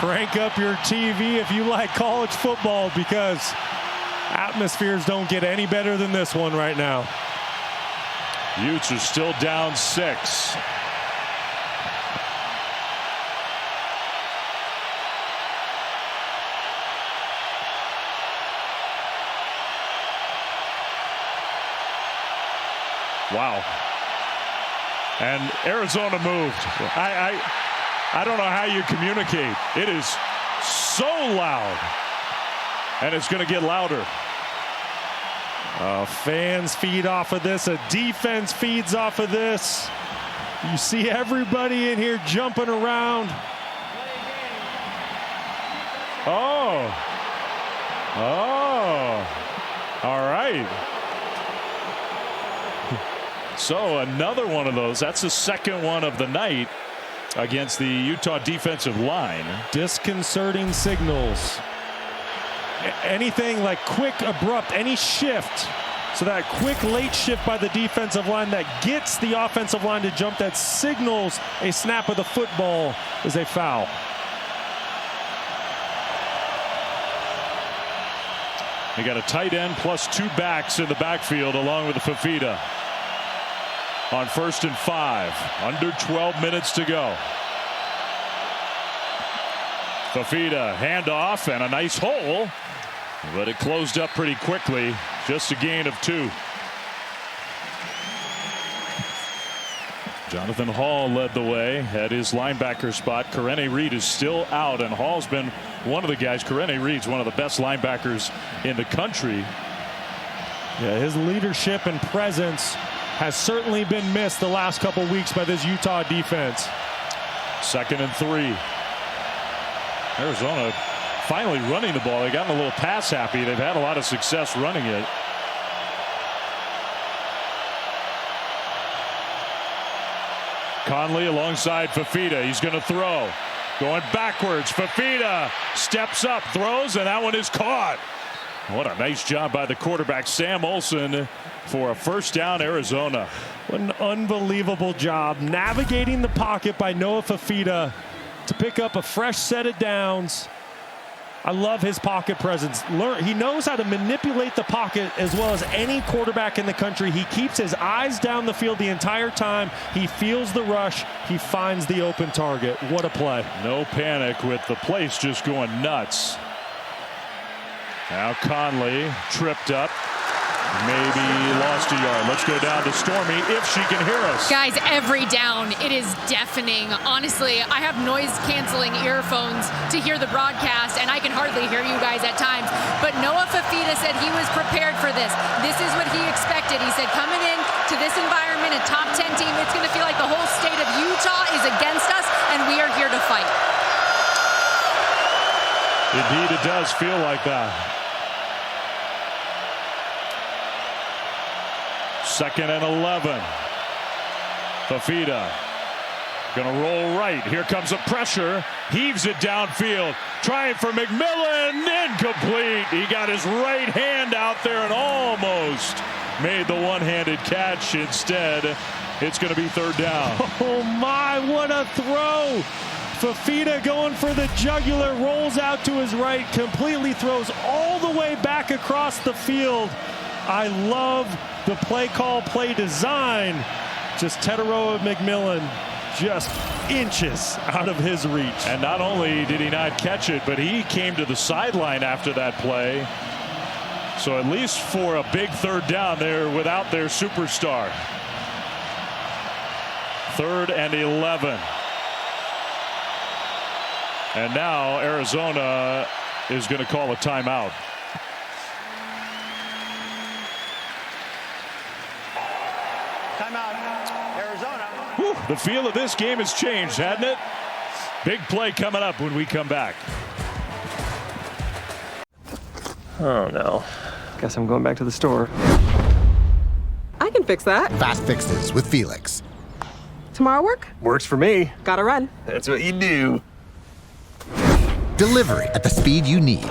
S2: Crank up your TV if you like college football, because atmospheres don't get any better than this one right now.
S1: Utes are still down 6. Wow. And Arizona moved. I don't know how you communicate. It is so loud. And it's going to get louder.
S2: Fans feed off of this. A defense feeds off of this. You see everybody in here jumping around.
S1: Oh. All right. So another one of those. That's the second one of the night against the Utah defensive line.
S2: Disconcerting signals. Anything like quick, abrupt, any shift. So that quick late shift by the defensive line that gets the offensive line to jump, that signals a snap of the football, is a foul.
S1: They got a tight end plus 2 backs in the backfield along with the Fafita. On 1st and 5, under 12 minutes to go. Fafita handoff and a nice hole, but it closed up pretty quickly. Just a gain of 2. Jonathan Hall led the way at his linebacker spot. Karene Reed is still out, and Hall's been one of the guys. Karene Reed's one of the best linebackers in the country.
S2: Yeah, his leadership and presence has certainly been missed the last couple weeks by this Utah defense.
S1: 2nd and 3. Arizona finally running the ball. They got a little pass happy. They've had a lot of success running it. Conley alongside Fafita. He's going to throw. Going backwards. Fafita steps up, throws, and that one is caught. What a nice job by the quarterback, Sam Olsen, for a first down, Arizona.
S2: What an unbelievable job navigating the pocket by Noah Fafita to pick up a fresh set of downs. I love his pocket presence. He knows how to manipulate the pocket as well as any quarterback in the country. He keeps his eyes down the field the entire time. He feels the rush. He finds the open target. What a play.
S1: No panic with the place just going nuts. Now Conley tripped up. Maybe lost a yard. Let's go down to Stormy if she can hear us.
S3: Guys, every down, it is deafening. Honestly, I have noise-canceling earphones to hear the broadcast, and I can hardly hear you guys at times. But Noah Fafita said he was prepared for this. This is what he expected. He said coming in to this environment, a top 10 team, it's going to feel like the whole state of Utah is against us, and we are here to fight.
S1: Indeed, it does feel like that. 2nd and 11. Fafita gonna roll right. Here comes a pressure. Heaves it downfield. Trying for McMillan. Incomplete. He got his right hand out there and almost made the one-handed catch. Instead, it's going to be 3rd down.
S2: Oh my, what a throw. Fifita going for the jugular, rolls out to his right, completely throws all the way back across the field. I love the play call, play design. Just Tetairoa McMillan just inches out of his reach.
S1: And not only did he not catch it, but he came to the sideline after that play. So at least for a big third down, they're without their superstar. 3rd and 11. And now Arizona is going to call a timeout.
S4: Timeout, Arizona.
S1: Whew, the feel of this game has changed, hasn't it? Big play coming up when we come back.
S16: Oh no. Guess I'm going back to the store.
S17: I can fix that.
S9: Fast fixes with Felix.
S17: Tomorrow work?
S16: Works for me.
S17: Gotta run.
S16: That's what you do.
S9: Delivery at the speed you need.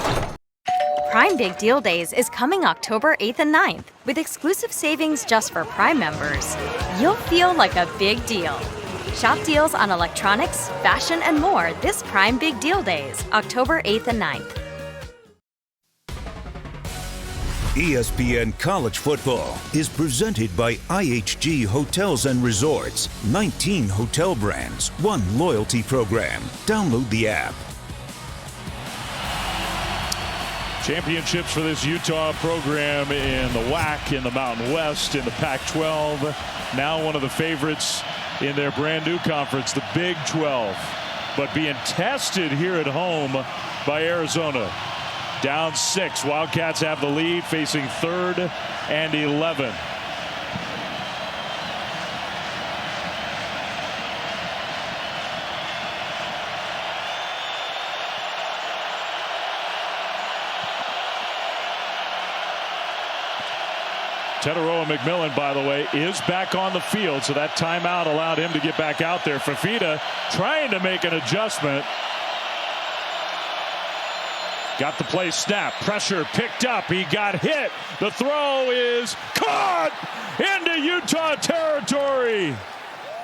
S6: Prime Big Deal Days is coming October 8th and 9th. With exclusive savings just for Prime members, you'll feel like a big deal. Shop deals on electronics, fashion, and more this Prime Big Deal Days, October 8th and 9th.
S5: ESPN College Football is presented by IHG Hotels and Resorts. 19 hotel brands, 1 loyalty program. Download the app.
S1: Championships for this Utah program in the WAC, in the Mountain West, in the Pac-12. Now one of the favorites in their brand new conference, the Big 12. But being tested here at home by Arizona. Down 6. Wildcats have the lead, facing 3rd and 11. Tetairoa McMillan, by the way, is back on the field, so that timeout allowed him to get back out there. Fifita trying to make an adjustment. Got the play snap, pressure picked up, he got hit. The throw is caught into Utah territory.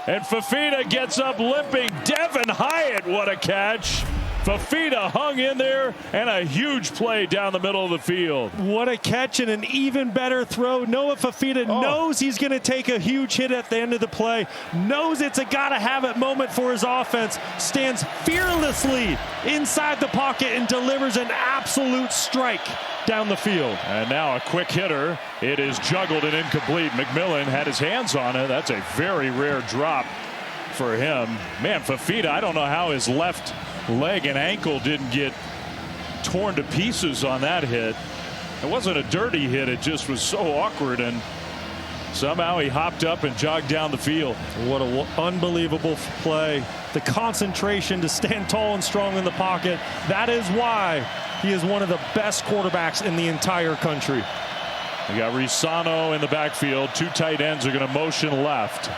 S1: And Fifita gets up limping. Devin Hyatt, what a catch. Fifita hung in there, and a huge play down the middle of the field.
S2: What a catch and an even better throw. Noah Fifita knows he's going to take a huge hit at the end of the play, knows it's a gotta-have-it moment for his offense, stands fearlessly inside the pocket and delivers an absolute strike down the field.
S1: And now a quick hitter. It is juggled and incomplete. McMillan had his hands on it. That's a very rare drop for him. Man, Fifita, I don't know how his left leg and ankle didn't get torn to pieces on that hit. It wasn't a dirty hit, it just was so awkward, and somehow he hopped up and jogged down the field.
S2: What an unbelievable play. The concentration to stand tall and strong in the pocket. That is why he is one of the best quarterbacks in the entire country.
S1: We got Risano in the backfield. 2 tight ends are going to motion left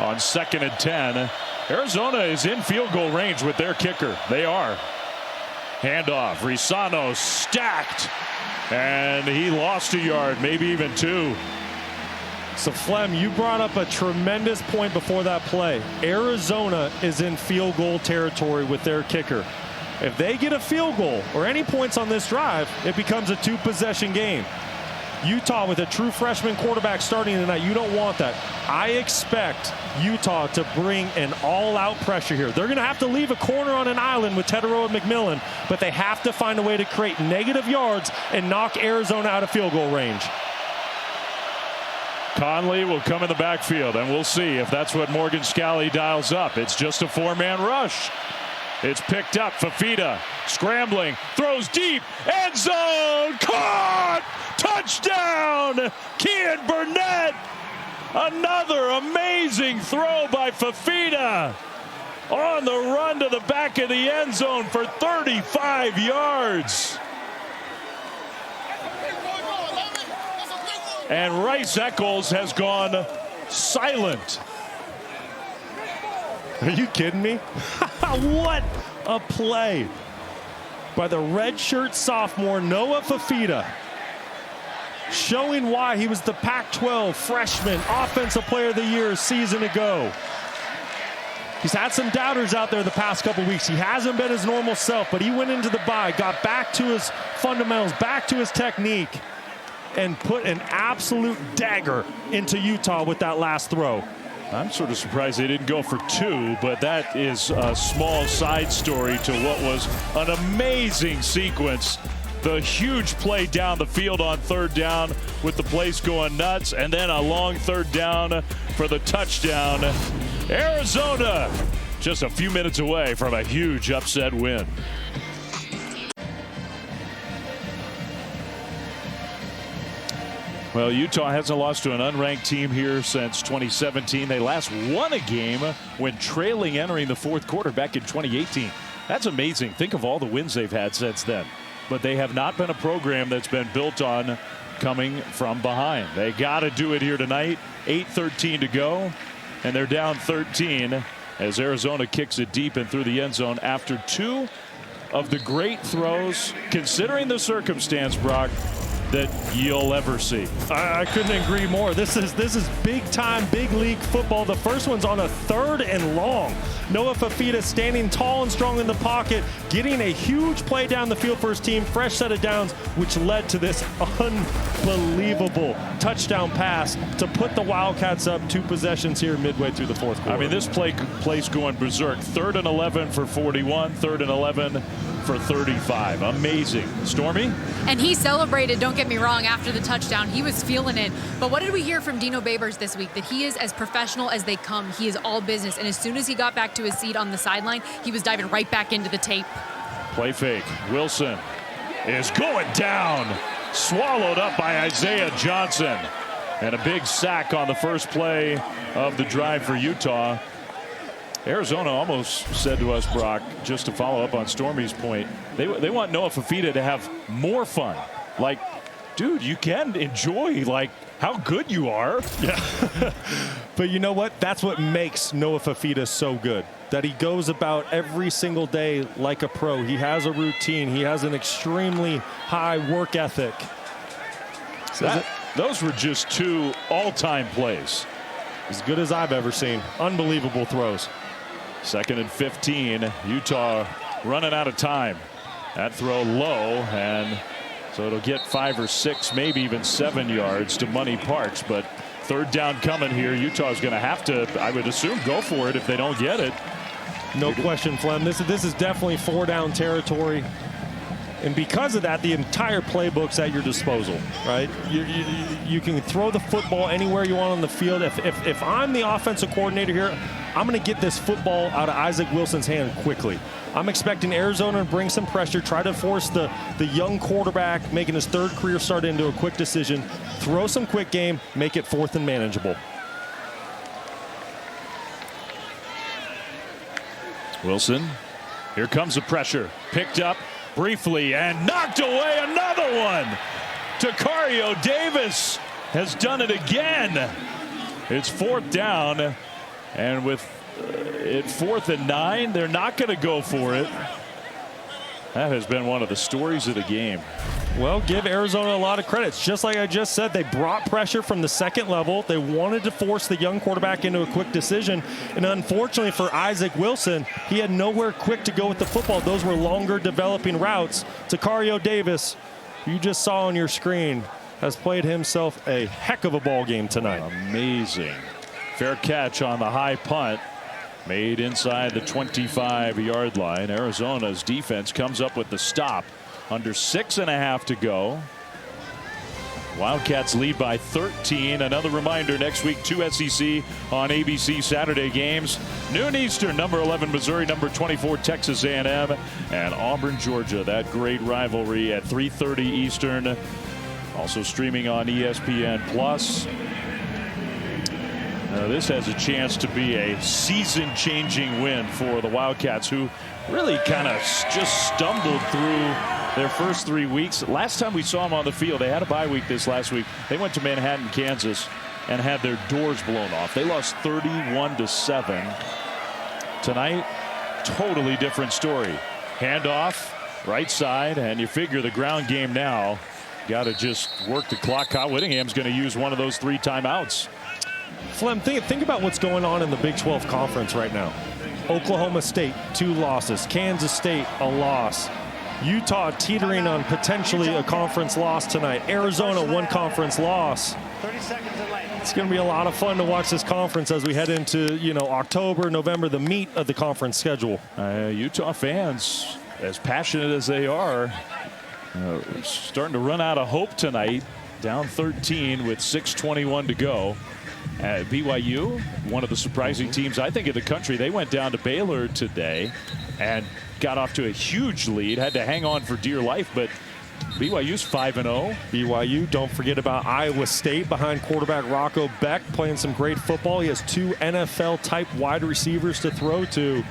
S1: on 2nd and 10. Arizona is in field goal range with their kicker. They are. Handoff. Risano stacked. And he lost a yard, maybe even 2.
S2: So, Flem, you brought up a tremendous point before that play. Arizona is in field goal territory with their kicker. If they get a field goal or any points on this drive, it becomes a 2-possession game. Utah with a true freshman quarterback starting tonight, you don't want that. I expect Utah to bring an all-out pressure here. They're going to have to leave a corner on an island with Tetairoa McMillan, but they have to find a way to create negative yards and knock Arizona out of field goal range.
S1: Conley will come in the backfield, and we'll see if that's what Morgan Scalley dials up. It's just a 4-man rush. It's picked up. Fifita scrambling, throws deep, end zone, caught, touchdown, Kean Burnett. Another amazing throw by Fifita on the run to the back of the end zone for 35 yards. And Rice Eccles has gone silent.
S2: Are you kidding me? What a play by the redshirt sophomore Noah Fifita, showing why he was the Pac-12 freshman offensive player of the year a season ago. He's had some doubters out there the past couple weeks. He hasn't been his normal self, but he went into the bye, got back to his fundamentals, back to his technique, and put an absolute dagger into Utah with that last throw.
S1: I'm sort of surprised they didn't go for 2, but that is a small side story to what was an amazing sequence. The huge play down the field on 3rd down with the place going nuts, and then a long 3rd down for the touchdown. Arizona just a few minutes away from a huge upset win. Well, Utah hasn't lost to an unranked team here since 2017. They last won a game when trailing entering the 4th quarter back in 2018. That's amazing. Think of all the wins they've had since then. But they have not been a program that's been built on coming from behind. They got to do it here tonight. 8:13 to go, and they're down 13 as Arizona kicks it deep and through the end zone after 2 of the great throws, considering the circumstance, Brock, that you'll ever see.
S2: I couldn't agree more. This is big time, big league football. The first one's on a 3rd and long. Noah Fifita standing tall and strong in the pocket, getting a huge play down the field for his team, fresh set of downs, which led to this unbelievable touchdown pass to put the Wildcats up 2 possessions here midway through the 4th quarter.
S1: I mean, this play's going berserk. 3rd and 11 for 41, 3rd and 11 for 35. Amazing. Stormy?
S3: And he celebrated, don't get me wrong, after the touchdown. He was feeling it. But what did we hear from Dino Babers this week? That he is as professional as they come. He is all business. And as soon as he got back to his seat on the sideline, he was diving right back into the tape.
S1: Play fake. Wilson is going down. Swallowed up by Isaiah Johnson. And a big sack on the first play of the drive for Utah. Arizona almost said to us, Brock, just to follow up on Stormy's point, they want Noah Fifita to have more fun. Like, dude, you can enjoy, like, how good you are.
S2: Yeah. But you know what? That's what makes Noah Fifita so good. That he goes about every single day like a pro. He has a routine. He has an extremely high work ethic.
S1: Those were just 2 all-time plays.
S2: As good as I've ever seen. Unbelievable throws.
S1: 2nd and 15. Utah running out of time. That throw low, and so it'll get 5 or 6, maybe even 7 yards to Money Parks. But 3rd down coming here. Utah's going to have to, I would assume, go for it if they don't get it.
S2: No question, Flem. This is definitely 4-down territory. And because of that, the entire playbook's at your disposal, right? You can throw the football anywhere you want on the field. If I'm the offensive coordinator here, I'm going to get this football out of Isaac Wilson's hand quickly. I'm expecting Arizona to bring some pressure, try to force the young quarterback making his 3rd career start into a quick decision, throw some quick game, make it 4th and manageable.
S1: Wilson, here comes the pressure, picked up briefly and knocked away. Another one. Tacario Davis has done it again. It's 4th down, and with it 4th and 9, they're not going to go for it. That has been one of the stories of the game.
S2: Well, give Arizona a lot of credit. Just like I just said, they brought pressure from the 2nd level. They wanted to force the young quarterback into a quick decision. And unfortunately for Isaac Wilson, he had nowhere quick to go with the football. Those were longer developing routes. Tacario Davis, you just saw on your screen, has played himself a heck of a ball game tonight.
S1: Amazing. Fair catch on the high punt. Made inside the 25-yard line. Arizona's defense comes up with the stop. Under 6.5 to go. Wildcats lead by 13. Another reminder, next week 2 SEC on ABC Saturday games. Noon Eastern, number 11 Missouri, number 24 Texas A&M, and Auburn, Georgia. That great rivalry at 3:30 Eastern. Also streaming on ESPN Plus. This has a chance to be a season-changing win for the Wildcats, who really kind of just stumbled through their first 3 weeks. Last time we saw them on the field, they had a bye week this last week. They went to Manhattan, Kansas, and had their doors blown off. They lost 31-7. Tonight, totally different story. Handoff, right side, and you figure the ground game now. Got to just work the clock. Kyle Whittingham's going to use one of those 3 timeouts.
S2: Flem, think about what's going on in the Big 12 Conference right now. Oklahoma State, 2 losses. Kansas State, a loss. Utah teetering on potentially a conference loss tonight. Arizona, 1 conference loss.
S4: 30 seconds in lane.
S2: It's going to be a lot of fun to watch this conference as we head into, October, November, the meat of the conference schedule.
S1: Utah fans, as passionate as they are, starting to run out of hope tonight. Down 13 with 6:21 to go. BYU, one of the surprising teams, I think, in the country. They went down to Baylor today and got off to a huge lead. Had to hang on for dear life, but BYU's 5-0.
S2: BYU, don't forget about Iowa State behind quarterback Rocco Beck, playing some great football. He has 2 NFL-type wide receivers to throw to.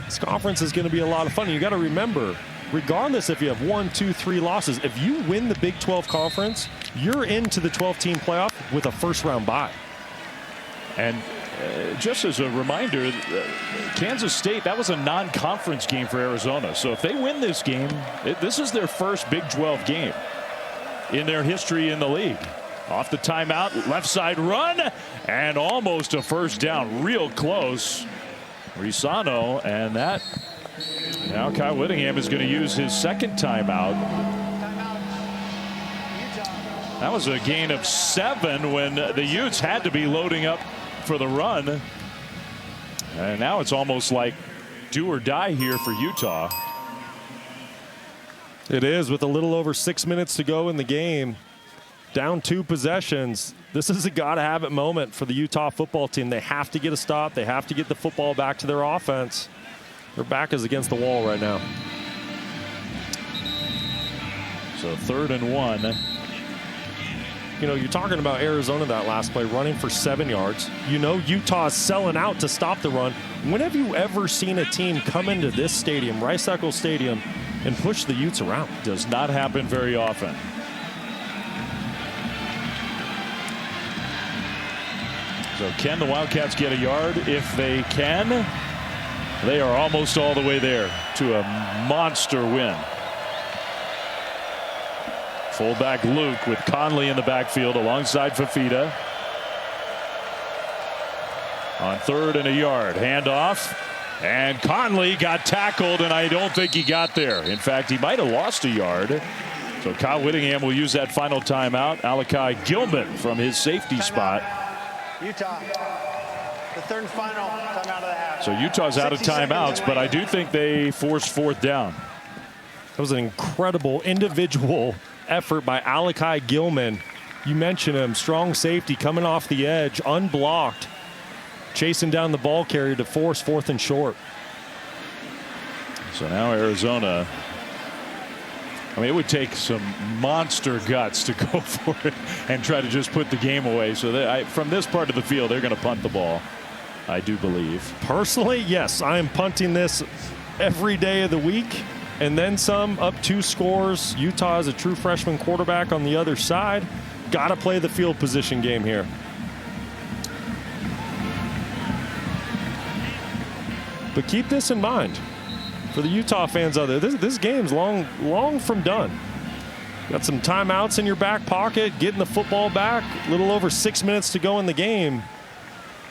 S2: This conference is going to be a lot of fun. You got to remember, regardless if you have 1, 2, 3 losses, if you win the Big 12 conference, you're into the 12-team playoff with a first-round bye.
S1: And just as a reminder, Kansas State, that was a non-conference game for Arizona. So if they win this game, this is their first Big 12 game in their history in the league. Off the timeout, left side run, and almost a first down, real close. Risano, and that, now Kyle Whittingham is going to use his second timeout. That was a gain of 7 when the Utes had to be loading up for the run. And now it's almost like do or die here for Utah.
S2: It is, with a little over 6 minutes to go in the game. Down 2 possessions. This is a gotta-have-it moment for the Utah football team. They have to get a stop. They have to get the football back to their offense. Their back is against the wall right now.
S1: So 3rd and 1.
S2: You're talking about Arizona that last play, running for 7 yards. Utah's selling out to stop the run. When have you ever seen a team come into this stadium, Rice-Eccles Stadium, and push the Utes around?
S1: Does not happen very often. So can the Wildcats get a yard? If they can, they are almost all the way there to a monster win. Fullback Luke with Conley in the backfield alongside Fafita. On 3rd and a yard, handoff, and Conley got tackled, and I don't think he got there. In fact, he might have lost a yard. So Kyle Whittingham will use that final timeout. Alakai Gilman from his safety spot.
S4: Utah, the 3rd and final timeout of the half.
S1: So Utah's out of timeouts, but I do think they forced 4th down.
S2: That was an incredible individual effort by Alakai Gilman. You mentioned him, strong safety coming off the edge, unblocked, chasing down the ball carrier to force 4th and short.
S1: So now Arizona, it would take some monster guts to go for it and try to just put the game away. So from this part of the field, they're going to punt the ball, I do believe.
S2: Personally, yes, I am punting this every day of the week. And then some, up 2 scores. Utah is a true freshman quarterback on the other side. Got to play the field position game here. But keep this in mind for the Utah fans out there. This game's long from done. Got some timeouts in your back pocket, getting the football back. A little over 6 minutes to go in the game.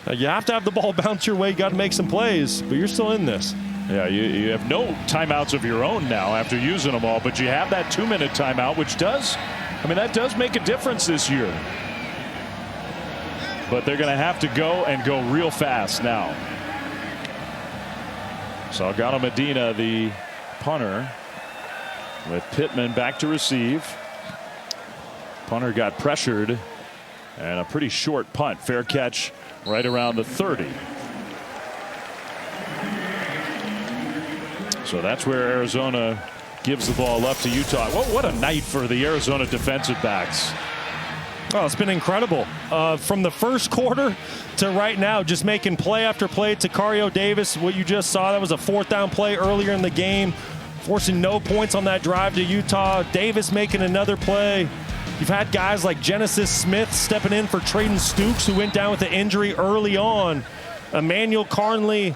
S2: Now, you have to have the ball bounce your way. You got to make some plays, but you're still in this.
S1: Yeah, you have no timeouts of your own now after using them all, but you have that 2-minute timeout, which does, that does make a difference this year. But they're going to have to go real fast now. Salgado Medina, the punter, with Pittman back to receive. Punter got pressured, and a pretty short punt. Fair catch right around the 30. So that's where Arizona gives the ball up to Utah. What a night for the Arizona defensive backs.
S2: Oh, it's been incredible. From the first quarter to right now, just making play after play. Tacario Davis, what you just saw, that was a 4th down play earlier in the game, forcing no points on that drive to Utah. Davis making another play. You've had guys like Genesis Smith stepping in for Trayden Stukes, who went down with an injury early on. Emmanuel Conley.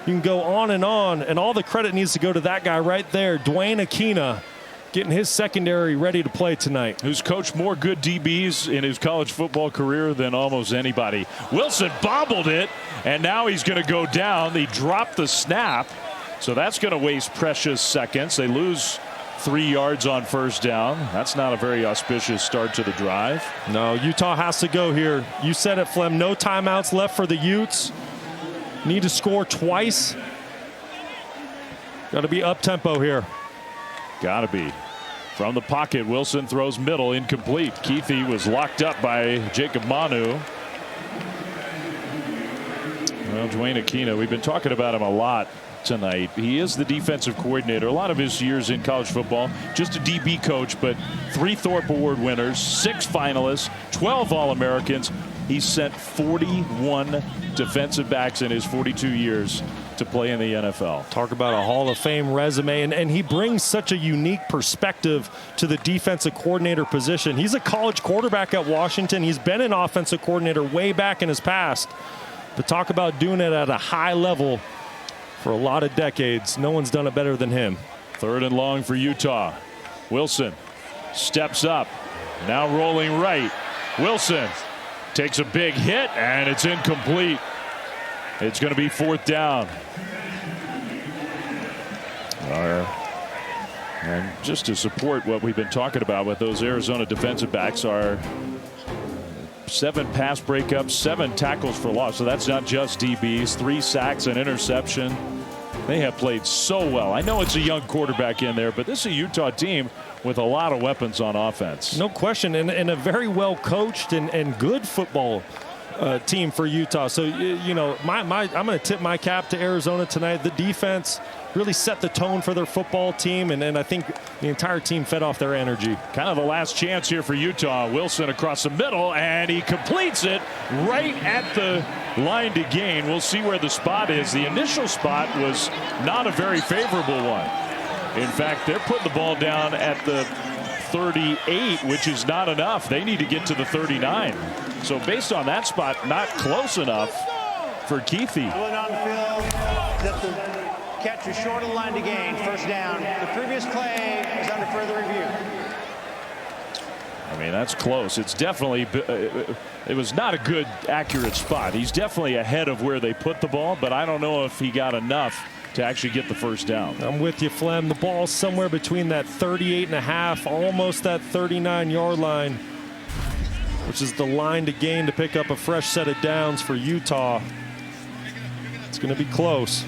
S2: You can go on, and all the credit needs to go to that guy right there, Dwayne Aquina. getting his secondary ready to play tonight.
S1: Who's coached more good DBs in his college football career than almost anybody. Wilson bobbled it, and now he's going to go down. They dropped the snap, so that's going to waste precious seconds. They lose 3 yards on first down. That's not a very auspicious start to the drive.
S2: No, Utah has to go here. You said it, Flem. No timeouts left for the Utes. Need to score twice. Got to be up-tempo here.
S1: Got to be. From the pocket, Wilson throws middle, incomplete. Keithy was locked up by Jacob Manu. Well, Dwayne Aquino, we've been talking about him a lot tonight. He is the defensive coordinator. A lot of his years in college football, just a DB coach, but 3 Thorpe Award winners, 6 finalists, 12 All-Americans. He's sent 41 defensive backs in his 42 years to play in the NFL.
S2: Talk about a Hall of Fame resume, and he brings such a unique perspective to the defensive coordinator position. He's a college quarterback at Washington. He's been an offensive coordinator way back in his past. But talk about doing it at a high level for a lot of decades. No one's done it better than him.
S1: 3rd and long for Utah. Wilson steps up. Now rolling right. Wilson takes a big hit, and it's incomplete. It's going to be 4th down. And just to support what we've been talking about with those Arizona defensive backs are 7 pass breakups, 7 tackles for loss. So that's not just DBs, 3 sacks, an interception. They have played so well. I know it's a young quarterback in there, but this is a Utah team with a lot of weapons on offense.
S2: No question, and a very well coached and good football team for Utah. So, you know, I'm going to tip my cap to Arizona tonight. The defense really set the tone for their football team, and I think the entire team fed off their energy.
S1: Kind of the last chance here for Utah. Wilson across the middle, and he completes it right at the line to gain. We'll see where the spot is. The initial spot was not a very favorable one. In fact, they're putting the ball down at the 38, which is not enough. They need to get to the 39. So based on that spot, not close enough for Keithy.
S4: Going on the field, that the catch is short of the line to gain, 1st down. The previous play is under further review.
S1: I mean, that's close. It's definitely, it was not a good, accurate spot. He's definitely ahead of where they put the ball, but I don't know if he got enough to actually get the 1st down.
S2: I'm with you, Flem. The ball's somewhere between that 38.5, almost that 39-yard line, which is the line to gain to pick up a fresh set of downs for Utah. It's going to be close.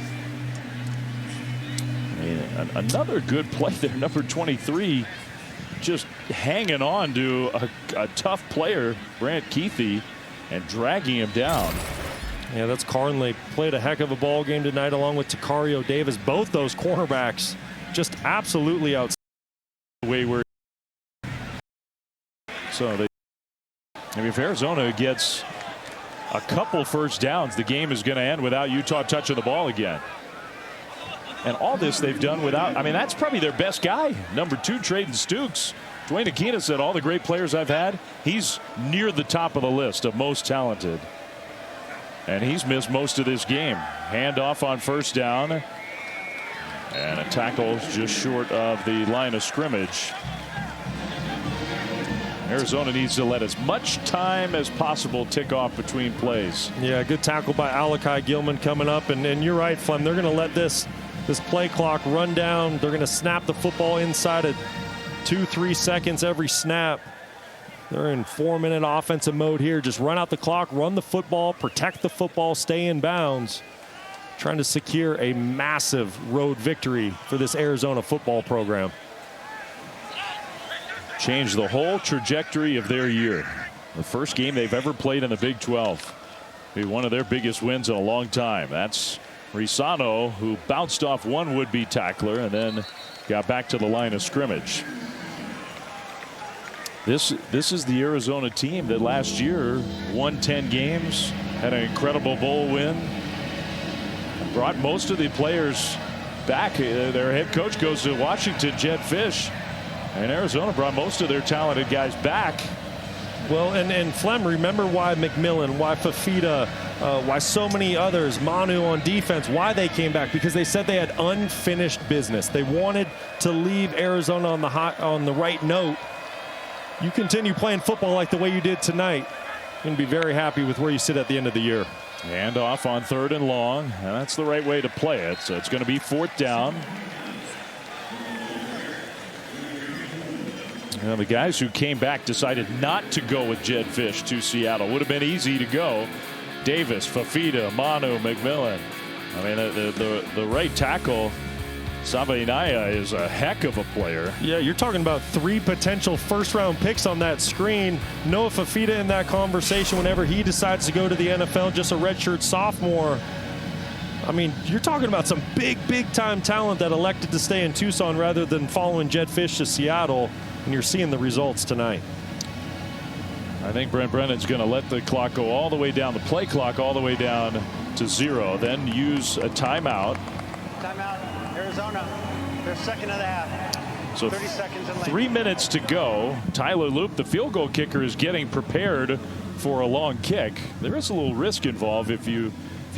S1: I mean, another good play there, number 23, just hanging on to a tough player, Brant Keithy, and dragging him down.
S2: Yeah, that's Carnley. Played a heck of a ball game tonight along with Takario Davis. Both those cornerbacks just absolutely outside
S1: the way we're. So I mean, if Arizona gets a couple 1st downs, the game is going to end without Utah touching the ball again. And all this they've done without, I mean, that's probably their best guy, number 2, Trayden Stukes. Dwayne Aquino said all the great players I've had, he's near the top of the list of most talented. And he's missed most of this game. Handoff on 1st down. And a tackle just short of the line of scrimmage. Arizona needs to let as much time as possible tick off between plays.
S2: Yeah, good tackle by Alakai Gilman coming up. And you're right, Flem. They're going to let this play clock run down. They're going to snap the football inside of 2-3 seconds every snap. They're in 4-minute offensive mode here. Just run out the clock, run the football, protect the football, stay in bounds. Trying to secure a massive road victory for this Arizona football program.
S1: Change the whole trajectory of their year. The first game they've ever played in the Big 12. Be one of their biggest wins in a long time. That's Risano, who bounced off one would-be tackler and then got back to the line of scrimmage. This is the Arizona team that last year won 10 games, had an incredible bowl win, brought most of the players back. Their head coach goes to Washington, Jed Fish, and Arizona brought most of their talented guys back.
S2: Well, and Flem, remember why McMillan, why Fafita, why so many others, Manu on defense, why they came back? Because they said they had unfinished business. They wanted to leave Arizona on the right note. You continue playing football like the way you did tonight, you're going to be very happy with where you sit at the end of the year.
S1: And off on 3rd and long, and that's the right way to play it. So it's going to be 4th down. The guys who came back decided not to go with Jedd Fisch to Seattle. Would have been easy to go. Davis, Fafita, Manu, McMillan. I mean, the right tackle, Sabainaya, is a heck of a player.
S2: Yeah, you're talking about 3 potential first-round picks on that screen. Noah Fafita in that conversation whenever he decides to go to the NFL, just a redshirt sophomore. I mean, you're talking about some big-time talent that elected to stay in Tucson rather than following Jedd Fisch to Seattle. And you're seeing the results tonight.
S1: I think Brent Brennan's going to let the clock go all the way down, the play clock all the way down to 0, then use a timeout.
S4: Timeout, Arizona. Their second of the half.
S1: So
S4: 30 seconds and
S1: 3 minutes to go. Tyler Loop, the field goal kicker, is getting prepared for a long kick. There is a little risk involved if you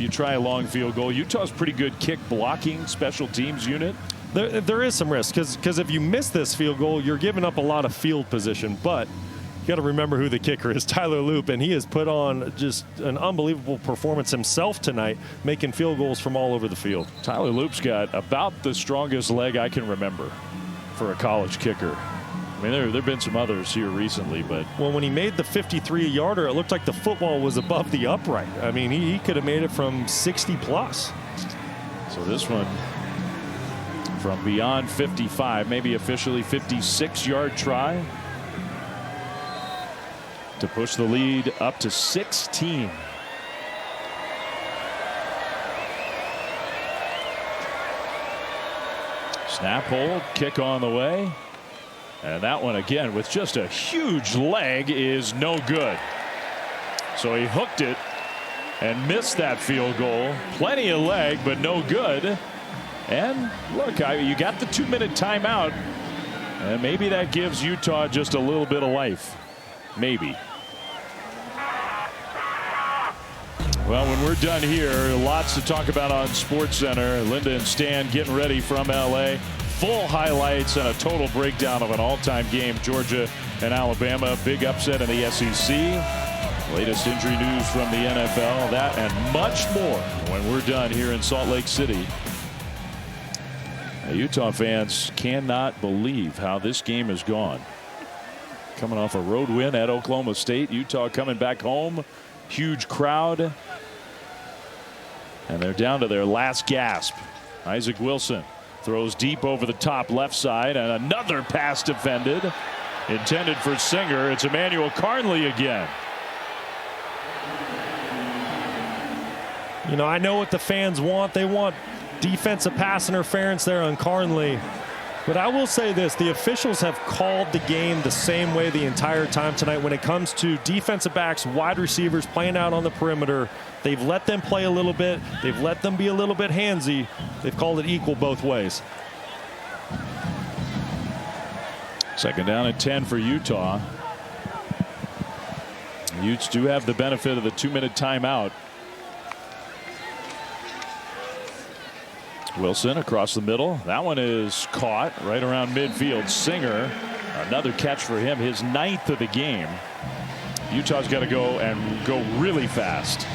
S1: try a long field goal. Utah's pretty good kick blocking special teams unit.
S2: There is some risk because if you miss this field goal, you're giving up a lot of field position. But you got to remember who the kicker is, Tyler Loop, and he has put on just an unbelievable performance himself tonight, making field goals from all over the field.
S1: Tyler Loop's got about the strongest leg I can remember for a college kicker. I mean, there have been some others here recently, but
S2: well, when he made the 53-yarder, it looked like the football was above the upright. I mean, he could have made it from 60 plus.
S1: So this one from beyond 55, maybe officially 56-yard try to push the lead up to 16. Snap, hold, kick on the way. And that one again with just a huge leg is no good. So he hooked it and missed that field goal. Plenty of leg, but no good. And look, you got the 2-minute timeout, and maybe that gives Utah just a little bit of life. Maybe. Well, when we're done here, lots to talk about on SportsCenter. Linda and Stan getting ready from LA. Full highlights and a total breakdown of an all-time game, Georgia and Alabama. Big upset in the SEC. Latest injury news from the NFL. That and much more when we're done here in Salt Lake City. Utah fans cannot believe how this game has gone. Coming off a road win at Oklahoma State. Utah coming back home. Huge crowd. And they're down to their last gasp. Isaac Wilson throws deep over the top left side, and another pass defended. Intended for Singer. It's Emmanuel Carnley again.
S2: You know, I know what the fans want. They want defensive pass interference there on Carnley. But I will say this, the officials have called the game the same way the entire time tonight when it comes to defensive backs, wide receivers playing out on the perimeter. They've let them play a little bit. They've let them be a little bit handsy. They've called it equal both ways.
S1: Second down and 10 for Utah. Utes do have the benefit of the 2-minute timeout. Wilson across the middle. That one is caught right around midfield. Singer, another catch for him, his 9th of the game. Utah's got to go and go really fast.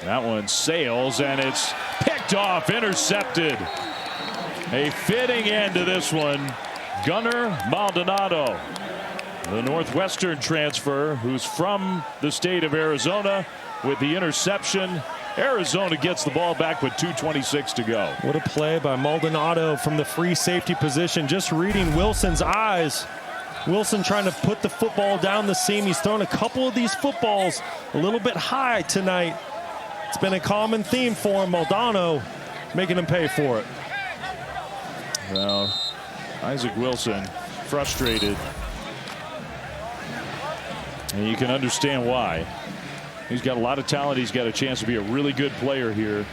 S1: That one sails and it's picked off, intercepted. A fitting end to this one. Gunnar Maldonado, the Northwestern transfer, who's from the state of Arizona, with the interception. Arizona gets the ball back with 2:26 to go.
S2: What a play by Maldonado from the free safety position. Just reading Wilson's eyes. Wilson trying to put the football down the seam. He's thrown a couple of these footballs a little bit high tonight. It's been a common theme for him. Maldonado making him pay for it.
S1: Well, Isaac Wilson frustrated. And you can understand why. He's got a lot of talent. He's got a chance to be a really good player here.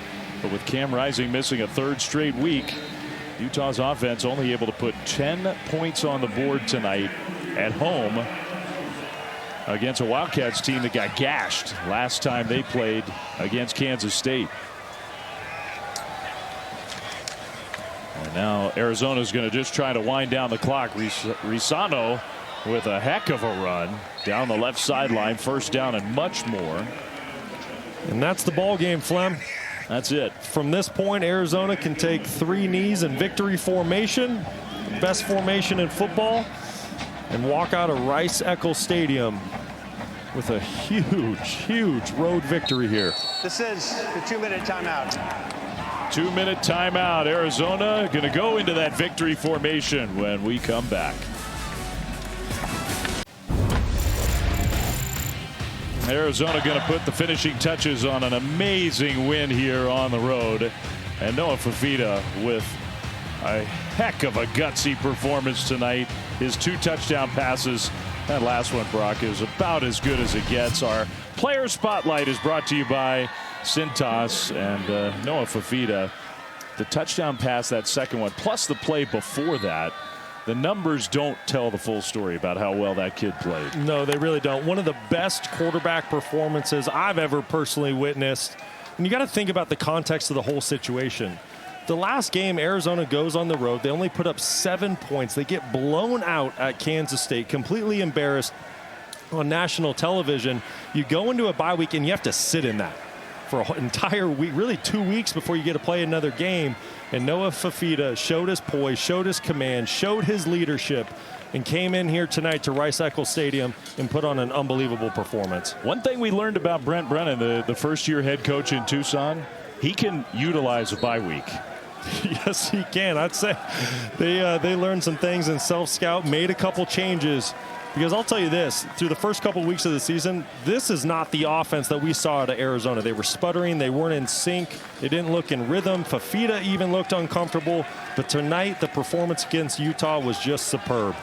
S1: But with Cam Rising missing a 3rd straight week, Utah's offense only able to put 10 points on the board tonight at home against a Wildcats team that got gashed last time they played against Kansas State. And now Arizona's going to just try to wind down the clock. Risano with a heck of a run down the left sideline, first down and much more.
S2: And that's the ball game, Flem.
S1: That's it.
S2: From this point, Arizona can take 3 knees in victory formation, best formation in football, and walk out of Rice-Eccles Stadium with a huge road victory here.
S4: This is the 2-minute timeout.
S1: 2-minute timeout. Arizona going to go into that victory formation when we come back. Arizona going to put the finishing touches on an amazing win here on the road. And Noah Fifita with a heck of a gutsy performance tonight. His 2 touchdown passes. That last one, Brock, is about as good as it gets. Our player spotlight is brought to you by Cintas and Noah Fifita. The touchdown pass, that second one, plus the play before that. The numbers don't tell the full story about how well that kid played.
S2: No, they really don't. One of the best quarterback performances I've ever personally witnessed. And you got to think about the context of the whole situation. The last game, Arizona goes on the road. They only put up 7 points. They get blown out at Kansas State, completely embarrassed on national television. You go into a bye week and you have to sit in that for an entire week, really 2 weeks before you get to play another game. And Noah Fifita showed his poise, showed his command, showed his leadership, and came in here tonight to Rice-Eccles Stadium and put on an unbelievable performance.
S1: One thing we learned about Brent Brennan, the first-year head coach in Tucson, he can utilize a bye week.
S2: Yes, he can. I'd say they learned some things in self-scout, made a couple changes. Because I'll tell you this, through the first couple weeks of the season, this is not the offense that we saw out of Arizona. They were sputtering. They weren't in sync. They didn't look in rhythm. Fifita even looked uncomfortable. But tonight, the performance against Utah was just superb.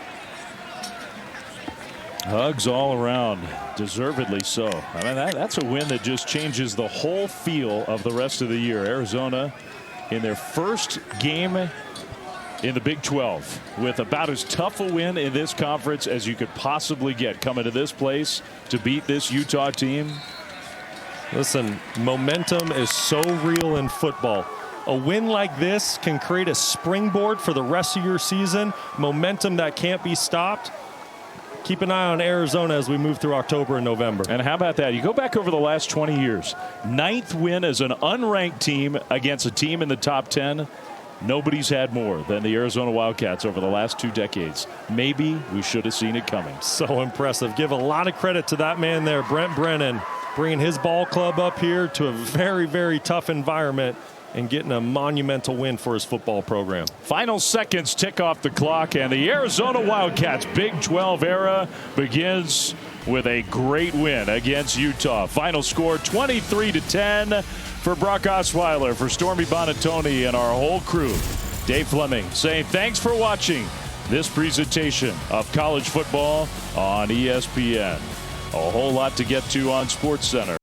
S1: Hugs all around, deservedly so. I mean, that's a win that just changes the whole feel of the rest of the year. Arizona in their first game in the Big 12 with about as tough a win in this conference as you could possibly get, coming to this place to beat this Utah team.
S2: Listen, momentum is so real in football. A win like this can create a springboard for the rest of your season, momentum that can't be stopped. Keep an eye on Arizona as we move through October and November.
S1: And how about that? You go back over the last 20 years, 9th win as an unranked team against a team in the top 10. Nobody's had more than the Arizona Wildcats over the last 2 decades. Maybe we should have seen it coming.
S2: So impressive. Give a lot of credit to that man there, Brent Brennan, bringing his ball club up here to a very tough environment and getting a monumental win for his football program.
S1: Final seconds tick off the clock, and the Arizona Wildcats Big 12 era begins with a great win against Utah. Final score 23-10 for Brock Osweiler, for Stormy Bonatoni, and our whole crew. Dave Fleming saying thanks for watching this presentation of college football on ESPN. A whole lot to get to on SportsCenter.